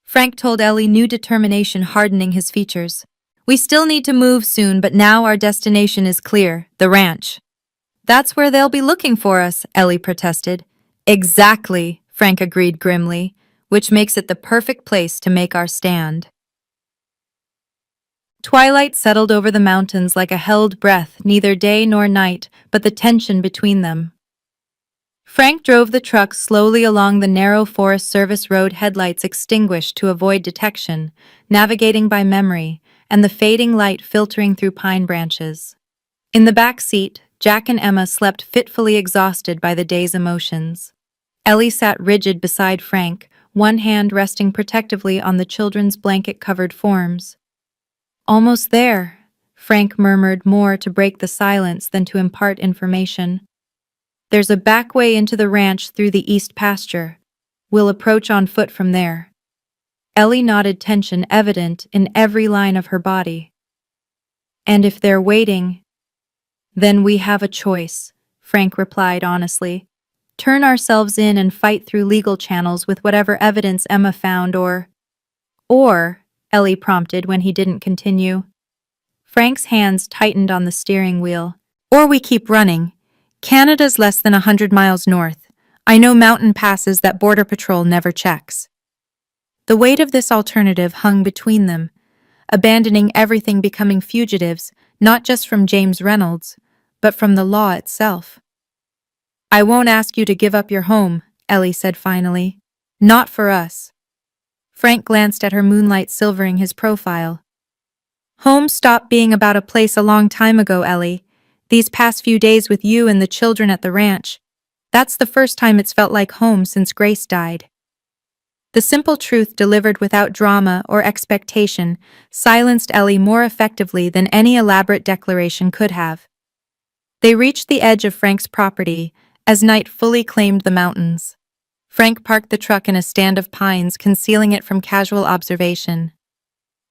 S1: Frank told Ellie, new determination hardening his features. "We still need to move soon, but now our destination is clear, the ranch." "That's where they'll be looking for us," Ellie protested. "Exactly," Frank agreed grimly, "which makes it the perfect place to make our stand." Twilight settled over the mountains like a held breath, neither day nor night, but the tension between them. Frank drove the truck slowly along the narrow Forest Service road, headlights extinguished to avoid detection, navigating by memory, and the fading light filtering through pine branches. In the back seat, Jack and Emma slept fitfully, exhausted by the day's emotions. Ellie sat rigid beside Frank, one hand resting protectively on the children's blanket-covered forms. "Almost there," Frank murmured, more to break the silence than to impart information. "There's a back way into the ranch through the east pasture. We'll approach on foot from there." Ellie nodded, tension evident in every line of her body. "And if they're waiting, then we have a choice," Frank replied honestly. "Turn ourselves in and fight through legal channels with whatever evidence Emma found, or, Ellie prompted when he didn't continue. Frank's hands tightened on the steering wheel. "Or we keep running. Canada's less than 100 miles north. I know mountain passes that Border Patrol never checks." The weight of this alternative hung between them, abandoning everything, becoming fugitives, not just from James Reynolds, but from the law itself. "I won't ask you to give up your home," Ellie said finally. "Not for us." Frank glanced at her, moonlight silvering his profile. "Home stopped being about a place a long time ago, Ellie. These past few days with you and the children at the ranch, that's the first time it's felt like home since Grace died." The simple truth, delivered without drama or expectation, silenced Ellie more effectively than any elaborate declaration could have. They reached the edge of Frank's property as night fully claimed the mountains. Frank parked the truck in a stand of pines, concealing it from casual observation.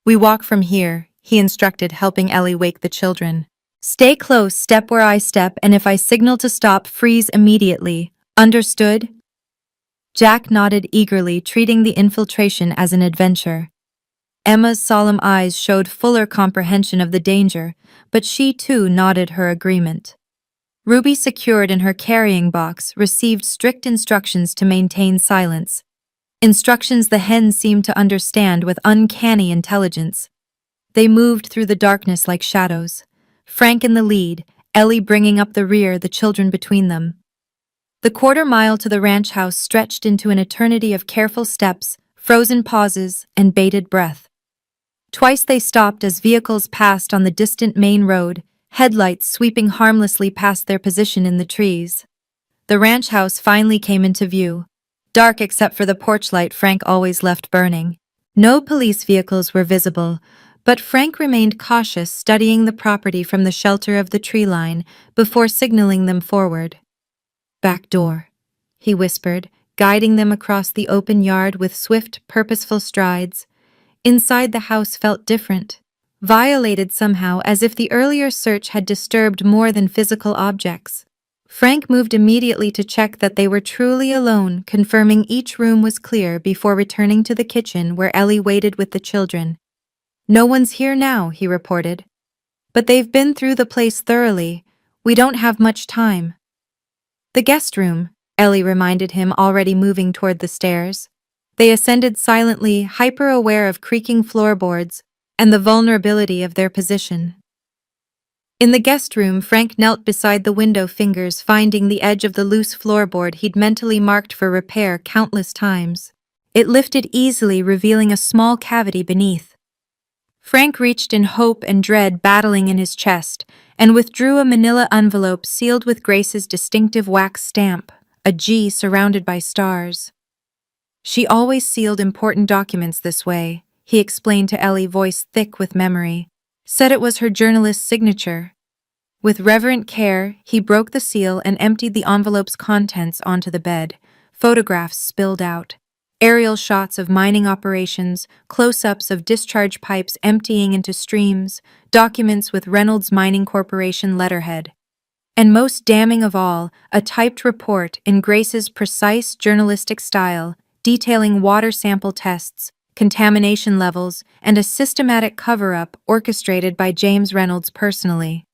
S1: "We walk from here," he instructed, helping Ellie wake the children. "Stay close, step where I step, and if I signal to stop, freeze immediately. Understood?" Jack nodded eagerly, treating the infiltration as an adventure. Emma's solemn eyes showed fuller comprehension of the danger, but she too nodded her agreement. Ruby, secured in her carrying box, received strict instructions to maintain silence. Instructions the hen seemed to understand with uncanny intelligence. They moved through the darkness like shadows. Frank in the lead, Ellie bringing up the rear, the children between them. The quarter-mile to the ranch house stretched into an eternity of careful steps, frozen pauses, and bated breath. Twice they stopped as vehicles passed on the distant main road, headlights sweeping harmlessly past their position in the trees. The ranch house finally came into view, dark except for the porch light Frank always left burning. No police vehicles were visible, but Frank remained cautious, studying the property from the shelter of the tree line before signaling them forward. "Back door," he whispered, guiding them across the open yard with swift, purposeful strides. Inside the house felt different, violated somehow, as if the earlier search had disturbed more than physical objects. Frank moved immediately to check that they were truly alone, confirming each room was clear before returning to the kitchen where Ellie waited with the children. "No one's here now," he reported. "But they've been through the place thoroughly. We don't have much time." "The guest room," Ellie reminded him, already moving toward the stairs. They ascended silently, hyper-aware of creaking floorboards and the vulnerability of their position. In the guest room, Frank knelt beside the window, fingers finding the edge of the loose floorboard he'd mentally marked for repair countless times. It lifted easily, revealing a small cavity beneath. Frank reached in hope and dread battling in his chest, and withdrew a manila envelope sealed with Grace's distinctive wax stamp, a G surrounded by stars. "She always sealed important documents this way," he explained to Ellie, voice thick with memory. "Said it was her journalist's signature." With reverent care, he broke the seal and emptied the envelope's contents onto the bed. Photographs spilled out. Aerial shots of mining operations, close-ups of discharge pipes emptying into streams, documents with Reynolds Mining Corporation letterhead. And most damning of all, a typed report in Grace's precise journalistic style, detailing water sample tests, contamination levels, and a systematic cover-up orchestrated by James Reynolds personally.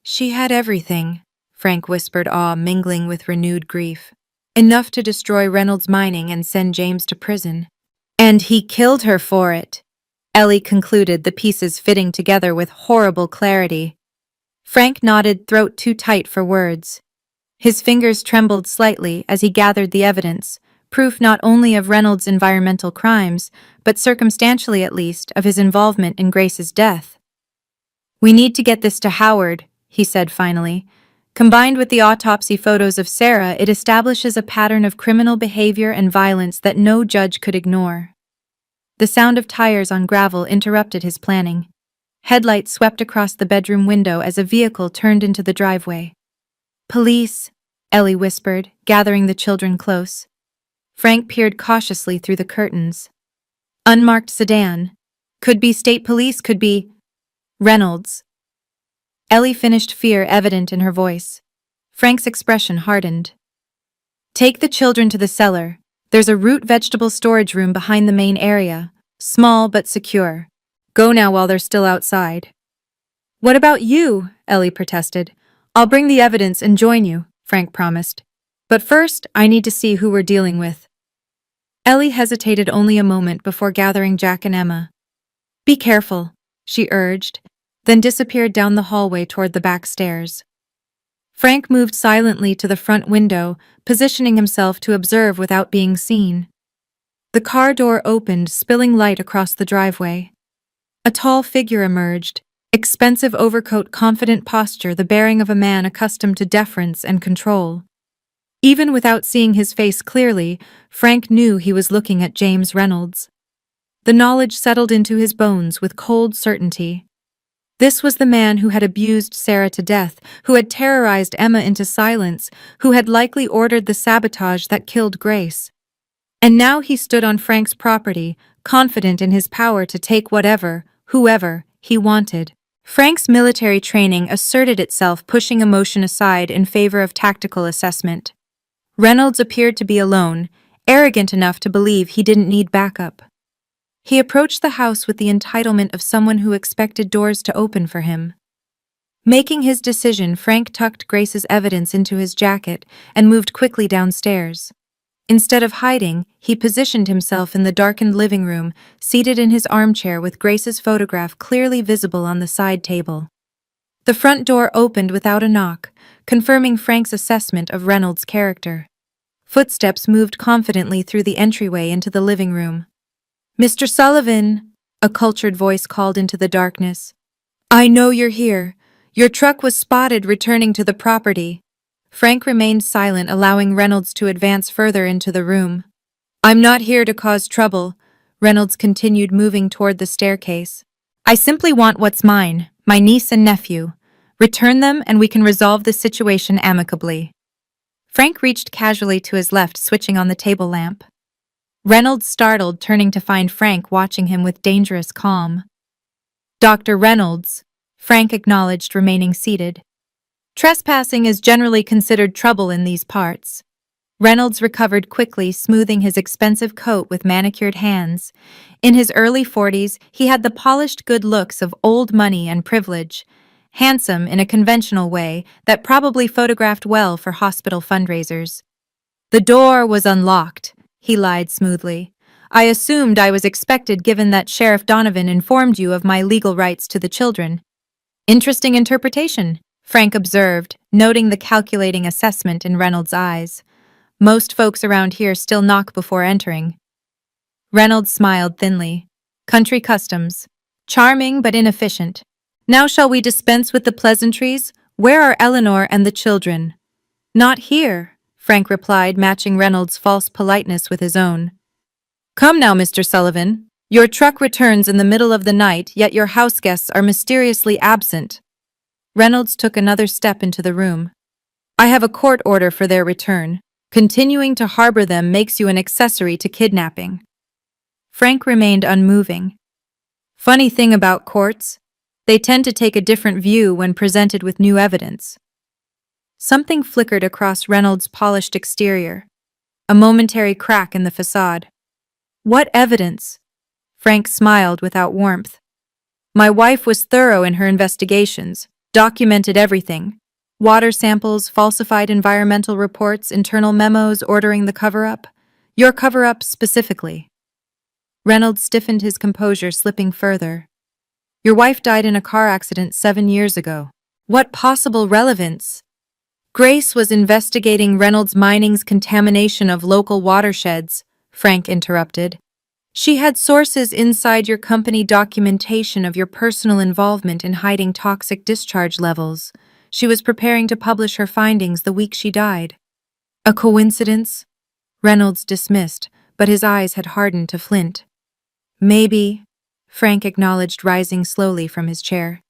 S1: "She had everything," Frank whispered, awe mingling with renewed grief. "Enough to destroy Reynolds Mining and send James to prison. And he killed her for it," Ellie concluded, the pieces fitting together with horrible clarity. Frank nodded, throat too tight for words. His fingers trembled slightly as he gathered the evidence, proof not only of Reynolds' environmental crimes, but circumstantially at least, of his involvement in Grace's death. "We need to get this to Howard," he said finally. "Combined with the autopsy photos of Sarah, it establishes a pattern of criminal behavior and violence that no judge could ignore." The sound of tires on gravel interrupted his planning. Headlights swept across the bedroom window as a vehicle turned into the driveway. "Police," Ellie whispered, gathering the children close. Frank peered cautiously through the curtains. Unmarked sedan. Could be state police, could be Reynolds. Ellie finished, fear evident in her voice. Frank's expression hardened. "Take the children to the cellar. There's a root vegetable storage room behind the main area. Small but secure. Go now while they're still outside." "What about you?" Ellie protested. "I'll bring the evidence and join you," Frank promised. "But first, I need to see who we're dealing with." Ellie hesitated only a moment before gathering Jack and Emma. "Be careful," she urged, then disappeared down the hallway toward the back stairs. Frank moved silently to the front window, positioning himself to observe without being seen. The car door opened, spilling light across the driveway. A tall figure emerged, expensive overcoat, confident posture, the bearing of a man accustomed to deference and control. Even without seeing his face clearly, Frank knew he was looking at James Reynolds. The knowledge settled into his bones with cold certainty. This was the man who had abused Sarah to death, who had terrorized Emma into silence, who had likely ordered the sabotage that killed Grace. And now he stood on Frank's property, confident in his power to take whatever, whoever, he wanted. Frank's military training asserted itself, pushing emotion aside in favor of tactical assessment. Reynolds appeared to be alone, arrogant enough to believe he didn't need backup. He approached the house with the entitlement of someone who expected doors to open for him. Making his decision, Frank tucked Grace's evidence into his jacket and moved quickly downstairs. Instead of hiding, he positioned himself in the darkened living room, seated in his armchair with Grace's photograph clearly visible on the side table. The front door opened without a knock, confirming Frank's assessment of Reynolds' character. Footsteps moved confidently through the entryway into the living room. "Mr. Sullivan," a cultured voice called into the darkness. "I know you're here. Your truck was spotted returning to the property." Frank remained silent, allowing Reynolds to advance further into the room. "I'm not here to cause trouble," Reynolds continued, moving toward the staircase. "I simply want what's mine, my niece and nephew. Return them and we can resolve the situation amicably." Frank reached casually to his left, switching on the table lamp. Reynolds startled, turning to find Frank watching him with dangerous calm. "Dr. Reynolds," Frank acknowledged, remaining seated. "Trespassing is generally considered trouble in these parts." Reynolds recovered quickly, smoothing his expensive coat with manicured hands. In his early 40s, he had the polished good looks of old money and privilege, handsome in a conventional way that probably photographed well for hospital fundraisers. "The door was unlocked," he lied smoothly. "I assumed I was expected given that Sheriff Donovan informed you of my legal rights to the children." "Interesting interpretation," Frank observed, noting the calculating assessment in Reynolds' eyes. "Most folks around here still knock before entering." Reynolds smiled thinly. "Country customs. Charming but inefficient. Now shall we dispense with the pleasantries? Where are Eleanor and the children?" "Not here," Frank replied, matching Reynolds' false politeness with his own. "Come now, Mr. Sullivan. Your truck returns in the middle of the night, yet your house guests are mysteriously absent." Reynolds took another step into the room. "I have a court order for their return. Continuing to harbor them makes you an accessory to kidnapping." Frank remained unmoving. "Funny thing about courts, they tend to take a different view when presented with new evidence." Something flickered across Reynolds' polished exterior, a momentary crack in the facade. "What evidence?" Frank smiled without warmth. "My wife was thorough in her investigations, documented everything. Water samples, falsified environmental reports, internal memos ordering the cover-up. Your cover-up specifically." Reynolds stiffened his composure, slipping further. "Your wife died in a car accident 7 years ago. What possible relevance?" "Grace was investigating Reynolds Mining's contamination of local watersheds," Frank interrupted. "She had sources inside your company documentation of your personal involvement in hiding toxic discharge levels. She was preparing to publish her findings the week she died." "A coincidence?" Reynolds dismissed, but his eyes had hardened to flint. "Maybe," Frank acknowledged, rising slowly from his chair.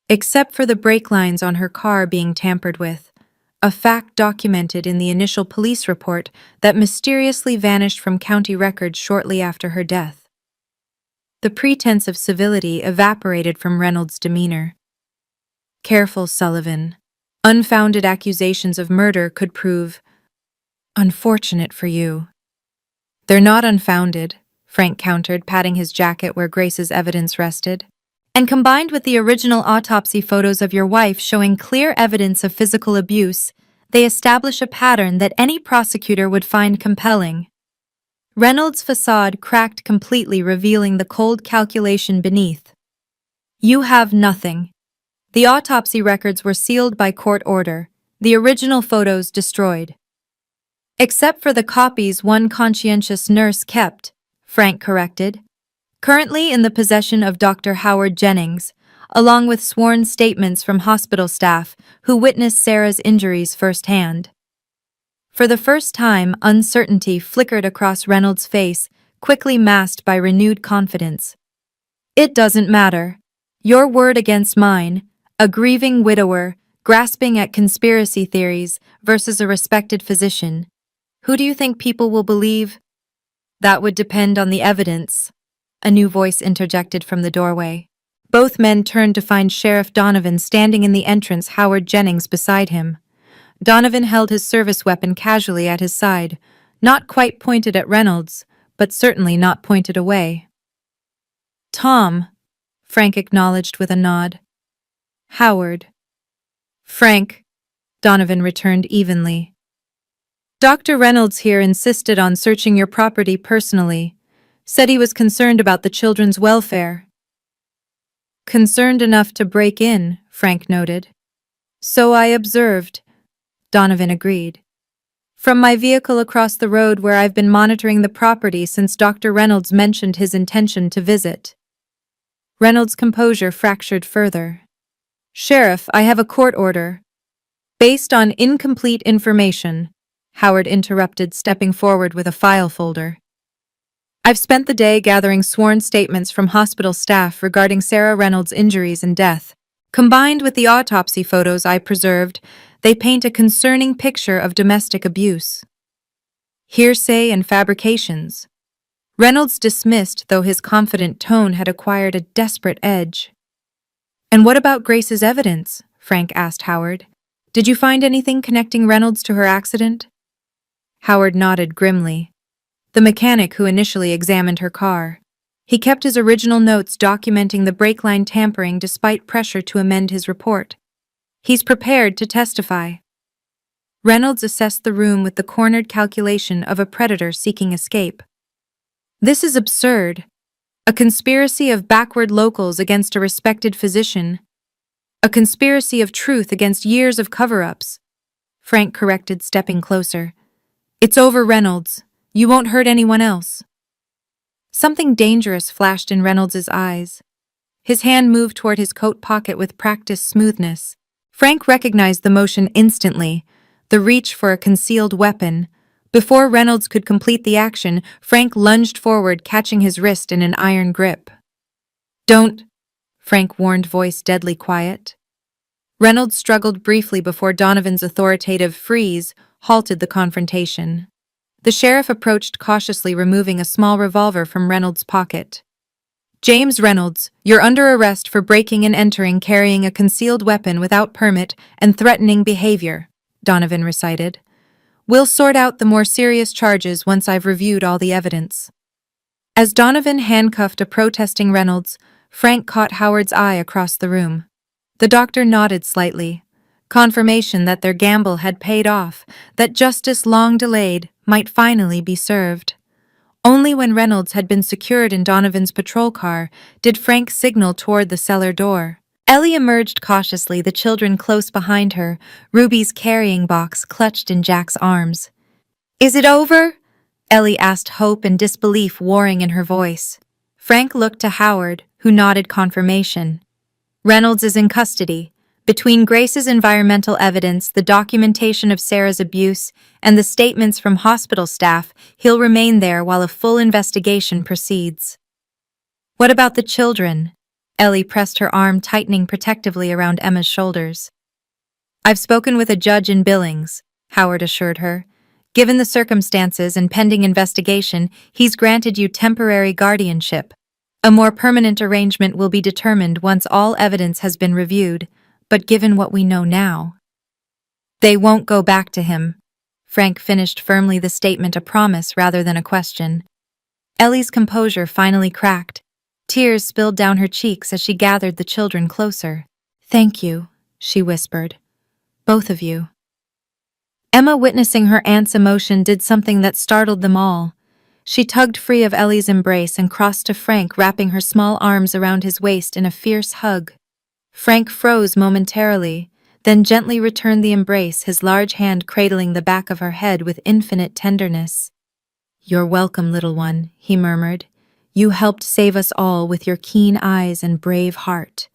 S1: "Except for the brake lines on her car being tampered with, a fact documented in the initial police report that mysteriously vanished from county records shortly after her death." The pretense of civility evaporated from Reynolds' demeanor. "Careful, Sullivan. Unfounded accusations of murder could prove unfortunate for you." "They're not unfounded," Frank countered, patting his jacket where Grace's evidence rested. "And combined with the original autopsy photos of your wife showing clear evidence of physical abuse, they establish a pattern that any prosecutor would find compelling." Reynolds' facade cracked completely, revealing the cold calculation beneath. "You have nothing. The autopsy records were sealed by court order, the original photos destroyed." "Except for the copies one conscientious nurse kept," Frank corrected. "Currently in the possession of Dr. Howard Jennings, along with sworn statements from hospital staff who witnessed Sarah's injuries firsthand." For the first time, uncertainty flickered across Reynolds' face, quickly masked by renewed confidence. "It doesn't matter. Your word against mine, a grieving widower, grasping at conspiracy theories versus a respected physician. Who do you think people will believe?" "That would depend on the evidence," a new voice interjected from the doorway. Both men turned to find Sheriff Donovan standing in the entrance, Howard Jennings beside him. Donovan held his service weapon casually at his side, not quite pointed at Reynolds, but certainly not pointed away. "Tom," Frank acknowledged with a nod. "Howard." "Frank," Donovan returned evenly. Dr. Reynolds here insisted on searching your property personally, said he was concerned about the children's welfare. Concerned enough to break in, Frank noted. So I observed, Donovan agreed. From my vehicle across the road where I've been monitoring the property since Dr. Reynolds mentioned his intention to visit. Reynolds' composure fractured further. Sheriff, I have a court order. Based on incomplete information, Howard interrupted, stepping forward with a file folder. I've spent the day gathering sworn statements from hospital staff regarding Sarah Reynolds' injuries and death. Combined with the autopsy photos I preserved, they paint a concerning picture of domestic abuse. Hearsay and fabrications. Reynolds dismissed, though his confident tone had acquired a desperate edge. And what about Grace's evidence? Frank asked Howard. Did you find anything connecting Reynolds to her accident? Howard nodded grimly. The mechanic who initially examined her car. He kept his original notes documenting the brake line tampering despite pressure to amend his report. He's prepared to testify. Reynolds assessed the room with the cornered calculation of a predator seeking escape. This is absurd. A conspiracy of backward locals against a respected physician. A conspiracy of truth against years of cover-ups. Frank corrected, stepping closer. It's over, Reynolds. You won't hurt anyone else. Something dangerous flashed in Reynolds' eyes. His hand moved toward his coat pocket with practiced smoothness. Frank recognized the motion instantly, the reach for a concealed weapon. Before Reynolds could complete the action, Frank lunged forward, catching his wrist in an iron grip. Don't, Frank warned, voice deadly quiet. Reynolds struggled briefly before Donovan's authoritative freeze halted the confrontation. The sheriff approached cautiously, removing a small revolver from Reynolds' pocket. James Reynolds, you're under arrest for breaking and entering, carrying a concealed weapon without permit, and threatening behavior, Donovan recited. We'll sort out the more serious charges once I've reviewed all the evidence. As Donovan handcuffed a protesting Reynolds, Frank caught Howard's eye across the room. The doctor nodded slightly. Confirmation that their gamble had paid off, that justice long delayed might finally be served. Only when Reynolds had been secured in Donovan's patrol car did Frank signal toward the cellar door. Ellie emerged cautiously, the children close behind her, Ruby's carrying box clutched in Jack's arms. Is it over? Ellie asked, hope and disbelief warring in her voice. Frank looked to Howard, who nodded confirmation. Reynolds is in custody. Between Grace's environmental evidence, the documentation of Sarah's abuse, and the statements from hospital staff, he'll remain there while a full investigation proceeds. What about the children? Ellie pressed her arm, tightening protectively around Emma's shoulders. I've spoken with a judge in Billings, Howard assured her. Given the circumstances and pending investigation, he's granted you temporary guardianship. A more permanent arrangement will be determined once all evidence has been reviewed. But given what we know now, they won't go back to him. Frank finished firmly, the statement a promise rather than a question. Ellie's composure finally cracked. Tears spilled down her cheeks as she gathered the children closer. Thank you, she whispered. Both of you. Emma, witnessing her aunt's emotion, did something that startled them all. She tugged free of Ellie's embrace and crossed to Frank, wrapping her small arms around his waist in a fierce hug. Frank froze momentarily, then gently returned the embrace, his large hand cradling the back of her head with infinite tenderness. You're welcome, little one, he murmured. You helped save us all with your keen eyes and brave heart.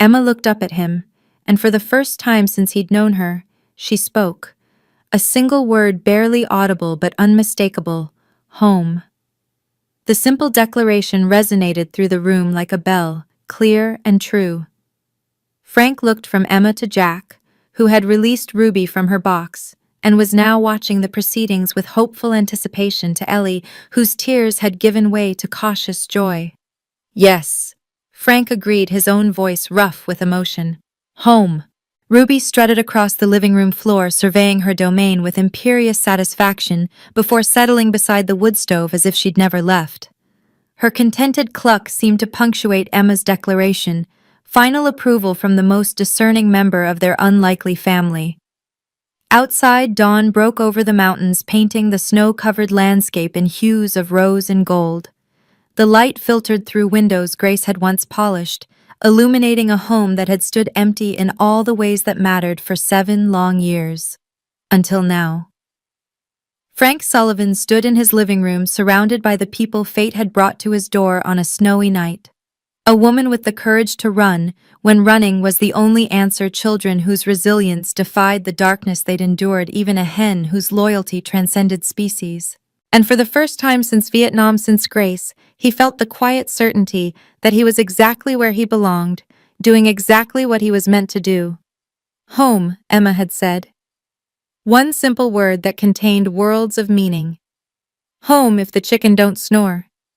S1: Emma looked up at him, and for the first time since he'd known her, she spoke. A single word, barely audible but unmistakable: home. The simple declaration resonated through the room like a bell, clear and true. Frank looked from Emma to Jack, who had released Ruby from her box, and was now watching the proceedings with hopeful anticipation, to Ellie, whose tears had given way to cautious joy. Yes, Frank agreed, his own voice rough with emotion. Home. Ruby strutted across the living room floor, surveying her domain with imperious satisfaction before settling beside the wood stove as if she'd never left. Her contented cluck seemed to punctuate Emma's declaration, final approval from the most discerning member of their unlikely family. Outside, dawn broke over the mountains, painting the snow-covered landscape in hues of rose and gold. The light filtered through windows Grace had once polished, illuminating a home that had stood empty in all the ways that mattered for 7 long years. Until now. Frank Sullivan stood in his living room, surrounded by the people fate had brought to his door on a snowy night. A woman with the courage to run, when running was the only answer, children whose resilience defied the darkness they'd endured, even a hen whose loyalty transcended species. And for the first time since Vietnam, since Grace, he felt the quiet certainty that he was exactly where he belonged, doing exactly what he was meant to do. Home, Emma had said. One simple word that contained worlds of meaning. Home if the chicken don't snore.